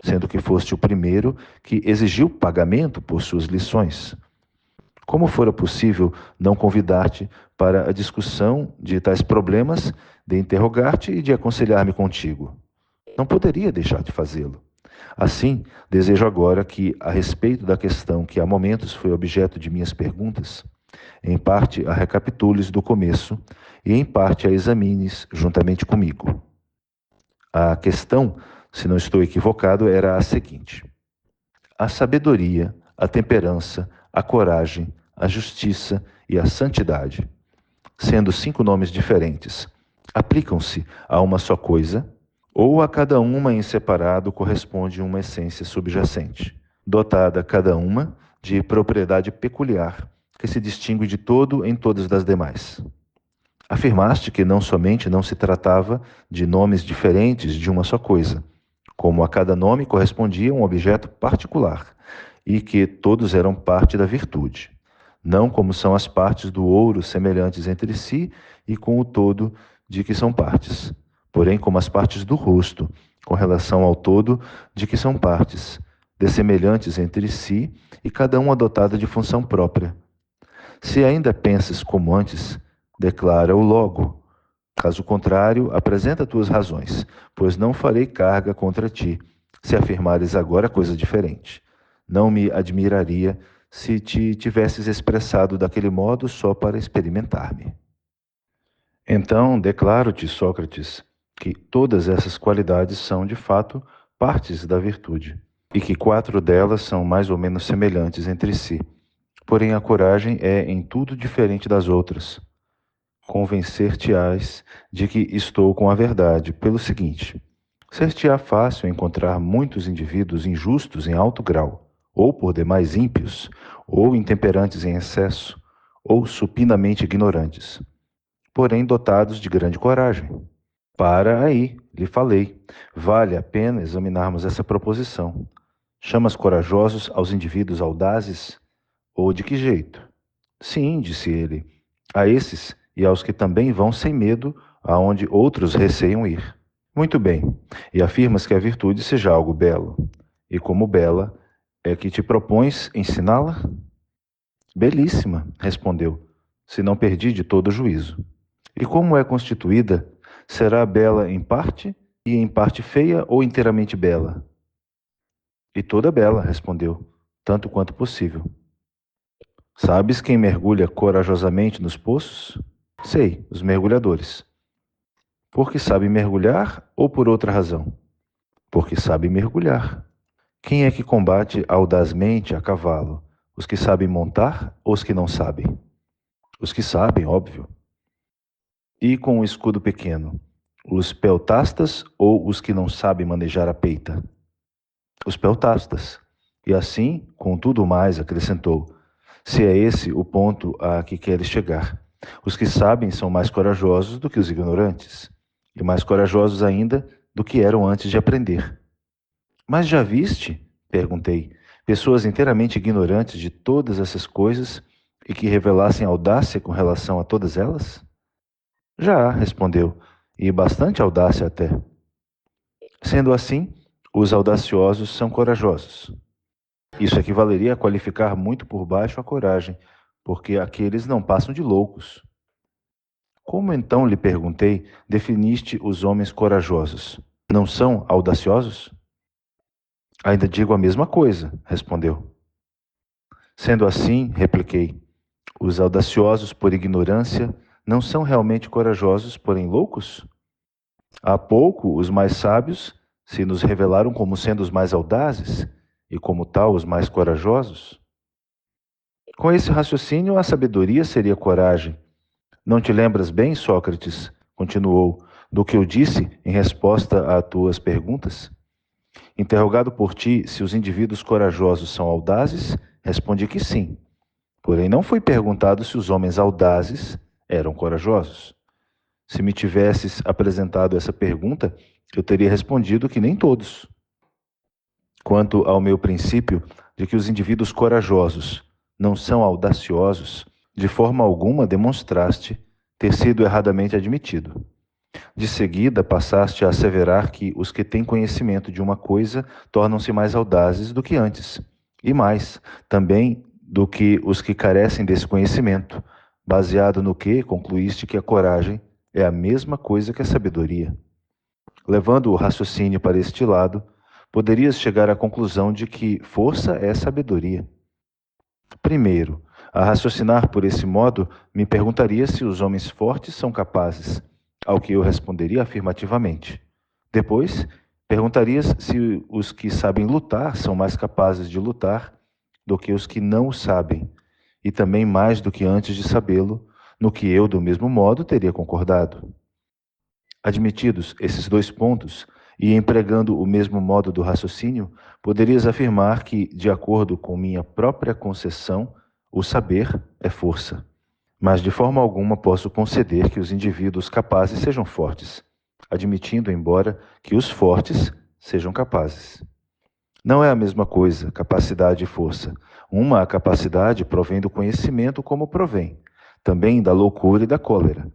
sendo que foste o primeiro que exigiu pagamento por suas lições. Como fora possível não convidar-te para a discussão de tais problemas, de interrogar-te e de aconselhar-me contigo? Não poderia deixar de fazê-lo. Assim, desejo agora que, a respeito da questão que há momentos foi objeto de minhas perguntas, em parte a recapitules do começo e em parte a examines juntamente comigo. A questão, se não estou equivocado, era a seguinte: a sabedoria, a temperança, a coragem, a justiça e a santidade, sendo 5 nomes diferentes, aplicam-se a uma só coisa, ou a cada uma em separado corresponde uma essência subjacente, dotada cada uma de propriedade peculiar, que se distingue de todo em todas das demais. Afirmaste que não somente não se tratava de nomes diferentes de uma só coisa, como a cada nome correspondia um objeto particular, e que todos eram parte da virtude, não como são as partes do ouro semelhantes entre si e com o todo de que são partes, porém como as partes do rosto, com relação ao todo de que são partes, dessemelhantes entre si e cada uma dotada de função própria. Se ainda pensas como antes, declara-o logo. Caso contrário, apresenta tuas razões, pois não farei carga contra ti, se afirmares agora coisa diferente. Não me admiraria se te tivesses expressado daquele modo só para experimentar-me. Então, declaro-te, Sócrates, que todas essas qualidades são, de fato, partes da virtude, e que 4 delas são mais ou menos semelhantes entre si. Porém, a coragem é em tudo diferente das outras. Convencer-te-ás de que estou com a verdade, pelo seguinte: ser-te-á fácil encontrar muitos indivíduos injustos em alto grau, ou por demais ímpios, ou intemperantes em excesso, ou supinamente ignorantes, porém dotados de grande coragem. Para aí, lhe falei, vale a pena examinarmos essa proposição. Chamas corajosos aos indivíduos audazes? Ou de que jeito? Sim, disse ele, a esses e aos que também vão sem medo aonde outros receiam ir. Muito bem, e afirmas que a virtude seja algo belo. E como bela, é que te propões ensiná-la? Belíssima, respondeu, se não perdi de todo o juízo. E como é constituída? Será bela em parte e em parte feia ou inteiramente bela? E toda bela, respondeu, tanto quanto possível. Sabes quem mergulha corajosamente nos poços? Sei, os mergulhadores. Porque sabe mergulhar ou por outra razão? Porque sabe mergulhar. Quem é que combate audazmente a cavalo? Os que sabem montar ou os que não sabem? Os que sabem, óbvio. E com o escudo pequeno, os peltastas ou os que não sabem manejar a peita? Os peltastas. E assim, com tudo mais, acrescentou: se é esse o ponto a que queres chegar. Os que sabem são mais corajosos do que os ignorantes, e mais corajosos ainda do que eram antes de aprender. Mas já viste, perguntei, pessoas inteiramente ignorantes de todas essas coisas e que revelassem audácia com relação a todas elas? Já, respondeu, e bastante audácia até. Sendo assim, os audaciosos são corajosos. Isso equivaleria a qualificar muito por baixo a coragem, porque aqueles não passam de loucos. Como então, lhe perguntei, definiste os homens corajosos? Não são audaciosos? Ainda digo a mesma coisa, respondeu. Sendo assim, repliquei, os audaciosos por ignorância não são realmente corajosos, porém loucos? Há pouco, os mais sábios se nos revelaram como sendo os mais audazes e, como tal, os mais corajosos. Com esse raciocínio, a sabedoria seria coragem. Não te lembras bem, Sócrates, continuou, do que eu disse em resposta a tuas perguntas? Interrogado por ti se os indivíduos corajosos são audazes, respondi que sim. Porém, não fui perguntado se os homens audazes eram corajosos. Se me tivesses apresentado essa pergunta, eu teria respondido que nem todos. Quanto ao meu princípio de que os indivíduos corajosos não são audaciosos, de forma alguma demonstraste ter sido erradamente admitido. De seguida, passaste a asseverar que os que têm conhecimento de uma coisa tornam-se mais audazes do que antes, e mais, também do que os que carecem desse conhecimento, baseado no que concluíste que a coragem é a mesma coisa que a sabedoria. Levando o raciocínio para este lado, poderias chegar à conclusão de que força é sabedoria. Primeiro, a raciocinar por esse modo, me perguntaria se os homens fortes são capazes, ao que eu responderia afirmativamente. Depois, perguntarias se os que sabem lutar são mais capazes de lutar do que os que não o sabem, e também mais do que antes de sabê-lo, no que eu, do mesmo modo, teria concordado. Admitidos esses dois pontos, e empregando o mesmo modo do raciocínio, poderias afirmar que, de acordo com minha própria concessão, o saber é força. Mas de forma alguma posso conceder que os indivíduos capazes sejam fortes, admitindo, embora, que os fortes sejam capazes. Não é a mesma coisa, capacidade e força. Uma, a capacidade, provém do conhecimento como provém, também da loucura e da cólera.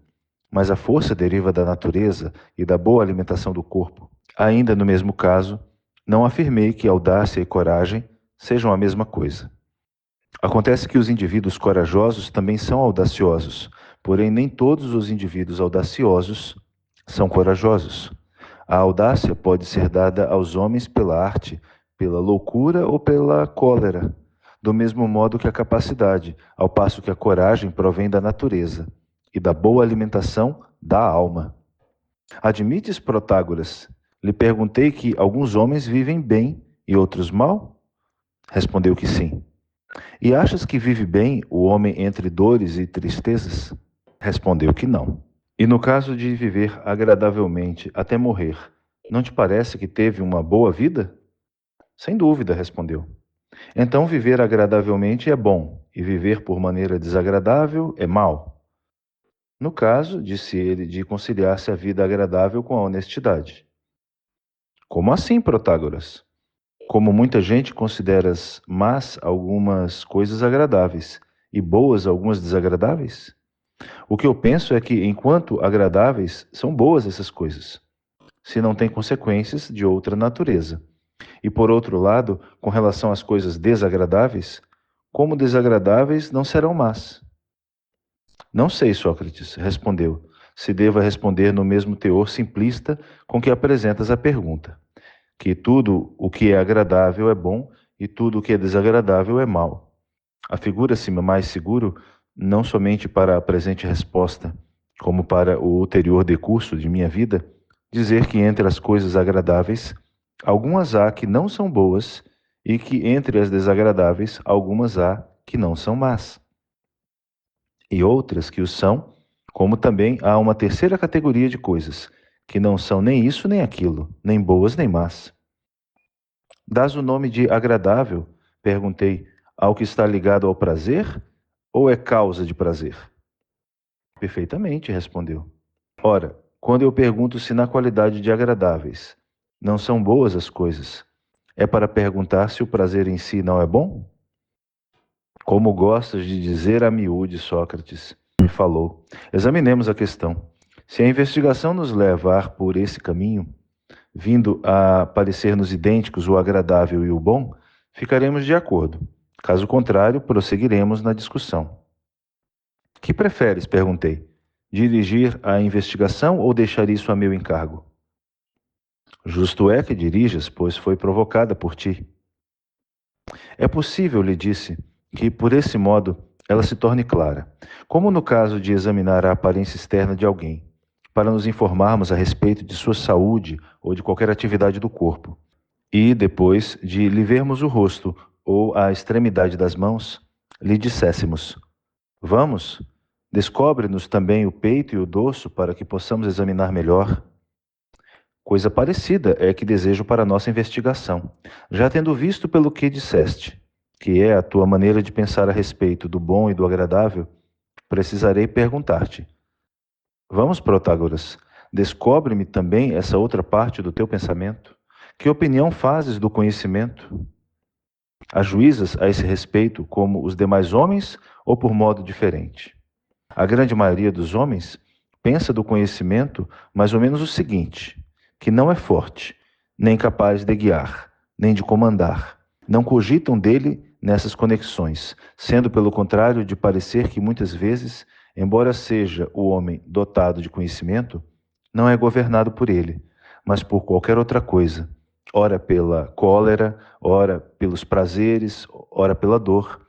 Mas a força deriva da natureza e da boa alimentação do corpo. Ainda no mesmo caso, não afirmei que audácia e coragem sejam a mesma coisa. Acontece que os indivíduos corajosos também são audaciosos, porém nem todos os indivíduos audaciosos são corajosos. A audácia pode ser dada aos homens pela arte, pela loucura ou pela cólera, do mesmo modo que a capacidade, ao passo que a coragem provém da natureza e da boa alimentação da alma. Admites, Protágoras? Lhe perguntei que alguns homens vivem bem e outros mal? Respondeu que sim. E achas que vive bem o homem entre dores e tristezas? Respondeu que não. E no caso de viver agradavelmente até morrer, não te parece que teve uma boa vida? Sem dúvida, respondeu. Então viver agradavelmente é bom, e viver por maneira desagradável é mal. No caso, disse ele, de conciliar-se a vida agradável com a honestidade. Como assim, Protágoras? Como muita gente consideras más algumas coisas agradáveis e boas algumas desagradáveis? O que eu penso é que, enquanto agradáveis, são boas essas coisas, se não têm consequências de outra natureza. E por outro lado, com relação às coisas desagradáveis, como desagradáveis não serão más. Não sei, Sócrates, respondeu, se deva responder no mesmo teor simplista com que apresentas a pergunta, que tudo o que é agradável é bom e tudo o que é desagradável é mal. Afigura-se mais seguro, não somente para a presente resposta, como para o ulterior decurso de minha vida, dizer que entre as coisas agradáveis, algumas há que não são boas e que entre as desagradáveis, algumas há que não são más, e outras que o são, como também há uma terceira categoria de coisas, que não são nem isso nem aquilo, nem boas nem más. Dás o nome de agradável, perguntei, ao que está ligado ao prazer, ou é causa de prazer? Perfeitamente, respondeu. Ora, quando eu pergunto se na qualidade de agradáveis não são boas as coisas, é para perguntar se o prazer em si não é bom? Como gostas de dizer a miúde, Sócrates, me falou. Examinemos a questão. Se a investigação nos levar por esse caminho, vindo a parecer-nos idênticos o agradável e o bom, ficaremos de acordo. Caso contrário, prosseguiremos na discussão. Que preferes? Perguntei. Dirigir a investigação ou deixar isso a meu encargo? Justo é que dirijas, pois foi provocada por ti. É possível, lhe disse, que por esse modo ela se torne clara, como no caso de examinar a aparência externa de alguém, para nos informarmos a respeito de sua saúde ou de qualquer atividade do corpo, e depois de lhe vermos o rosto ou a extremidade das mãos, lhe disséssemos: Vamos, descobre-nos também o peito e o dorso para que possamos examinar melhor. Coisa parecida é que desejo para nossa investigação, já tendo visto pelo que disseste, que é a tua maneira de pensar a respeito do bom e do agradável, precisarei perguntar-te. Vamos, Protágoras, descobre-me também essa outra parte do teu pensamento. Que opinião fazes do conhecimento? Ajuizas a esse respeito como os demais homens ou por modo diferente? A grande maioria dos homens pensa do conhecimento mais ou menos o seguinte: que não é forte, nem capaz de guiar, nem de comandar. Não cogitam dele nessas conexões, sendo pelo contrário de parecer que muitas vezes, embora seja o homem dotado de conhecimento, não é governado por ele, mas por qualquer outra coisa, ora pela cólera, ora pelos prazeres, ora pela dor,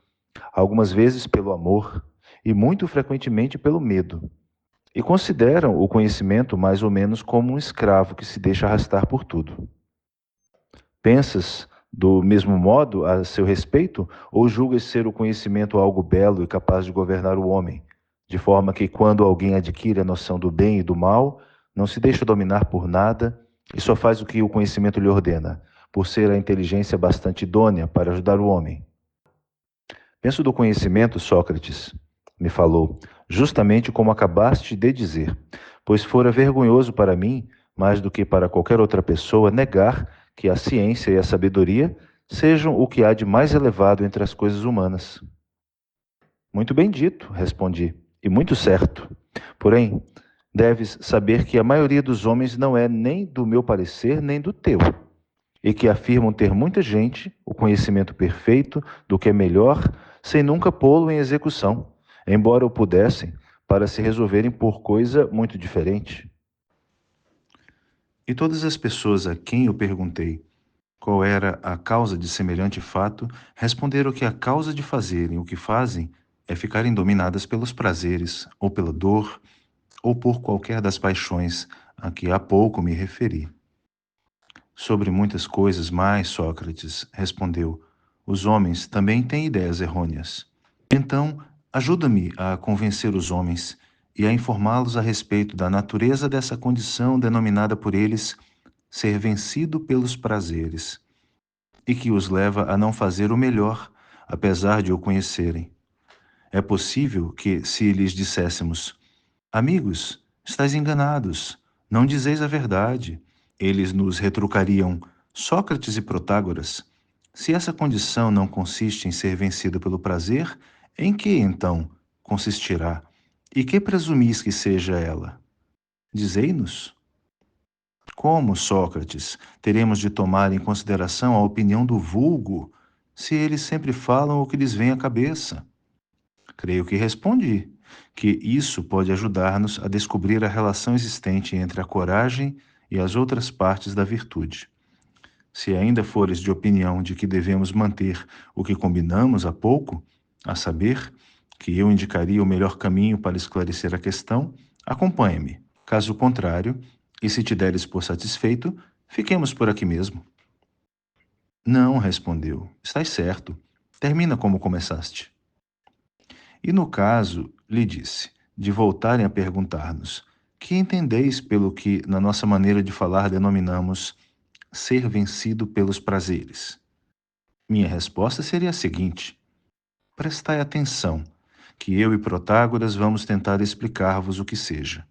algumas vezes pelo amor e muito frequentemente pelo medo. E consideram o conhecimento mais ou menos como um escravo que se deixa arrastar por tudo. Pensas do mesmo modo a seu respeito, ou julgas ser o conhecimento algo belo e capaz de governar o homem, de forma que quando alguém adquire a noção do bem e do mal, não se deixa dominar por nada e só faz o que o conhecimento lhe ordena, por ser a inteligência bastante idônea para ajudar o homem? Penso do conhecimento, Sócrates, me falou, justamente como acabaste de dizer, pois fora vergonhoso para mim, mais do que para qualquer outra pessoa, negar que a ciência e a sabedoria sejam o que há de mais elevado entre as coisas humanas. Muito bem dito, respondi, e muito certo. Porém, deves saber que a maioria dos homens não é nem do meu parecer, nem do teu, e que afirmam ter muita gente o conhecimento perfeito do que é melhor, sem nunca pô-lo em execução, embora o pudessem, para se resolverem por coisa muito diferente. E todas as pessoas a quem eu perguntei qual era a causa de semelhante fato, responderam que a causa de fazerem o que fazem é ficarem dominadas pelos prazeres, ou pela dor, ou por qualquer das paixões a que há pouco me referi. Sobre muitas coisas mais, Sócrates respondeu, os homens também têm ideias errôneas. Então, ajuda-me a convencer os homens e a informá-los a respeito da natureza dessa condição denominada por eles ser vencido pelos prazeres, e que os leva a não fazer o melhor, apesar de o conhecerem. É possível que, se lhes disséssemos, amigos, estáis enganados, não dizeis a verdade, eles nos retrucariam, Sócrates e Protágoras, se essa condição não consiste em ser vencido pelo prazer, em que, então, consistirá? E que presumis que seja ela? Dizei-nos. Como, Sócrates, teremos de tomar em consideração a opinião do vulgo, se eles sempre falam o que lhes vem à cabeça? Creio que respondi que isso pode ajudar-nos a descobrir a relação existente entre a coragem e as outras partes da virtude. Se ainda fores de opinião de que devemos manter o que combinamos há pouco, a saber, que eu indicaria o melhor caminho para esclarecer a questão, acompanhe-me. Caso contrário, e se te deres por satisfeito, fiquemos por aqui mesmo. Não, respondeu. Estás certo. Termina como começaste. E no caso, lhe disse, de voltarem a perguntar-nos: que entendeis pelo que, na nossa maneira de falar, denominamos ser vencido pelos prazeres? Minha resposta seria a seguinte: prestai atenção, que eu e Protágoras vamos tentar explicar-vos o que seja.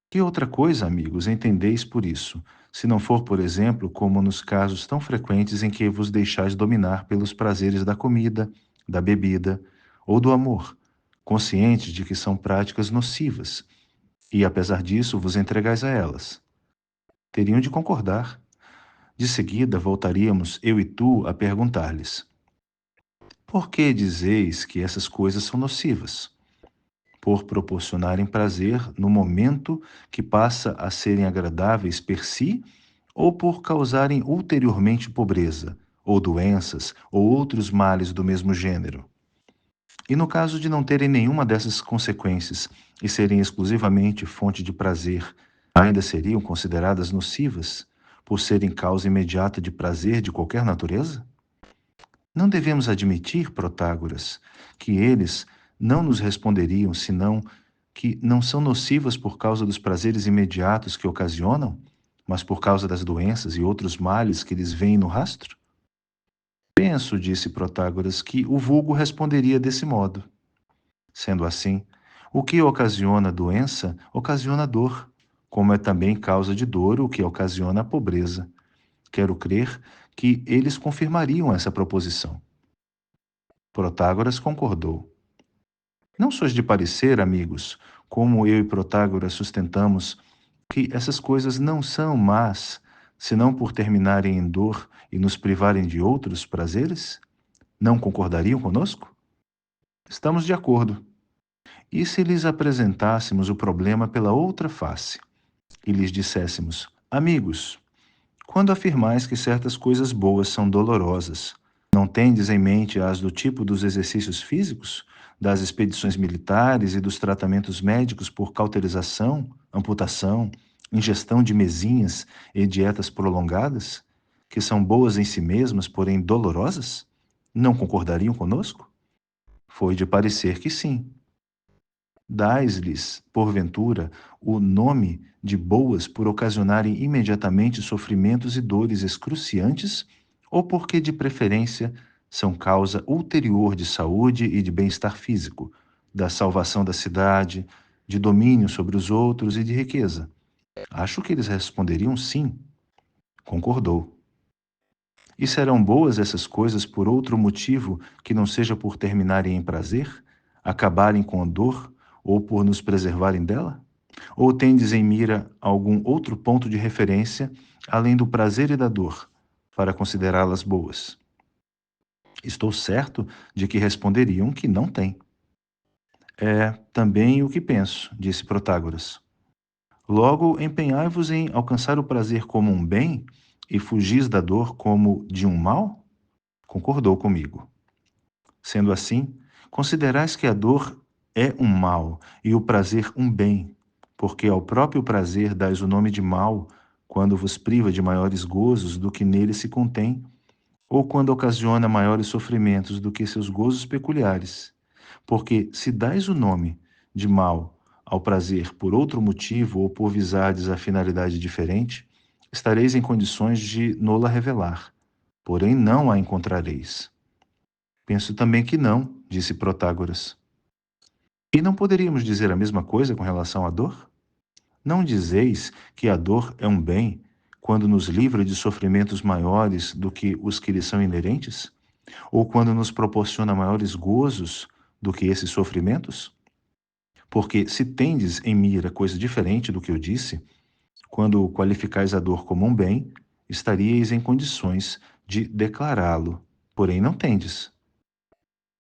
Que outra coisa, amigos, entendeis por isso, se não for, por exemplo, como nos casos tão frequentes em que vos deixais dominar pelos prazeres da comida, da bebida ou do amor, conscientes de que são práticas nocivas, e apesar disso vos entregais a elas? Teriam de concordar. De seguida voltaríamos, eu e tu, a perguntar-lhes: por que dizeis que essas coisas são nocivas? Por proporcionarem prazer no momento que passa a serem agradáveis per si, ou por causarem ulteriormente pobreza, ou doenças, ou outros males do mesmo gênero? E no caso de não terem nenhuma dessas consequências e serem exclusivamente fonte de prazer, ainda seriam consideradas nocivas, por serem causa imediata de prazer de qualquer natureza? Não devemos admitir, Protágoras, que eles não nos responderiam senão que não são nocivas por causa dos prazeres imediatos que ocasionam, mas por causa das doenças e outros males que eles veem no rastro? Penso, disse Protágoras, que o vulgo responderia desse modo. Sendo assim, o que ocasiona doença ocasiona dor, como é também causa de dor o que ocasiona a pobreza. Quero crer que eles confirmariam essa proposição. Protágoras concordou. Não sois de parecer, amigos, como eu e Protágoras sustentamos, que essas coisas não são más, senão por terminarem em dor e nos privarem de outros prazeres? Não concordariam conosco? Estamos de acordo. E se lhes apresentássemos o problema pela outra face e lhes disséssemos: amigos, quando afirmais que certas coisas boas são dolorosas, não tendes em mente as do tipo dos exercícios físicos, das expedições militares e dos tratamentos médicos por cauterização, amputação, ingestão de mesinhas e dietas prolongadas, que são boas em si mesmas, porém dolorosas? Não concordariam conosco? Foi de parecer que sim. Dais-lhes, porventura, o nome de boas por ocasionarem imediatamente sofrimentos e dores excruciantes, ou porque, de preferência, são causa ulterior de saúde e de bem-estar físico, da salvação da cidade, de domínio sobre os outros e de riqueza? Acho que eles responderiam sim. Concordou. E serão boas essas coisas por outro motivo que não seja por terminarem em prazer, acabarem com a dor, ou por nos preservarem dela? Ou tendes em mira algum outro ponto de referência, além do prazer e da dor, para considerá-las boas? Estou certo de que responderiam que não tem. É também o que penso, disse Protágoras. Logo, empenhai-vos em alcançar o prazer como um bem e fugis da dor como de um mal? Concordou comigo. Sendo assim, considerais que a dor é um mal e o prazer um bem, porque ao próprio prazer dais o nome de mal quando vos priva de maiores gozos do que nele se contém, ou quando ocasiona maiores sofrimentos do que seus gozos peculiares. Porque se dais o nome de mal ao prazer por outro motivo ou por visardes a finalidade diferente, estareis em condições de nola revelar, porém não a encontrareis. Penso também que não, disse Protágoras. E não poderíamos dizer a mesma coisa com relação à dor? Não dizeis que a dor é um bem quando nos livra de sofrimentos maiores do que os que lhe são inerentes? Ou quando nos proporciona maiores gozos do que esses sofrimentos? Porque se tendes em mira coisa diferente do que eu disse, quando qualificais a dor como um bem, estaríeis em condições de declará-lo, porém não tendes.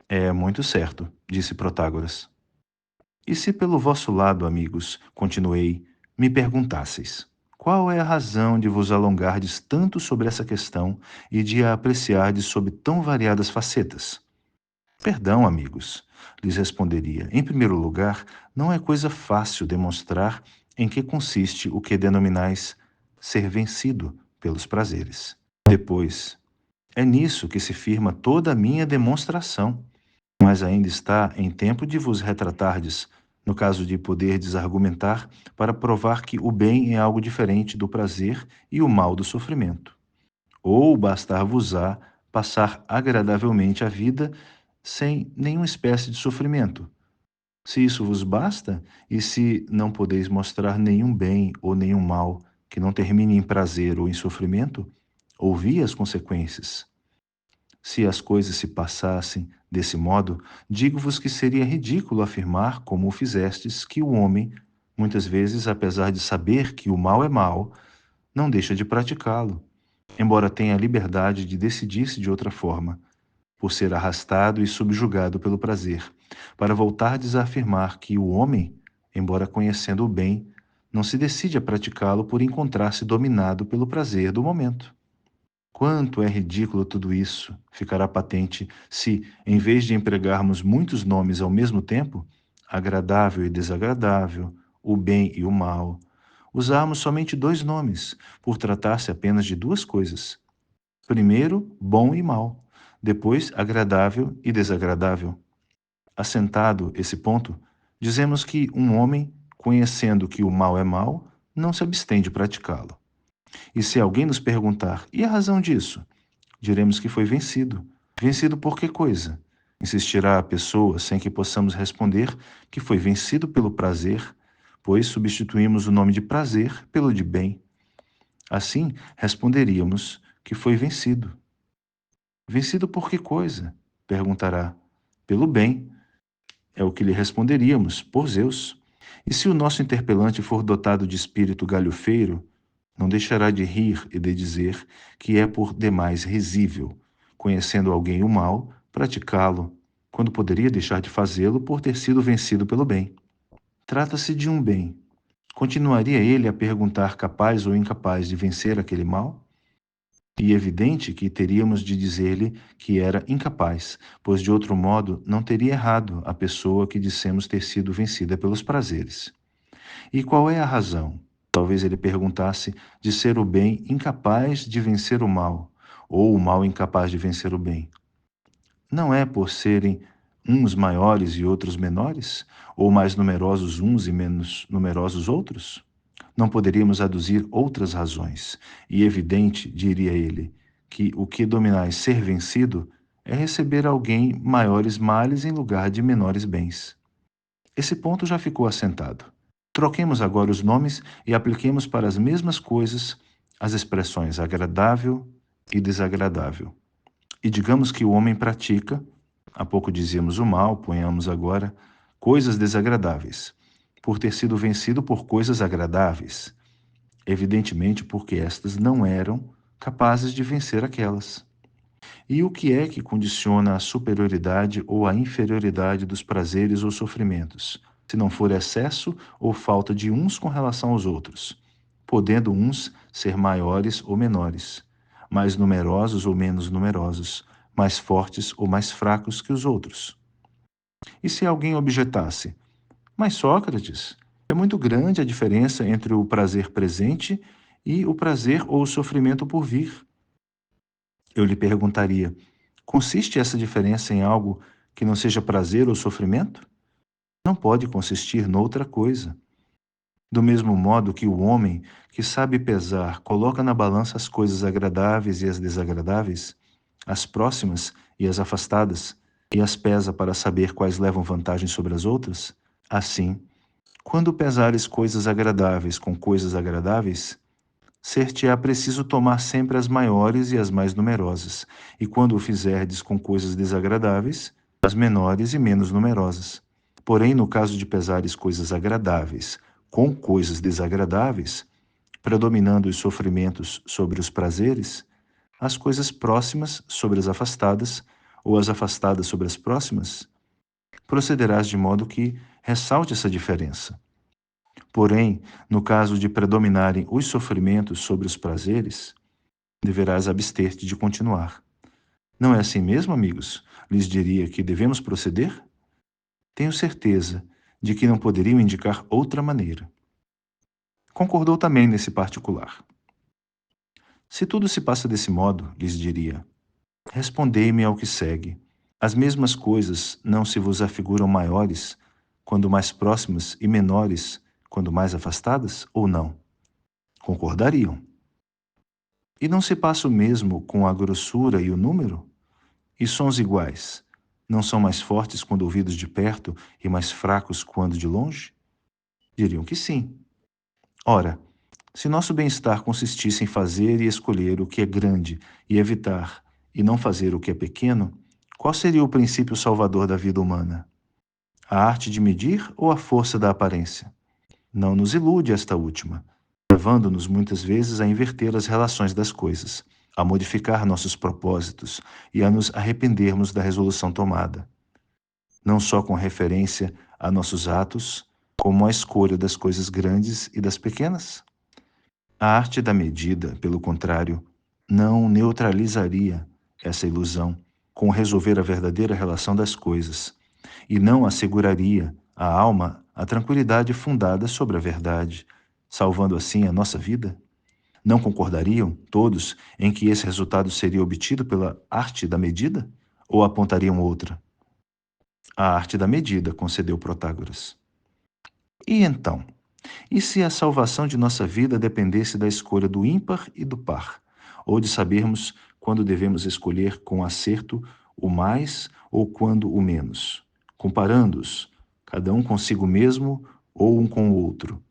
É muito certo, disse Protágoras. E se pelo vosso lado, amigos, continuei, me perguntasseis, qual é a razão de vos alongardes tanto sobre essa questão e de a apreciardes sob tão variadas facetas? Perdão, amigos, lhes responderia. Em primeiro lugar, não é coisa fácil demonstrar em que consiste o que denominais ser vencido pelos prazeres. Depois, é nisso que se firma toda a minha demonstração. mas ainda está em tempo de vos retratardes, no caso de poderdes argumentar, para provar que o bem é algo diferente do prazer e o mal do sofrimento. Ou bastar-vos-á passar agradavelmente a vida sem nenhuma espécie de sofrimento. Se isso vos basta, e se não podeis mostrar nenhum bem ou nenhum mal que não termine em prazer ou em sofrimento, ouvi as consequências. Se as coisas se passassem desse modo, digo-vos que seria ridículo afirmar, como o fizestes, que o homem, muitas vezes, apesar de saber que o mal é mal, não deixa de praticá-lo, embora tenha a liberdade de decidir-se de outra forma, por ser arrastado e subjugado pelo prazer, para voltardes a afirmar que o homem, embora conhecendo o bem, não se decide a praticá-lo por encontrar-se dominado pelo prazer do momento. Quanto é ridículo tudo isso ficará patente se, em vez de empregarmos muitos nomes ao mesmo tempo, agradável e desagradável, o bem e o mal, usarmos somente dois nomes, por tratar-se apenas de duas coisas. Primeiro, bom e mal, depois, agradável e desagradável. Assentado esse ponto, dizemos que um homem, conhecendo que o mal é mal, não se abstém de praticá-lo. E se alguém nos perguntar, e a razão disso? Diremos que foi vencido. Vencido por que coisa? Insistirá a pessoa sem que possamos responder que foi vencido pelo prazer, pois substituímos o nome de prazer pelo de bem. Assim, responderíamos que foi vencido. Vencido por que coisa? Perguntará. Pelo bem. É o que lhe responderíamos, por Zeus. E se o nosso interpelante for dotado de espírito galhofeiro, não deixará de rir e de dizer que é por demais risível, conhecendo alguém o mal, praticá-lo, quando poderia deixar de fazê-lo por ter sido vencido pelo bem. Trata-se de um bem. Continuaria ele a perguntar capaz ou incapaz de vencer aquele mal? E evidente que teríamos de dizer-lhe que era incapaz, pois de outro modo não teria errado a pessoa que dissemos ter sido vencida pelos prazeres. E qual é a razão? Talvez ele perguntasse de ser o bem incapaz de vencer o mal, ou o mal incapaz de vencer o bem. Não é por serem uns maiores e outros menores, ou mais numerosos uns e menos numerosos outros? Não poderíamos aduzir outras razões, e evidente, diria ele, que o que dominais ser vencido é receber alguém maiores males em lugar de menores bens. Esse ponto já ficou assentado. Troquemos agora os nomes e apliquemos para as mesmas coisas as expressões agradável e desagradável. E digamos que o homem pratica, há pouco dizíamos o mal, ponhamos agora, coisas desagradáveis, por ter sido vencido por coisas agradáveis, evidentemente porque estas não eram capazes de vencer aquelas. E o que é que condiciona a superioridade ou a inferioridade dos prazeres ou sofrimentos, se não for excesso ou falta de uns com relação aos outros, podendo uns ser maiores ou menores, mais numerosos ou menos numerosos, mais fortes ou mais fracos que os outros? E se alguém objetasse, mas Sócrates, é muito grande a diferença entre o prazer presente e o prazer ou o sofrimento por vir. Eu lhe perguntaria, consiste essa diferença em algo que não seja prazer ou sofrimento? Não pode consistir noutra coisa. Do mesmo modo que o homem, que sabe pesar, coloca na balança as coisas agradáveis e as desagradáveis, as próximas e as afastadas, e as pesa para saber quais levam vantagem sobre as outras, assim, quando pesares coisas agradáveis com coisas agradáveis, ser-te-á preciso tomar sempre as maiores e as mais numerosas, e quando o fizerdes com coisas desagradáveis, as menores e menos numerosas. Porém, no caso de pesares coisas agradáveis com coisas desagradáveis, predominando os sofrimentos sobre os prazeres, as coisas próximas sobre as afastadas, ou as afastadas sobre as próximas, procederás de modo que ressalte essa diferença. Porém, no caso de predominarem os sofrimentos sobre os prazeres, deverás abster-te de continuar. Não é assim mesmo, amigos? Lhes diria que devemos proceder? Tenho certeza de que não poderiam indicar outra maneira. Concordou também nesse particular. Se tudo se passa desse modo, lhes diria, respondei-me ao que segue. As mesmas coisas não se vos afiguram maiores, quando mais próximas, e menores, quando mais afastadas, ou não? Concordariam. E não se passa o mesmo com a grossura e o número? E sons iguais, não são mais fortes quando ouvidos de perto e mais fracos quando de longe? Diriam que sim. Ora, se nosso bem-estar consistisse em fazer e escolher o que é grande e evitar e não fazer o que é pequeno, qual seria o princípio salvador da vida humana? A arte de medir ou a força da aparência? Não nos ilude esta última, levando-nos muitas vezes a inverter as relações das coisas, a modificar nossos propósitos e a nos arrependermos da resolução tomada, não só com referência a nossos atos, como à escolha das coisas grandes e das pequenas? A arte da medida, pelo contrário, não neutralizaria essa ilusão com resolver a verdadeira relação das coisas, e não asseguraria à alma a tranquilidade fundada sobre a verdade, salvando assim a nossa vida? Não concordariam todos em que esse resultado seria obtido pela arte da medida? Ou apontariam outra? A arte da medida, concedeu Protágoras. E então? E se a salvação de nossa vida dependesse da escolha do ímpar e do par, ou de sabermos quando devemos escolher com acerto o mais ou quando o menos, comparando-os, cada um consigo mesmo ou um com o outro,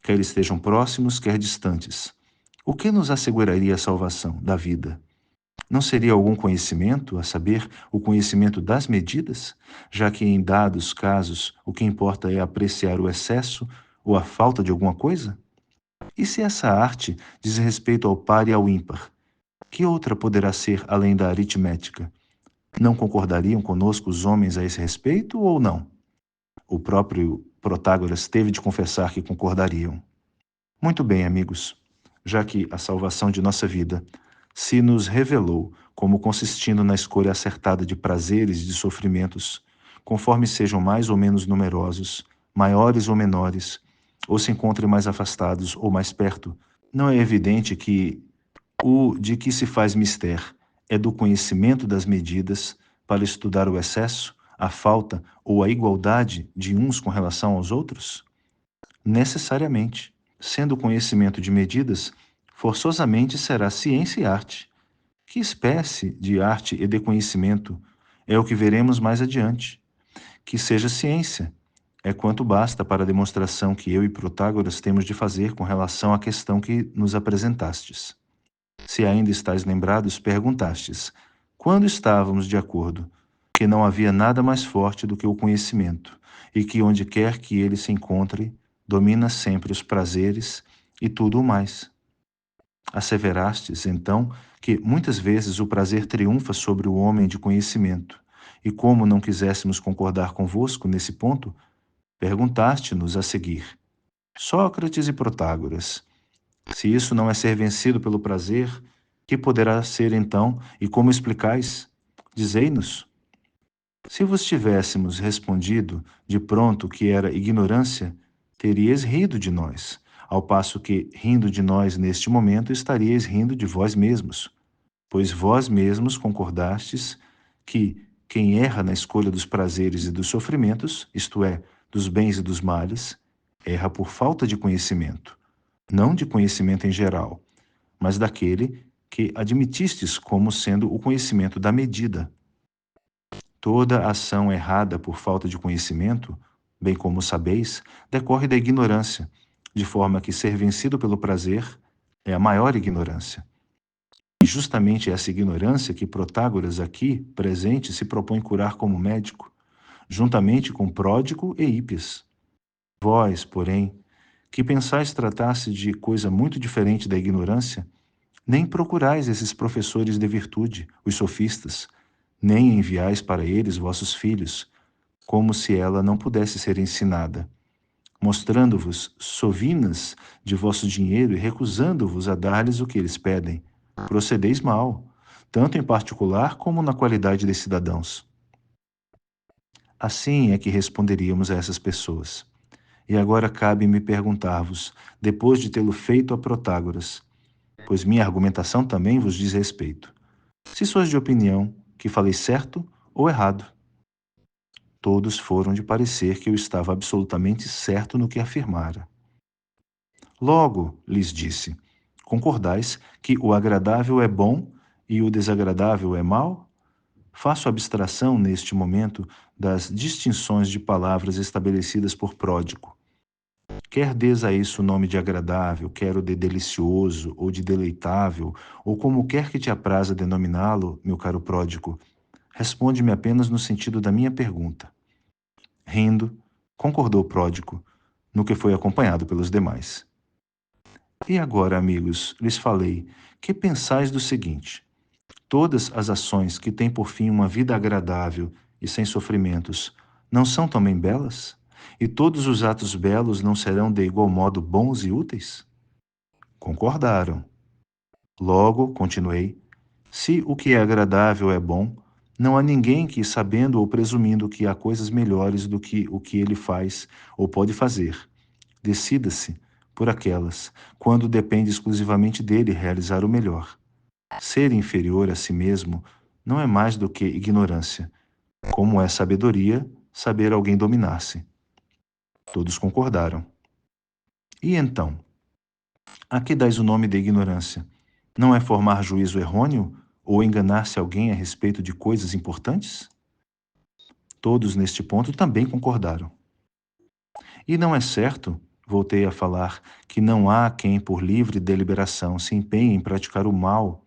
quer estejam próximos, quer distantes? O que nos asseguraria a salvação da vida? Não seria algum conhecimento, a saber, o conhecimento das medidas, já que em dados casos o que importa é apreciar o excesso ou a falta de alguma coisa? E se essa arte diz respeito ao par e ao ímpar, que outra poderá ser além da aritmética? Não concordariam conosco os homens a esse respeito ou não? O próprio Protágoras teve de confessar que concordariam. Muito bem, amigos, já que a salvação de nossa vida se nos revelou como consistindo na escolha acertada de prazeres e de sofrimentos, conforme sejam mais ou menos numerosos, maiores ou menores, ou se encontrem mais afastados ou mais perto, não é evidente que o de que se faz mister é do conhecimento das medidas para estudar o excesso, a falta ou a igualdade de uns com relação aos outros? Necessariamente. Sendo o conhecimento de medidas, forçosamente será ciência e arte. Que espécie de arte e de conhecimento é o que veremos mais adiante? Que seja ciência, é quanto basta para a demonstração que eu e Protágoras temos de fazer com relação à questão que nos apresentastes. Se ainda estáis lembrados, perguntastes, quando estávamos de acordo, que não havia nada mais forte do que o conhecimento, e que onde quer que ele se encontre, domina sempre os prazeres e tudo o mais. Asseverastes, então, que muitas vezes o prazer triunfa sobre o homem de conhecimento, e como não quiséssemos concordar convosco nesse ponto, perguntaste-nos a seguir, Sócrates e Protágoras, se isso não é ser vencido pelo prazer, que poderá ser então, e como explicais? Dizei-nos. Se vos tivéssemos respondido de pronto que era ignorância, teríeis rido de nós, ao passo que, rindo de nós neste momento, estaríeis rindo de vós mesmos, pois vós mesmos concordastes que quem erra na escolha dos prazeres e dos sofrimentos, isto é, dos bens e dos males, erra por falta de conhecimento, não de conhecimento em geral, mas daquele que admitistes como sendo o conhecimento da medida. Toda ação errada por falta de conhecimento, bem como sabeis, decorre da ignorância, de forma que ser vencido pelo prazer é a maior ignorância. E justamente essa ignorância que Protágoras aqui, presente, se propõe curar como médico, juntamente com Pródico e Hípias. Vós, porém, que pensais tratar-se de coisa muito diferente da ignorância, nem procurais esses professores de virtude, os sofistas, nem enviais para eles vossos filhos, como se ela não pudesse ser ensinada, mostrando-vos sovinas de vosso dinheiro e recusando-vos a dar-lhes o que eles pedem. Procedeis mal, tanto em particular como na qualidade de cidadãos. Assim é que responderíamos a essas pessoas. E agora cabe-me perguntar-vos, depois de tê-lo feito a Protágoras, pois minha argumentação também vos diz respeito, se sois de opinião que falei certo ou errado. Todos foram de parecer que eu estava absolutamente certo no que afirmara. Logo, lhes disse, concordais que o agradável é bom e o desagradável é mau? Faço abstração, neste momento, das distinções de palavras estabelecidas por Pródico. Quer dês a isso o nome de agradável, quer o de delicioso ou de deleitável, ou como quer que te apraza denominá-lo, meu caro Pródico, responde-me apenas no sentido da minha pergunta. Rindo, concordou Pródico, no que foi acompanhado pelos demais. E agora, amigos, lhes falei, que pensais do seguinte? Todas as ações que têm por fim uma vida agradável e sem sofrimentos não são também belas? E todos os atos belos não serão de igual modo bons e úteis? Concordaram. Logo, continuei, se o que é agradável é bom, não há ninguém que, sabendo ou presumindo que há coisas melhores do que o que ele faz ou pode fazer, decida-se por aquelas, quando depende exclusivamente dele realizar o melhor. Ser inferior a si mesmo não é mais do que ignorância, como é sabedoria saber alguém dominar-se. Todos concordaram. E então, a que dais o nome de ignorância? Não é formar juízo errôneo ou enganar-se alguém a respeito de coisas importantes? Todos neste ponto também concordaram. E não é certo, voltei a falar, que não há quem por livre deliberação se empenhe em praticar o mal,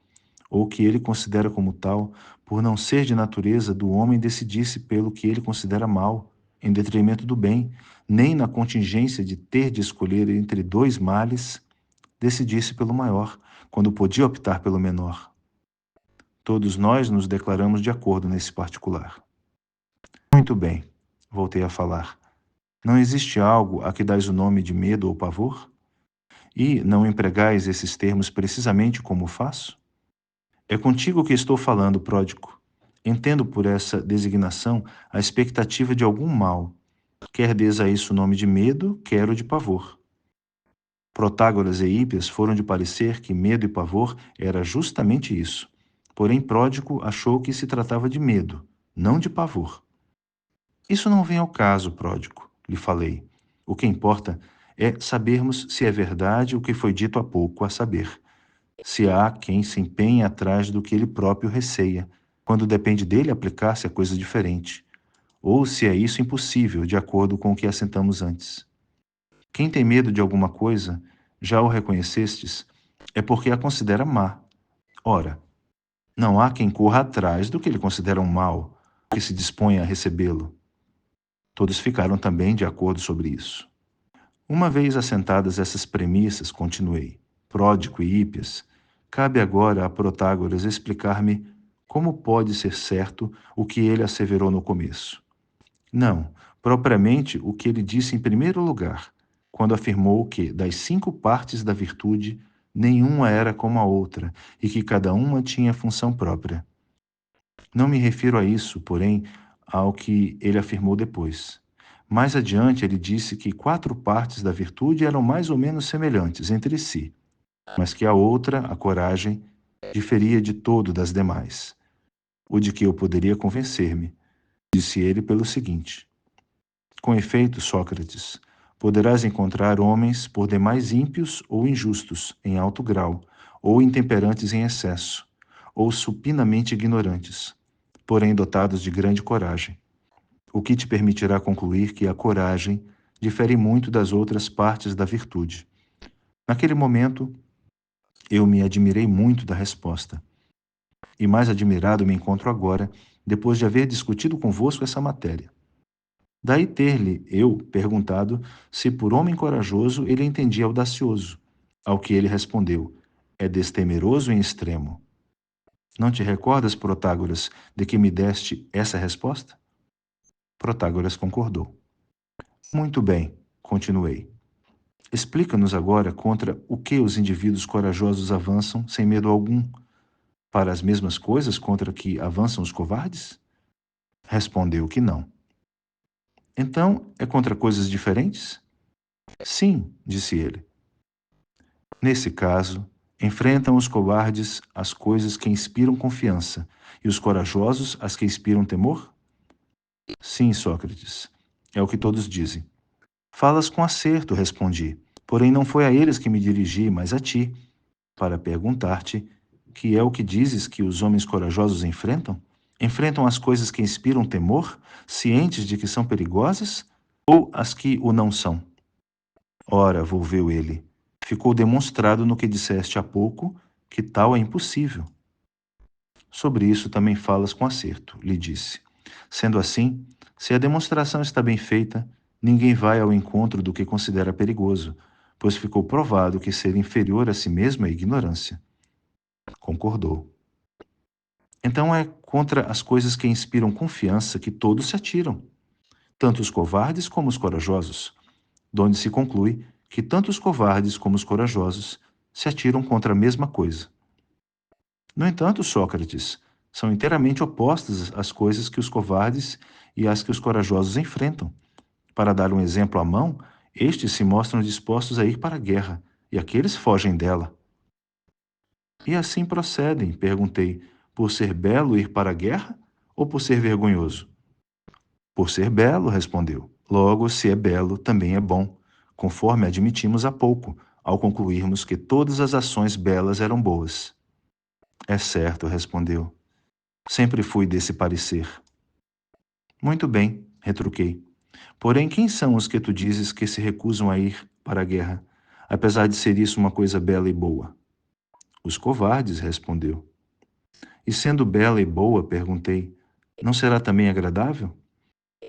ou que ele considera como tal, por não ser de natureza do homem decidisse pelo que ele considera mal, em detrimento do bem, nem na contingência de ter de escolher entre dois males, decidisse pelo maior, quando podia optar pelo menor. Todos nós nos declaramos de acordo nesse particular. Muito bem, voltei a falar. Não existe algo a que dais o nome de medo ou pavor? E não empregais esses termos precisamente como faço? É contigo que estou falando, Pródico. Entendo por essa designação a expectativa de algum mal, quer dês a isso o nome de medo, quer o de pavor. Protágoras e Hípias foram de parecer que medo e pavor era justamente isso. Porém, Pródico achou que se tratava de medo, não de pavor. Isso não vem ao caso, Pródico, lhe falei. O que importa é sabermos se é verdade o que foi dito há pouco, a saber, se há quem se empenhe atrás do que ele próprio receia, quando depende dele aplicar-se a coisa diferente, ou se é isso impossível, de acordo com o que assentamos antes. Quem tem medo de alguma coisa, já o reconhecestes, é porque a considera má. Ora, não há quem corra atrás do que ele considera um mal, que se dispõe a recebê-lo. Todos ficaram também de acordo sobre isso. Uma vez assentadas essas premissas, continuei, Pródico e Hípias, cabe agora a Protágoras explicar-me como pode ser certo o que ele asseverou no começo. Não, propriamente o que ele disse em primeiro lugar, quando afirmou que, das 5 partes da virtude, nenhuma era como a outra e que cada uma tinha função própria. Não me refiro a isso, porém, ao que ele afirmou depois. Mais adiante, ele disse que 4 partes da virtude eram mais ou menos semelhantes entre si, mas que a outra, a coragem, diferia de todo das demais. O de que eu poderia convencer-me, disse ele pelo seguinte: com efeito, Sócrates, poderás encontrar homens por demais ímpios ou injustos, em alto grau, ou intemperantes em excesso, ou supinamente ignorantes, porém dotados de grande coragem, o que te permitirá concluir que a coragem difere muito das outras partes da virtude. Naquele momento, eu me admirei muito da resposta, e mais admirado me encontro agora, depois de haver discutido convosco essa matéria. Daí ter-lhe eu perguntado se por homem corajoso ele entendia audacioso, ao que ele respondeu, é destemeroso em extremo. Não te recordas, Protágoras, de que me deste essa resposta? Protágoras concordou. Muito bem, continuei. Explica-nos agora contra o que os indivíduos corajosos avançam sem medo algum, para as mesmas coisas contra que avançam os covardes? Respondeu que não. Então, é contra coisas diferentes? Sim, disse ele. Nesse caso, Enfrentam os covardes as coisas que inspiram confiança, e os corajosos as que inspiram temor? Sim, Sócrates, é o que todos dizem. Falas com acerto, respondi, porém não foi a eles que me dirigi, mas a ti, para perguntar-te que é o que dizes que os homens corajosos enfrentam? Enfrentam as coisas que inspiram temor, cientes de que são perigosas, ou as que o não são? Ora, volveu ele, ficou demonstrado no que disseste há pouco, que tal é impossível. Sobre isso também falas com acerto, lhe disse. Sendo assim, se a demonstração está bem feita, ninguém vai ao encontro do que considera perigoso, pois ficou provado que ser inferior a si mesmo é ignorância. Concordou. Então é contra as coisas que inspiram confiança que todos se atiram, tanto os covardes como os corajosos, donde se conclui que tanto os covardes como os corajosos se atiram contra a mesma coisa. No entanto, Sócrates, são inteiramente opostas as coisas que os covardes e as que os corajosos enfrentam. Para dar um exemplo à mão, estes se mostram dispostos a ir para a guerra, e aqueles fogem dela. E assim procedem, perguntei, por ser belo ir para a guerra ou por ser vergonhoso? Por ser belo, respondeu. Logo, se é belo, também é bom, conforme admitimos há pouco, ao concluirmos que todas as ações belas eram boas. É certo, respondeu. Sempre fui desse parecer. Muito bem, retruquei. Porém, quem são os que tu dizes que se recusam a ir para a guerra, apesar de ser isso uma coisa bela e boa? Os covardes, respondeu. E sendo bela e boa, perguntei, não será também agradável?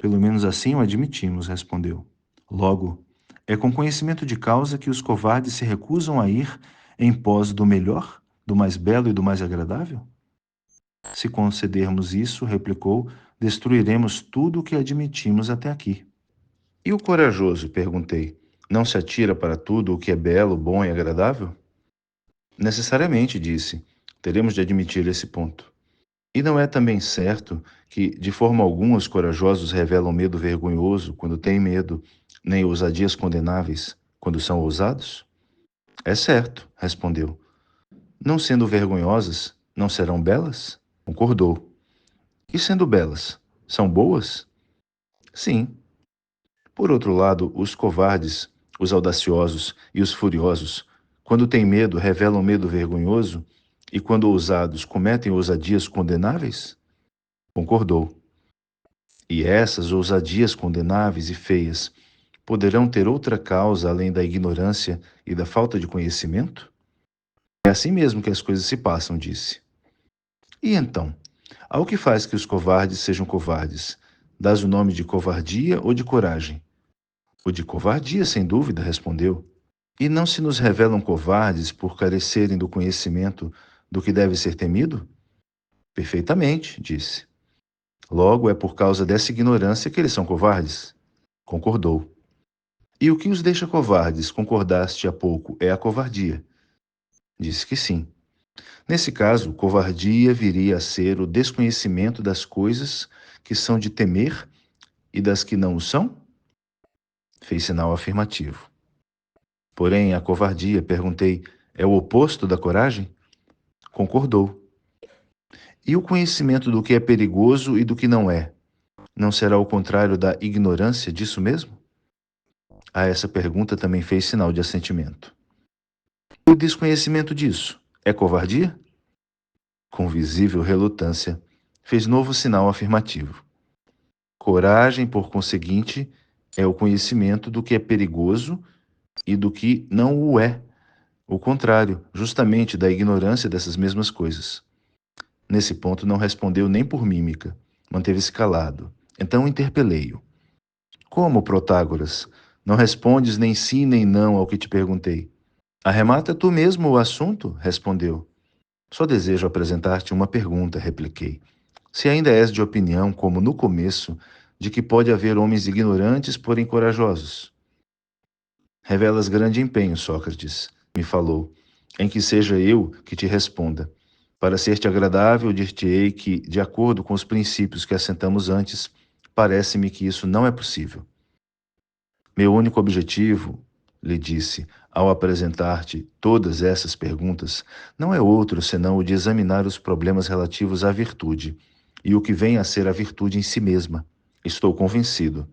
Pelo menos assim o admitimos, respondeu. Logo, é com conhecimento de causa que os covardes se recusam a ir em pós do melhor, do mais belo e do mais agradável? Se concedermos isso, replicou, destruiremos tudo o que admitimos até aqui. E o corajoso, perguntei, não se atira para tudo o que é belo, bom e agradável? Necessariamente, disse, teremos de admitir esse ponto. E não é também certo que, de forma alguma, os corajosos revelam medo vergonhoso quando têm medo, nem ousadias condenáveis quando são ousados? É certo, respondeu. Não sendo vergonhosas, não serão belas? Concordou. E sendo belas, são boas? Sim. Por outro lado, os covardes, os audaciosos e os furiosos, quando têm medo, revelam medo vergonhoso, e quando ousados, cometem ousadias condenáveis? Concordou. E essas ousadias condenáveis e feias poderão ter outra causa além da ignorância e da falta de conhecimento? É assim mesmo que as coisas se passam, disse. E então, ao que faz que os covardes sejam covardes? Dás o nome de covardia ou de coragem? O de covardia, sem dúvida, respondeu. E não se nos revelam covardes por carecerem do conhecimento do que deve ser temido? Perfeitamente, disse. Logo, é por causa dessa ignorância que eles são covardes. Concordou. E o que os deixa covardes, concordaste há pouco, é a covardia. Disse que sim. Nesse caso, covardia viria a ser o desconhecimento das coisas que são de temer e das que não o são? Fez sinal afirmativo. Porém, a covardia, perguntei, é o oposto da coragem? Concordou. E o conhecimento do que é perigoso e do que não é? Não será o contrário da ignorância disso mesmo? A essa pergunta também fez sinal de assentimento. O desconhecimento disso é covardia? Com visível relutância, fez novo sinal afirmativo. Coragem, por conseguinte, é o conhecimento do que é perigoso e do que não o é. O contrário, justamente da ignorância dessas mesmas coisas. Nesse ponto não respondeu nem por mímica, manteve-se calado. Então interpelei-o. Como, Protágoras? Não respondes nem sim nem não ao que te perguntei. Arremata tu mesmo o assunto, respondeu. Só desejo apresentar-te uma pergunta, repliquei. Se ainda és de opinião, como no começo, de que pode haver homens ignorantes, porém corajosos. Revelas grande empenho, Sócrates, me falou, em que seja eu que te responda. Para ser-te agradável, dir-te-ei que, de acordo com os princípios que assentamos antes, parece-me que isso não é possível. Meu único objetivo, lhe disse, ao apresentar-te todas essas perguntas, não é outro senão o de examinar os problemas relativos à virtude e o que vem a ser a virtude em si mesma. Estou convencido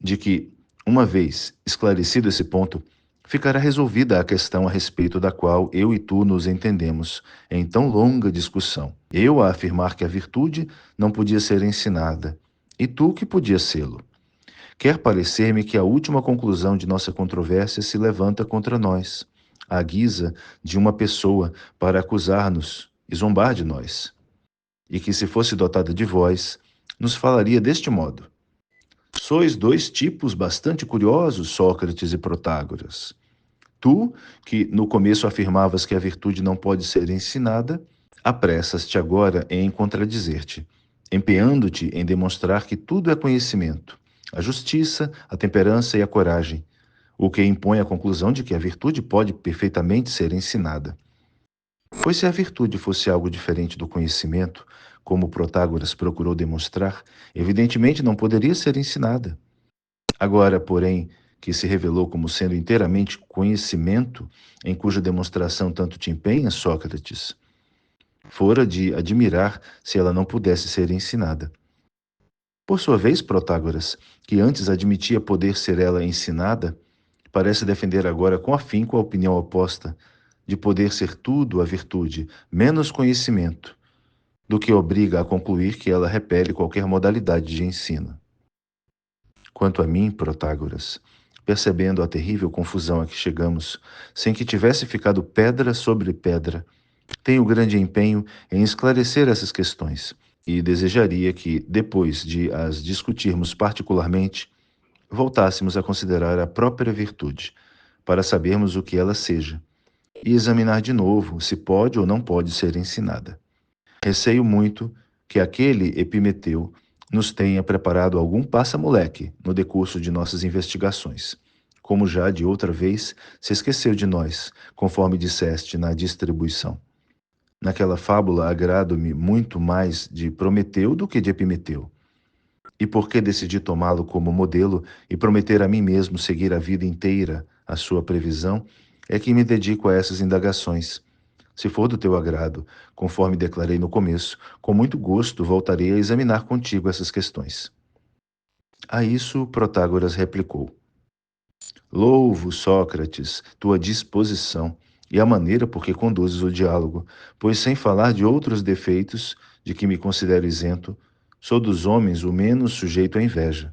de que, uma vez esclarecido esse ponto, ficará resolvida a questão a respeito da qual eu e tu nos entendemos em tão longa discussão. Eu a afirmar que a virtude não podia ser ensinada, e tu que podia sê-lo. Quer parecer-me que a última conclusão de nossa controvérsia se levanta contra nós, à guisa de uma pessoa para acusar-nos e zombar de nós, e que, se fosse dotada de voz, nos falaria deste modo: sois dois tipos bastante curiosos, Sócrates e Protágoras. Tu, que no começo afirmavas que a virtude não pode ser ensinada, apressas-te agora em contradizer-te, empenhando-te em demonstrar que tudo é conhecimento, a justiça, a temperança e a coragem, o que impõe a conclusão de que a virtude pode perfeitamente ser ensinada. Pois se a virtude fosse algo diferente do conhecimento, como Protágoras procurou demonstrar, evidentemente não poderia ser ensinada. Agora, porém, que se revelou como sendo inteiramente conhecimento, em cuja demonstração tanto te empenha, Sócrates, fora de admirar se ela não pudesse ser ensinada. Por sua vez, Protágoras, que antes admitia poder ser ela ensinada, parece defender agora com afinco a opinião oposta, de poder ser tudo a virtude, menos conhecimento, do que obriga a concluir que ela repele qualquer modalidade de ensino. Quanto a mim, Protágoras, percebendo a terrível confusão a que chegamos, sem que tivesse ficado pedra sobre pedra, tenho grande empenho em esclarecer essas questões e desejaria que, depois de as discutirmos particularmente, voltássemos a considerar a própria virtude, para sabermos o que ela seja, e examinar de novo se pode ou não pode ser ensinada. Receio muito que aquele Epimeteu nos tenha preparado algum passa-moleque no decurso de nossas investigações, como já de outra vez se esqueceu de nós, conforme disseste na distribuição. Naquela fábula agrado-me muito mais de Prometeu do que de Epimeteu. E por que decidi tomá-lo como modelo e prometer a mim mesmo seguir a vida inteira a sua previsão, é que me dedico a essas indagações. Se for do teu agrado, conforme declarei no começo, com muito gosto voltarei a examinar contigo essas questões. A isso Protágoras replicou: louvo, Sócrates, tua disposição e a maneira por que conduzes o diálogo, pois sem falar de outros defeitos de que me considero isento, sou dos homens o menos sujeito à inveja.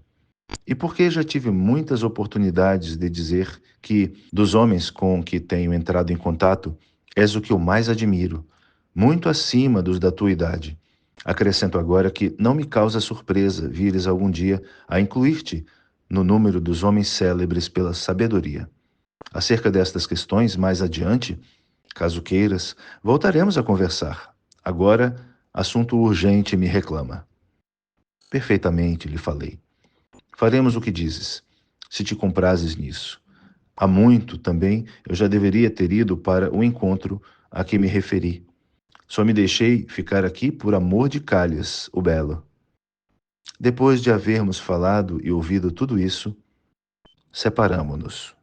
E porque já tive muitas oportunidades de dizer que, dos homens com que tenho entrado em contato, és o que eu mais admiro, muito acima dos da tua idade. Acrescento agora que não me causa surpresa vires algum dia a incluir-te no número dos homens célebres pela sabedoria. Acerca destas questões, mais adiante, caso queiras, voltaremos a conversar. Agora, assunto urgente me reclama. Perfeitamente, lhe falei. Faremos o que dizes, se te comprases nisso. Há muito, também, eu já deveria ter ido para o encontro a que me referi. Só me deixei ficar aqui por amor de Calhas, o belo. Depois de havermos falado e ouvido tudo isso, separamo-nos.